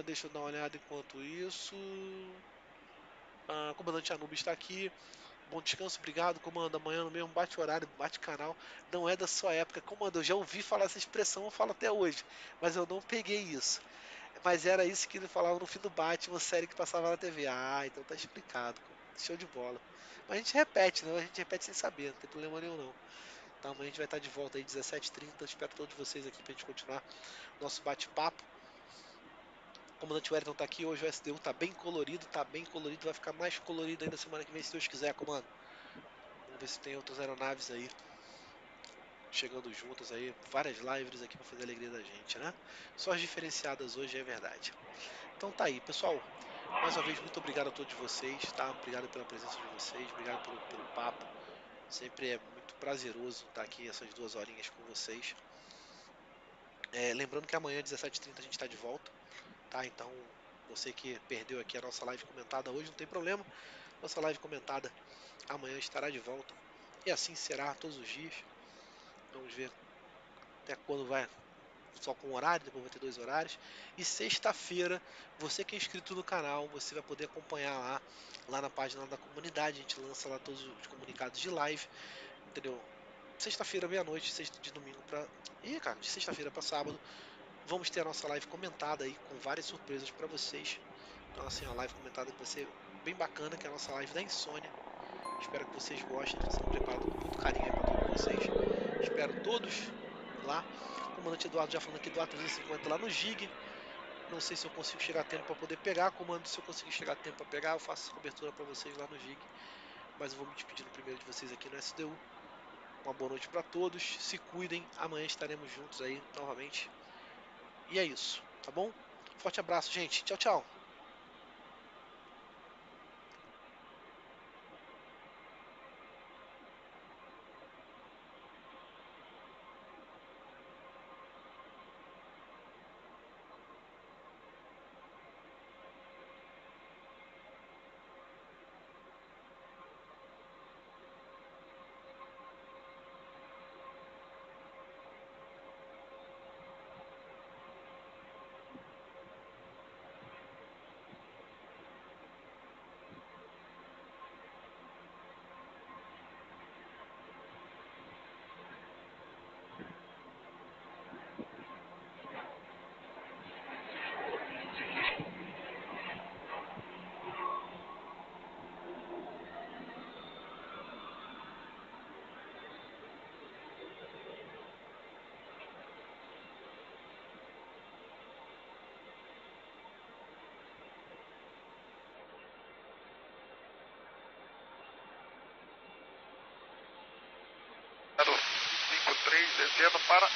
Deixa eu dar uma olhada enquanto isso. Comandante Anubis está aqui. Bom descanso, obrigado, comando. Amanhã no mesmo bate horário, bate canal. Não é da sua época, comando. Eu já ouvi falar essa expressão, eu falo até hoje, mas eu não peguei isso. Mas era isso que ele falava no fim do Batman, série que passava na TV. Ah, então tá explicado, show de bola. Mas a gente repete, não? A gente repete sem saber, não tem problema nenhum não. Então amanhã a gente vai estar de volta aí 17h30. Espero todos vocês aqui pra gente continuar nosso bate-papo. O comandante Wellington tá aqui, hoje o SDU tá bem colorido, vai ficar mais colorido ainda semana que vem, se Deus quiser, comando. Vamos ver se tem outras aeronaves aí chegando juntas aí, várias lives aqui para fazer a alegria da gente, né? Só as diferenciadas hoje, é verdade. Então tá aí, pessoal. Mais uma vez, muito obrigado a todos vocês, tá? Obrigado pela presença de vocês, obrigado pelo papo. Sempre é muito prazeroso estar aqui essas 2 horinhas com vocês. Lembrando que amanhã, 17h30, a gente está de volta, tá? Então, você que perdeu aqui a nossa live comentada hoje, não tem problema. Nossa live comentada amanhã estará de volta. E assim será todos os dias. Vamos ver até quando vai só com um horário, depois vai ter 2 horários. E sexta-feira, você que é inscrito no canal, você vai poder acompanhar lá na página da comunidade. A gente lança lá todos os comunicados de live, entendeu? Sexta-feira, meia-noite, de domingo para. Ih, cara, de sexta-feira para sábado, vamos ter a nossa live comentada aí com várias surpresas para vocês. Então, assim, a live comentada que vai ser bem bacana, que é a nossa live da insônia. Espero que vocês gostem, está sendo preparado com muito carinho aí para todos vocês. Espero todos lá. O comandante Eduardo já falando aqui do A350 lá no GIG. Não sei se eu consigo chegar a tempo para poder pegar. Comando, se eu conseguir chegar a tempo para pegar, eu faço cobertura para vocês lá no GIG. Mas eu vou me despedindo primeiro de vocês aqui no SDU. Uma boa noite para todos. Se cuidem. Amanhã estaremos juntos aí novamente. E é isso, tá bom? Forte abraço, gente. Tchau, tchau. Descendo para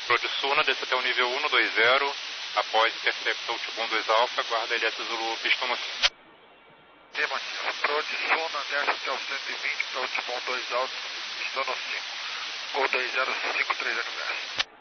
Prodissuna, desce até o nível 120, após Interceptor Ultibon 2 Alpha, guarda LS Zulu, pistão no Prodissuna, desce até o 120 para Ultibon 2 Alpha, pistão no 5, Gol 2053 universo.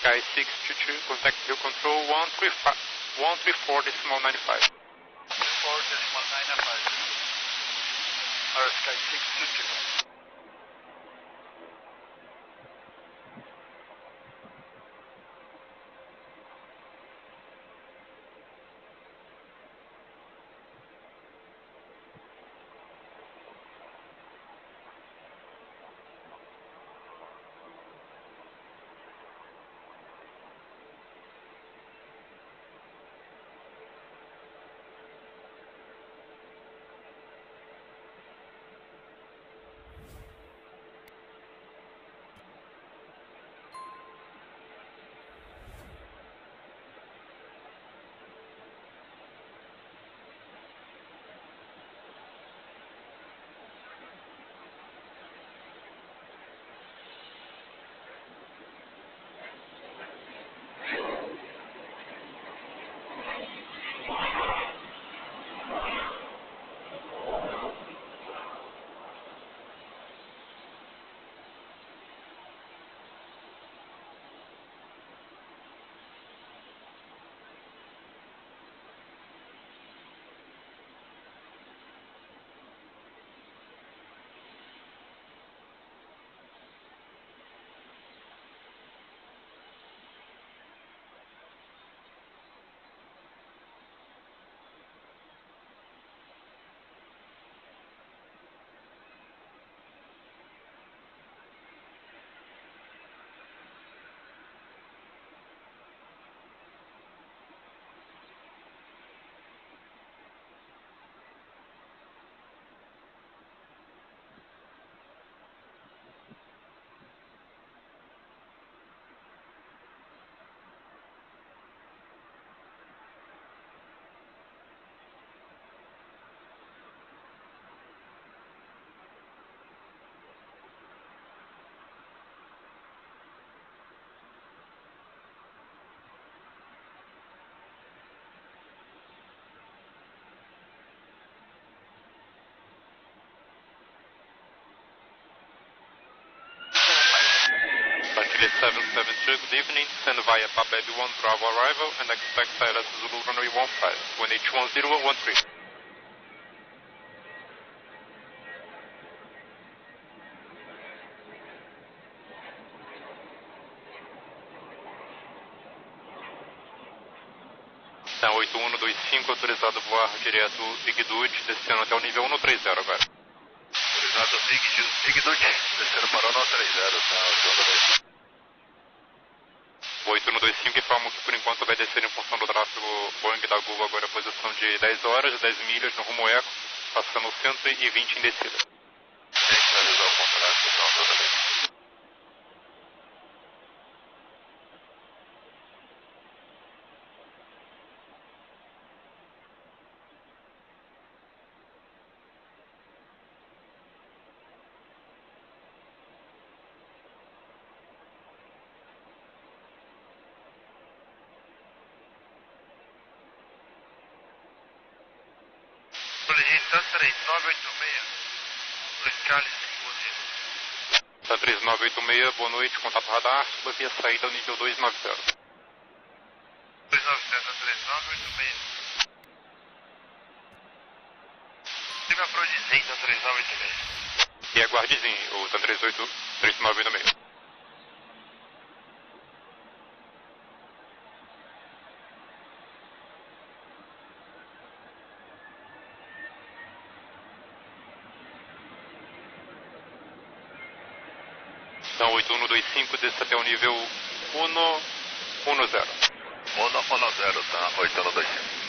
Sky 62, contact view control 134.95. 134.95. Sky 62. Chile 772, good evening. Send via Bababi 1 Bravo arrival and expect Silence Zulu runway 15, 1H1013. Tá 8125, autorizado a voar direto Big Dude, descendo até o nível 130 agora. Autorizado Big Dude, descendo para o 130, tá? 8125 informa que por enquanto vai descer em função do tráfego Boeing da Gol agora a posição de 10 horas, 10 milhas no rumo eco, passando 120 em descida. Realizar o contrato, então, toda vez. Solicita 3986, Luiz 5, Tá 3986, boa noite, contato radar, suba via saída ao nível 290. 290, 3986. Siga pro descendo, 3986. E aguardezinho, o TAN 3986. Então 8125 desce até o nível 110. 110, tá? 8125.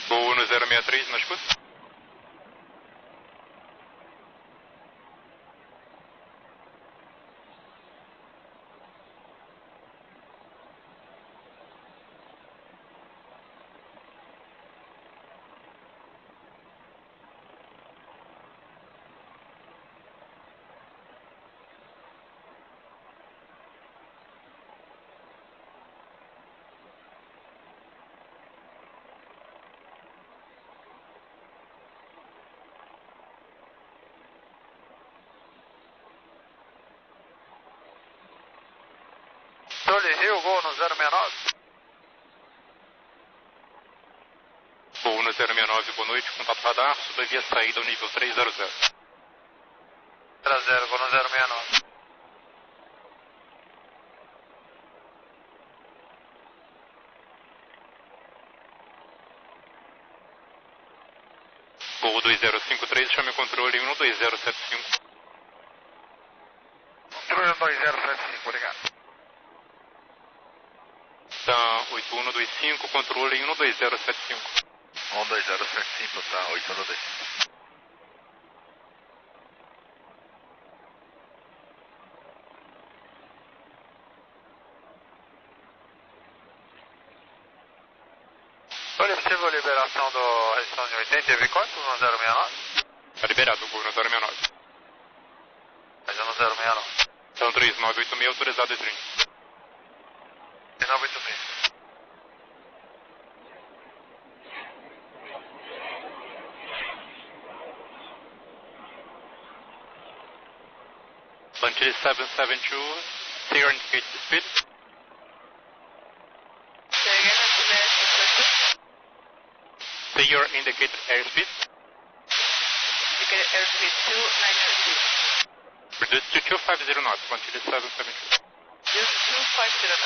Vou no 063 na escuta. Controle Rio, Gol no 069. Gol no 069, boa noite, contato radar, suba via saída ao nível 300. 0, Gol no 069. Gol 2053, chame o controle 12075. Controle 2075, obrigado. Tá 8125, controle 12075. 12075, tá 8125. Olha, possível liberação do registrão de 80, teve quanto no 069? Tá liberado, gol no 069. Mas é no 069. Então 3986, autorizado e 30. 3986. Lantilly 772, clear indicate the speed. Clear indicated airspeed. Indicated airspeed 292. Reduce to 250 knots, Lantilly 772. Use 250 knots.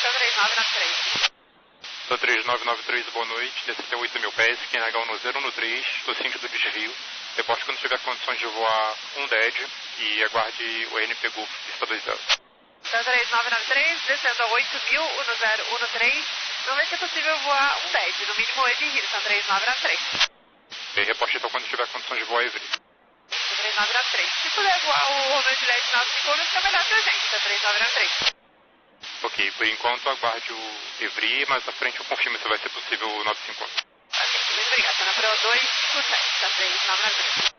São 3993. São 3993, boa noite, desce até 8.000 pés, QNH 1013, no sentido do desvio. Reporte quando tiver condições de voar um DED e aguarde o NP Golf, pista 20. São 3993, descendo a 8.000, 1013. Não vai ser possível voar um DED, no mínimo ele e São 3993. E reporte então quando tiver condições de voar Evry. São 3993. Se puder voar o Romeo Juliette 951, fica melhor pra gente, São 3993. Ok, por enquanto aguarde o Evry, mais à frente eu confirmo se vai ser possível o 951. Ok, muito obrigado. Tá na Pro 257, São 3993.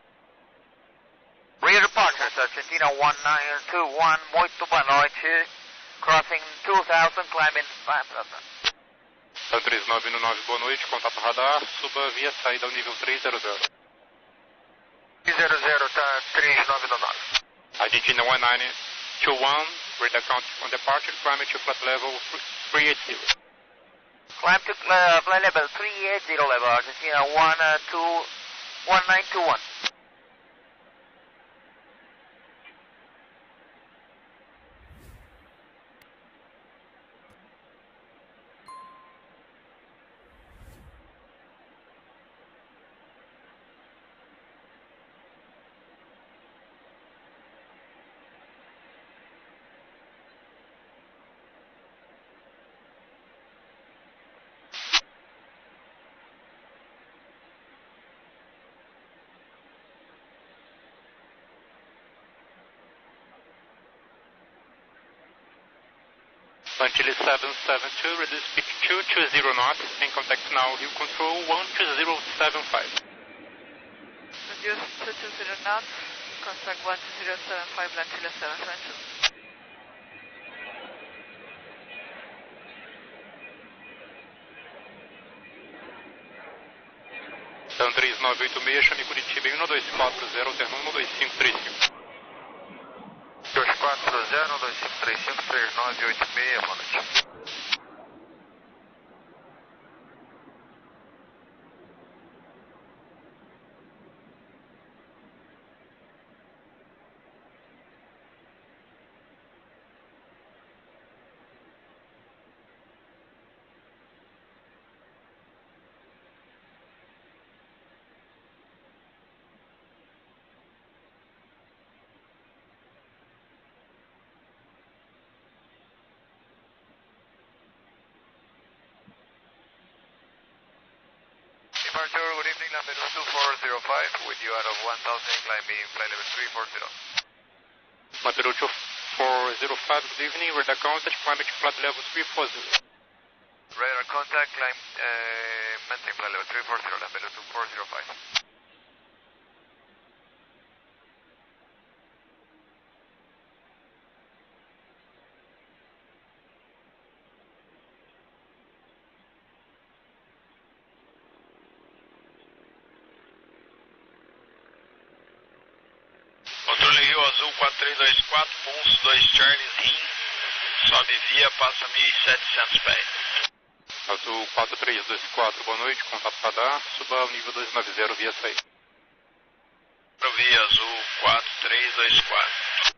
Rear departure, Argentina 1921, muito boa noite. Crossing 2000, climbing 5,000. São 3919, boa noite, contato radar, suba via saída ao nível 300. 300, tá 3999. Argentina 1921, read account on departure, climb to flat level 380. Climb to flight level 380 level, Argentina 1921. Antilles 772, reduce speed 220 knots, and contact now Rio Control 12075. Reduce 220 knots, contact 12075, Antilles 772. 3986, chame Curitiba em 1240, alternando 12535. 240, 12535, 3986, boa noite. Departure, good evening, Lampedusa 2405, with you out of 1000, climbing flight level 340. Lampedusa 405, good evening, radar contact, climate flight level 340. Radar contact, climb, maintain flight level 340, Lampedusa 405. Controle Rio Azul 4324, pulso 2 Charles Rim, sobe via, passa 1.700 pés. Azul 4324, boa noite, contato radar, suba ao nível 290 via sair. Via Azul 4324.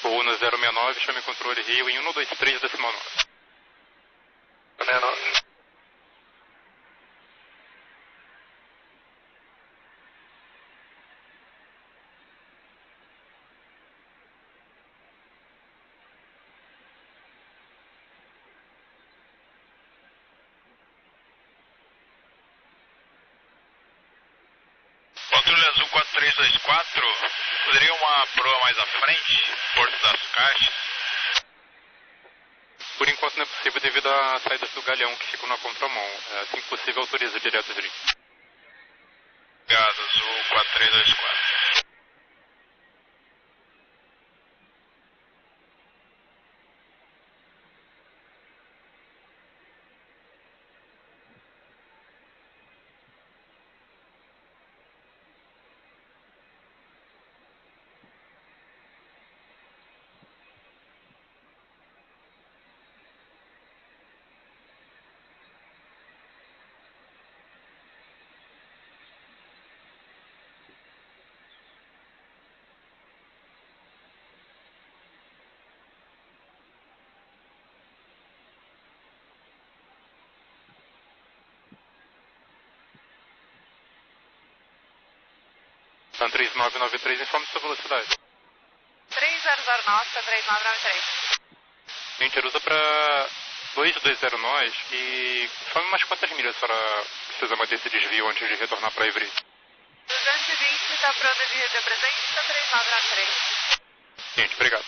Una 069, chame controle Rio em 123 decimal 9. 69. Controle Azul 4324, poderia uma proa mais à frente, Porto das Caixas? Por enquanto não é possível devido às saídas do galhão que ficam na contramão. Assim que possível autoriza direto de Obrigado, Azul 4324. Sun 3993, informe sua velocidade. 300 nossa, 3993. Gente, usa para 220 nós e informe umas quantas milhas a senhora precisa manter esse desvio antes de retornar para Ivry? 220, está pronto de rede presente, está 3993. Gente, obrigado.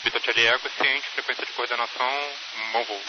Vitor Charlie Eco, ciente, frequência de coordenação, bom voo.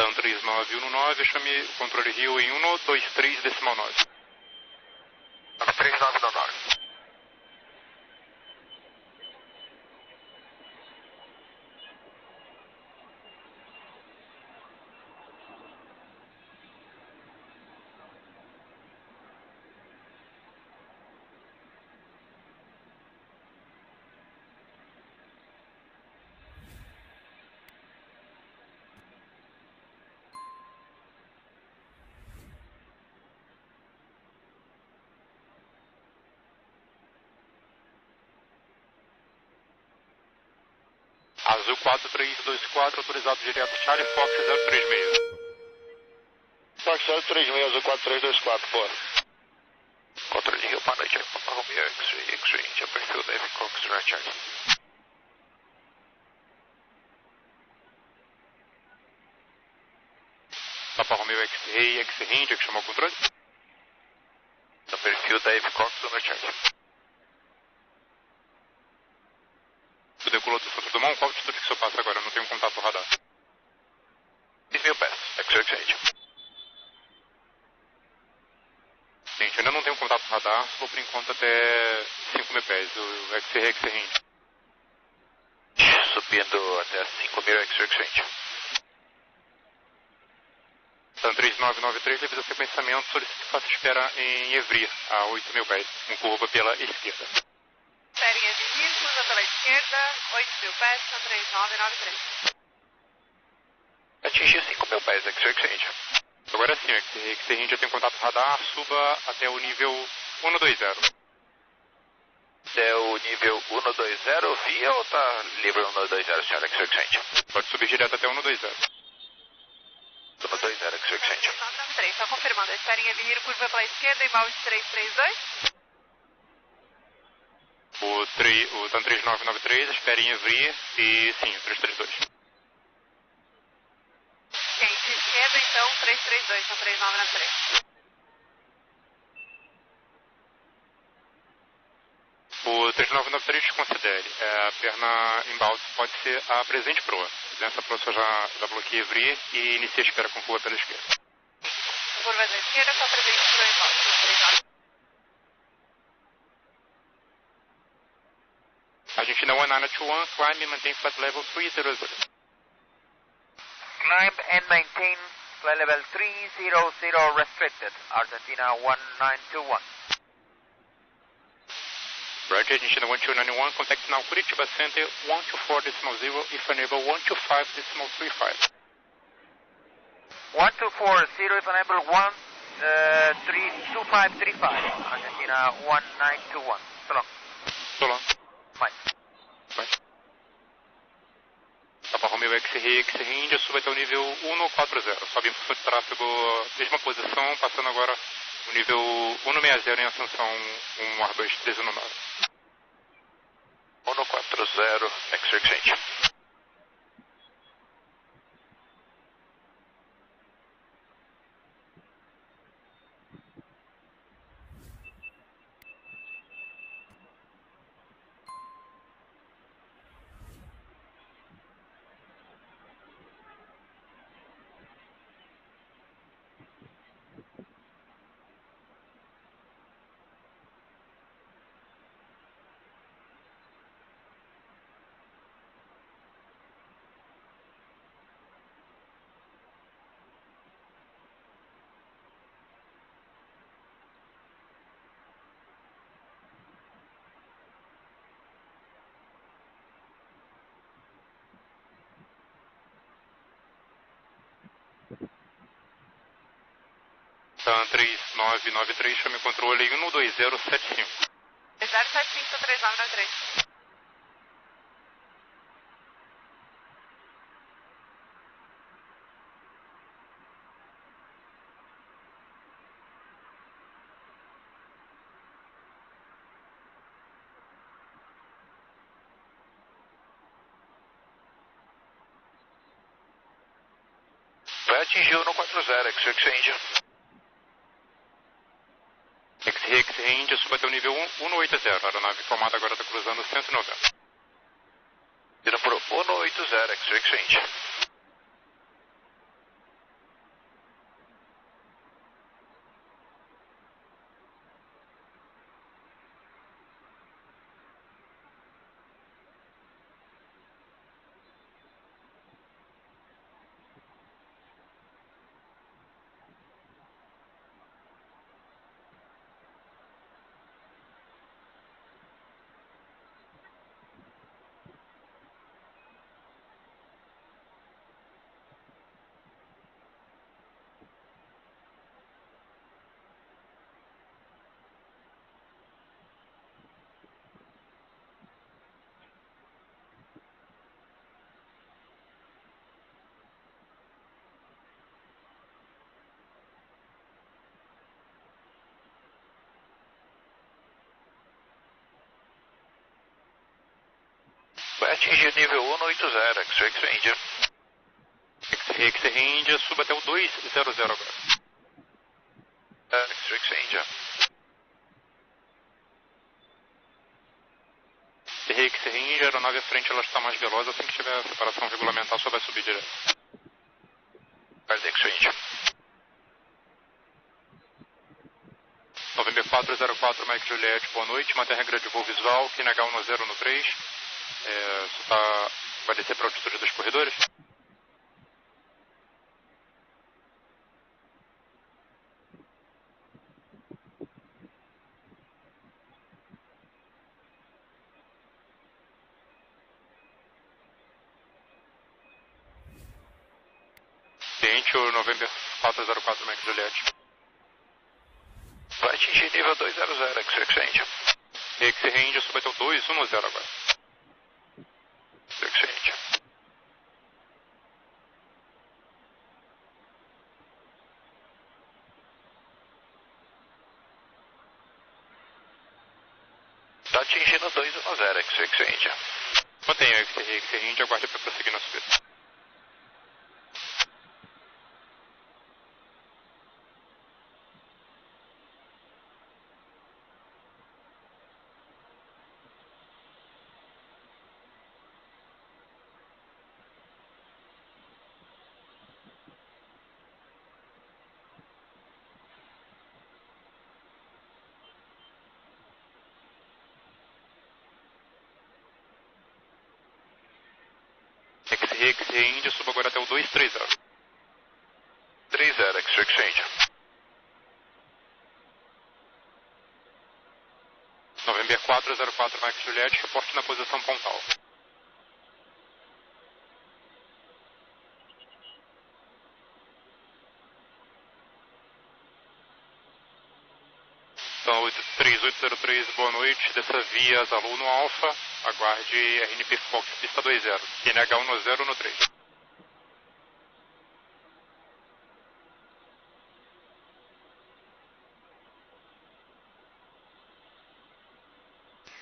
TAM 3919, chame o controle Rio em 123,9. 3919. Azul 4324, autorizado direto Charlie Fox 036. Fox 036, Azul 4324, boa. Controle de Rio, boa noite. Papa Romeo, X-Ray, India, perfil Dave Cox, Right Charlie. Papa Romeo X-Ray, India, que chamou o controle. No perfil Dave Cox, Right Charlie. O decolou do Santo Dumont, qual altitude que o senhor passa agora? Eu não tenho contato radar. 6.000 pés, X-Ray, India. Gente, ainda não tenho contato radar, vou por enquanto até 5.000 pés, o X-Ray, India. Subindo até 5.000, X-Ray, India. TAM 3993, avisa sequenciamento, solicito que faça espera em Evry, a 8.000 pés, com curva pela esquerda. Série de Rio, cruza pela esquerda, 8.000 pés, TAM 3993. Atingir 5.000 pés, X-Ray, India. Agora sim, X-Ray India tem contato radar, suba até o nível 120. Até o nível 120 via ou tá livre 120, senhor X-Ray, India? Pode subir direto até 120. 120, X-Ray, India. TAM 3, só confirmando, espera em Evry, curva pela esquerda, embalde 332. O TAM 3993, espere em Evry e sim, 332. Quente esquerda, então, 332, TAM 3993. O 3993 considere, a perna embalde pode ser a presente proa. Nessa proa já bloqueia Evry e inicia a espera com curva pela esquerda. Curva da esquerda, só presente pro embalde. Argentina 1921, climb e mantém flight level 300. Climb and maintain flight level 300 restricted. Argentina 1921. Roger, Argentina 1291, contact now Curitiba Center 124.0, if enable 125.35. 1240, if enable 2535. Argentina 1921. So long. So long. Bye. Bye. Papa Romeo X-Ray India, suba até o nível 140. Sobe em função de tráfego, mesma posição, passando agora o nível 160 em ascensão 1R2 319. 140, X-Ray, India. TAM 3993, chame o controle em 12075. 075, 3993. Vai atingir o 140, X-Ray, India. X-Ray India, suba até o nível 180. A aeronave formada agora está cruzando 190. Vira por 180, X-Ray, India. Vai atingir nível 180, X-Ray India. X-Ray India, suba até o 200 agora. X-Ray India. X-Ray India, a aeronave à frente ela está mais veloz, assim que tiver a separação regulamentar só vai subir direto. X-Ray India. November 404, Mike Juliette, boa noite, mantém a regra de voo visual, QNH 10 no 3. Você vai descer para a altitude dos corredores? Cliente, o November 404, Mike Juliette. Vai atingir nível 200, X-Ray India. X-Ray India, suba até o 210 agora. X-Ray India. Tá atingindo 210, X-Ray India. Mantenha o X-Ray India, aguarde para prosseguir na subida. X-Ray India, suba agora até o 230. 30, X-Ray India. November 404, Mike Juliette, reporte na posição pontal. Então, 3803, boa noite, dessa via Aluno Alpha, aguarde RNP Fox, pista 20, QNH 10 no 3.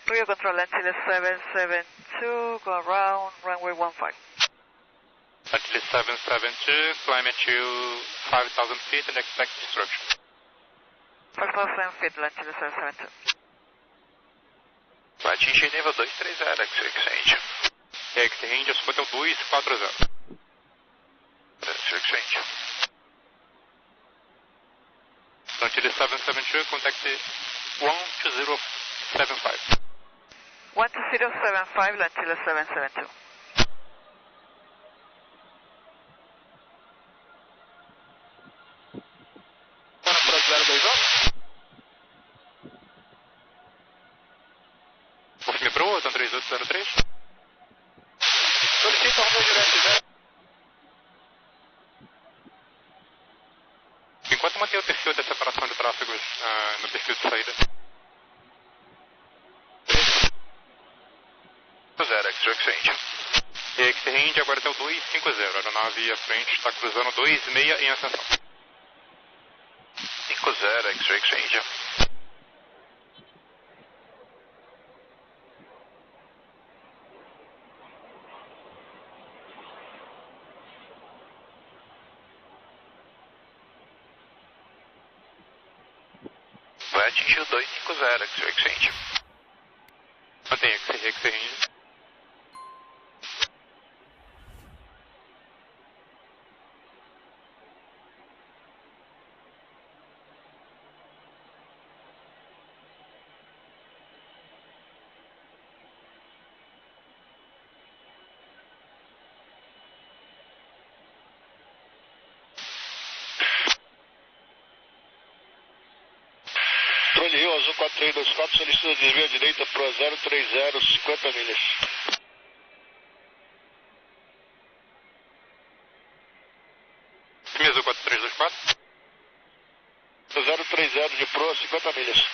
Rio Control Antilles 772, go around, runway 15. Antilles 772, climb to 5,000 feet and expect destruction. 5,000 feet, Antilles 772. Vai atingir nível 230, X-Ray India. X-Ray India, suba até o 240. X-Ray India. Antilles 772, contact 12075. 12075, Antilles 772. Confirme para o outro, 3803. Solicita o direto, Enquanto mantém o perfil de separação de tráfegos no perfil de saída. 0, X-Ray India. X-Ray India, agora até o 250. A aeronave à frente está cruzando 26 em ascensão. 50, X-Ray India. Vai atingir o 250, X-Ray India. Mantém X-Ray India. Trolha Rio, Azul 4324, solicita desvio à direita para 030, 50 milhas. Azul 4324. 030 de proa, 50 milhas.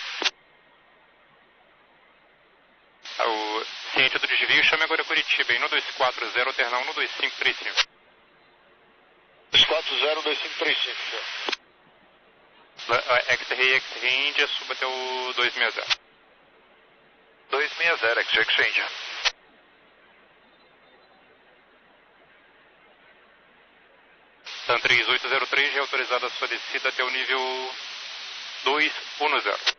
O ciente do desvio, chame agora Curitiba em 1240, alternar 12535. 240, 2535. X-Ray India, suba até o 260. 260, X-Ray India. Sun 3803, reautorizada a sua descida até o nível 210.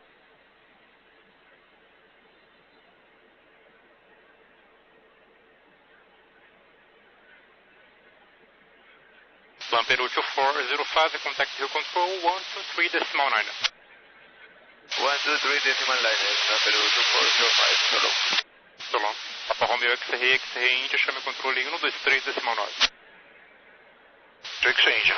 Plan Peru 2405, contact Hill Control 123.9. 123.9, Plan Peru 2405, so long. So long. Papa Romeo XRE, XRE India, chame controle 123.9. X-ray India.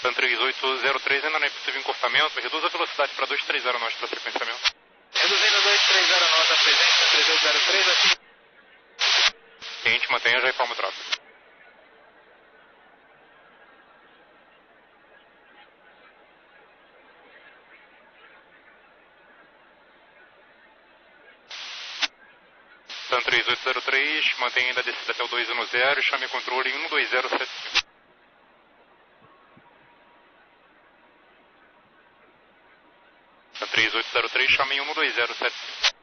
Sun 3803, ainda não é possível encurtamento, reduza a velocidade para 230 nós para sequenciamento. Reduzindo 230 nossa presença, 3803 aqui. Cliente, mantenha já e informa o tráfego. Sun 3803, mantenha ainda a descida até o 210 e chame controle 12075. Sun 3803, chame 12075.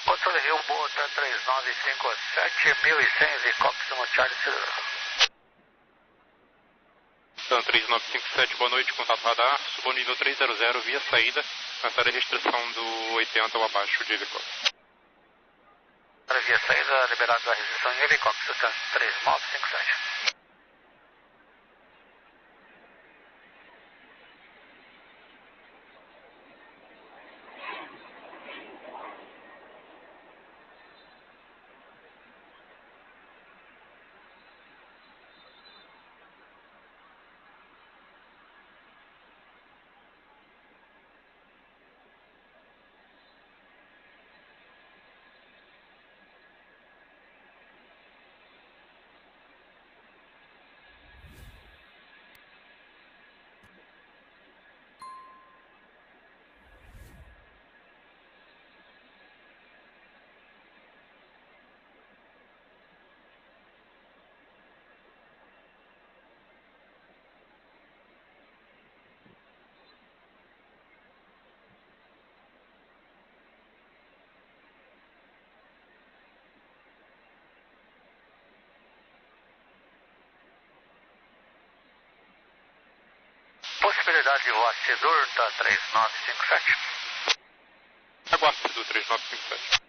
Controle Rio Bota 3957, 1100 e Cox Charlie Silver. Sun 3957, boa noite, contato radar, subo nível 300 via saída, cancela a restrição do 80 ou abaixo de Heavy Cox. Via saída, liberado a restrição em Heavy Cox, Sun 3957. possibilidade de voar Sidur, tá 3957. Aguarde Sidur 3957.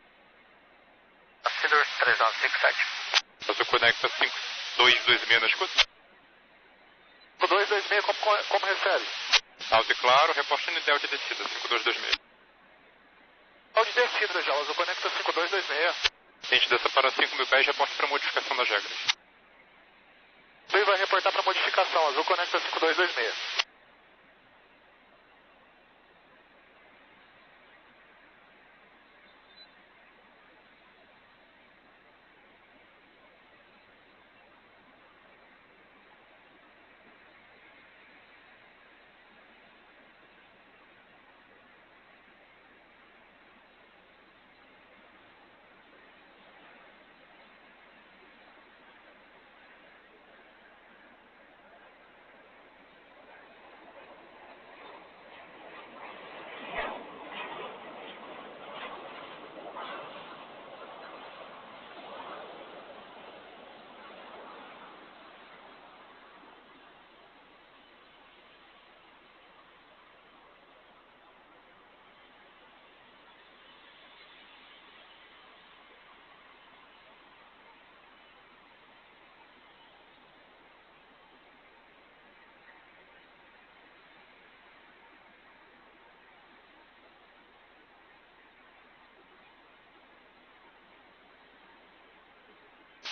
Sidur 3957. Você conecta 5226 na escuta? 5226, como recebe? Alto e claro, reporte Nidel de descida, 5226. Onde descida já, Azul conecta 5226. Tente descer para 5.000 pés, reporte para modificação das regras. Ele vai reportar para modificação, Azul conecta 5226.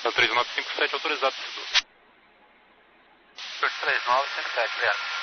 É o 3957 autorizado Sidur. 3957, obrigado.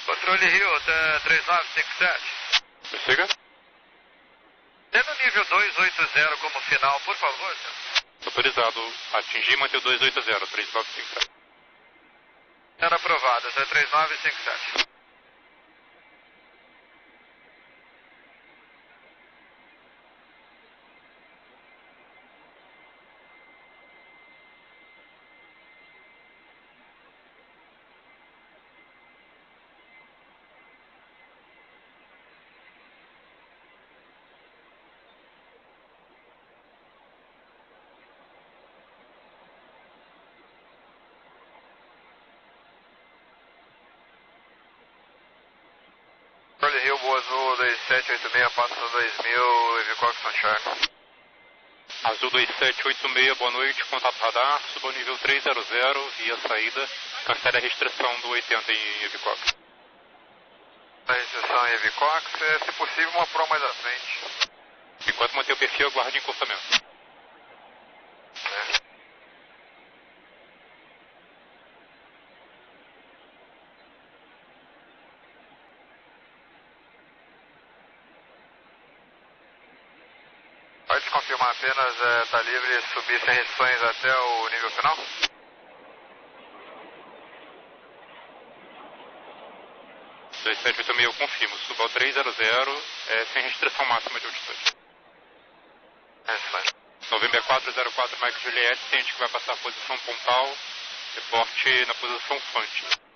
Controle Rio, 3957. Prossiga. Tendo nível 280 como final, por favor, senhor. Autorizado. Atingir e manter o 280, 3957. Era aprovado, 3957. Controle Rio, Boa Azul, 2786, passa 2000, Evicox Sunshine. Azul 2786, boa noite, contato radar, suba ao nível 300, via saída, cancele a restrição do 80 em Evicox. A restrição em Evicox, se possível, uma pro mais à frente. Enquanto manter o perfil, aguarde encurtamento. Pode confirmar apenas, está livre subir sem restrições até o nível final? Eu confirmo, suba ao 300, sem restrição máxima de altitude. Restrições. Novembro 404, Mike Juliette, ciente que vai passar a posição pontal, reporte na posição Fante.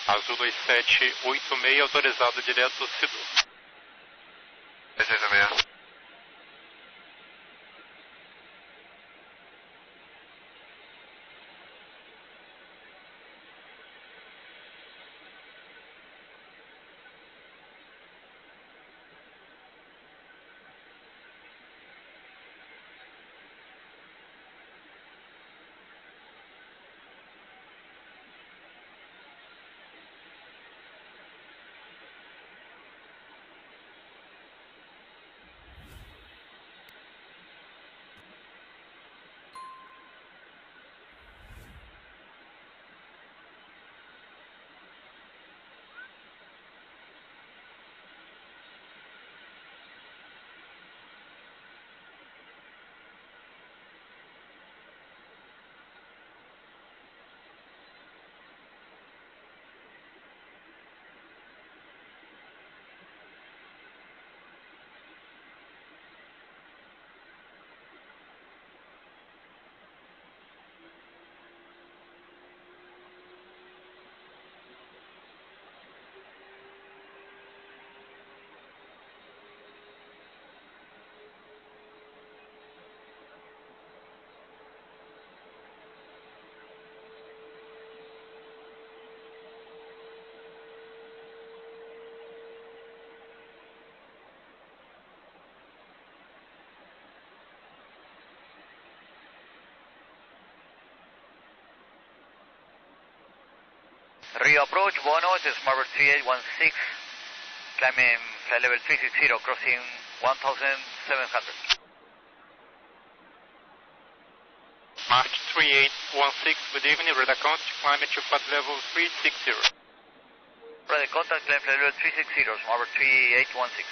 Azul 2786, autorizado direto Cidu. 286. Rio approach, Bono, this is Marvel 3816, climbing flight level 360, crossing 1700. March 3816, good evening, radar contact, climb to flight level 360. Radar contact, climb flight level 360, Marvel 3816.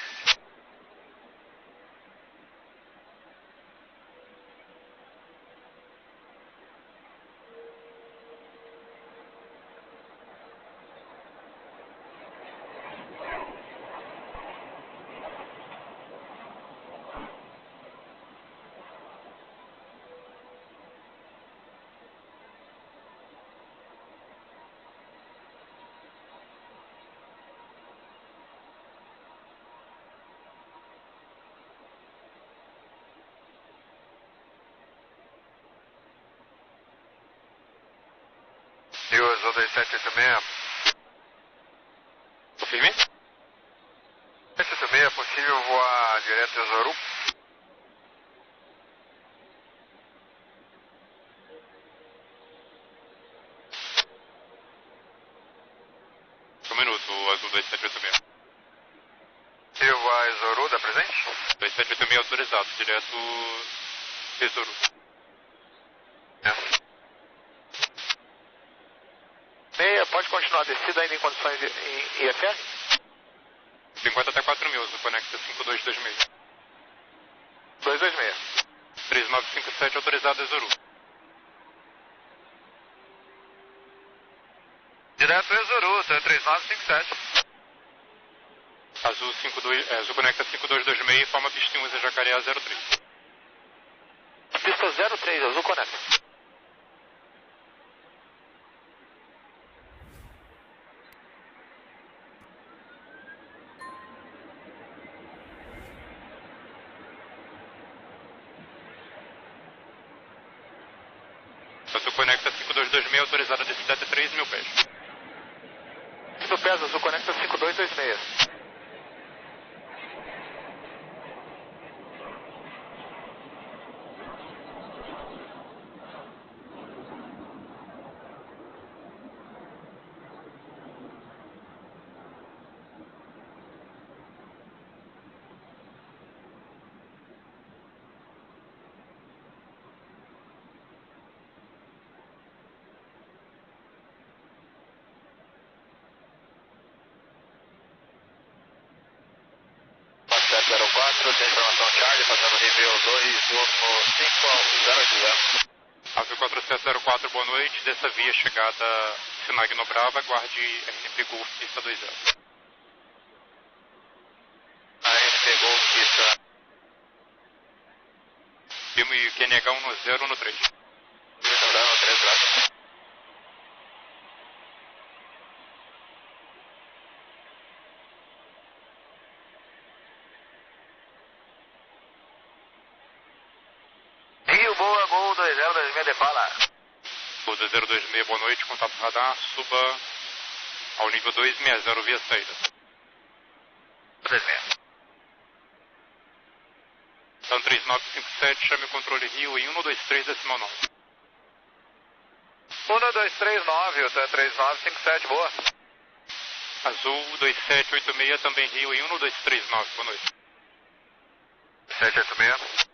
Rio Azul 2786. Firme? 2786, é possível voar direto a Zoru? Um minuto, Azul 2786. Possível voar a Zoru, dá presente? 2786 autorizado, direto Tesouro. Meia, pode continuar a descida ainda em condições em IFR? 50 até 4.000, Azul conecta 5226. 226. 3957 autorizado Tesouro. Direto a Zoru, 3957. Azul conecta 5226 e forma pista 1 Jacareá 03. Pista 03, Azul conecta. Azul conecta 5226 autorizado a descida até 3.000 pés. Isso pesa, Azul conecta 5226. Tem informação Charlie, fazendo review 215 Azul 4704, boa noite. Dessa via chegada Sinag no Brava, aguarde RNP Golf pista 20. A RNP Golf pista. Primo e QNH 10 no 3. Pista no 3, graças. alguém te fala. Tudo 026, boa noite, contato radar, suba ao nível 260 via saída. 26. Então 3957, chame o controle Rio em 123,9. 1239, o TAN 3957, boa. Azul 2786, também Rio em 123,9, boa noite. 786.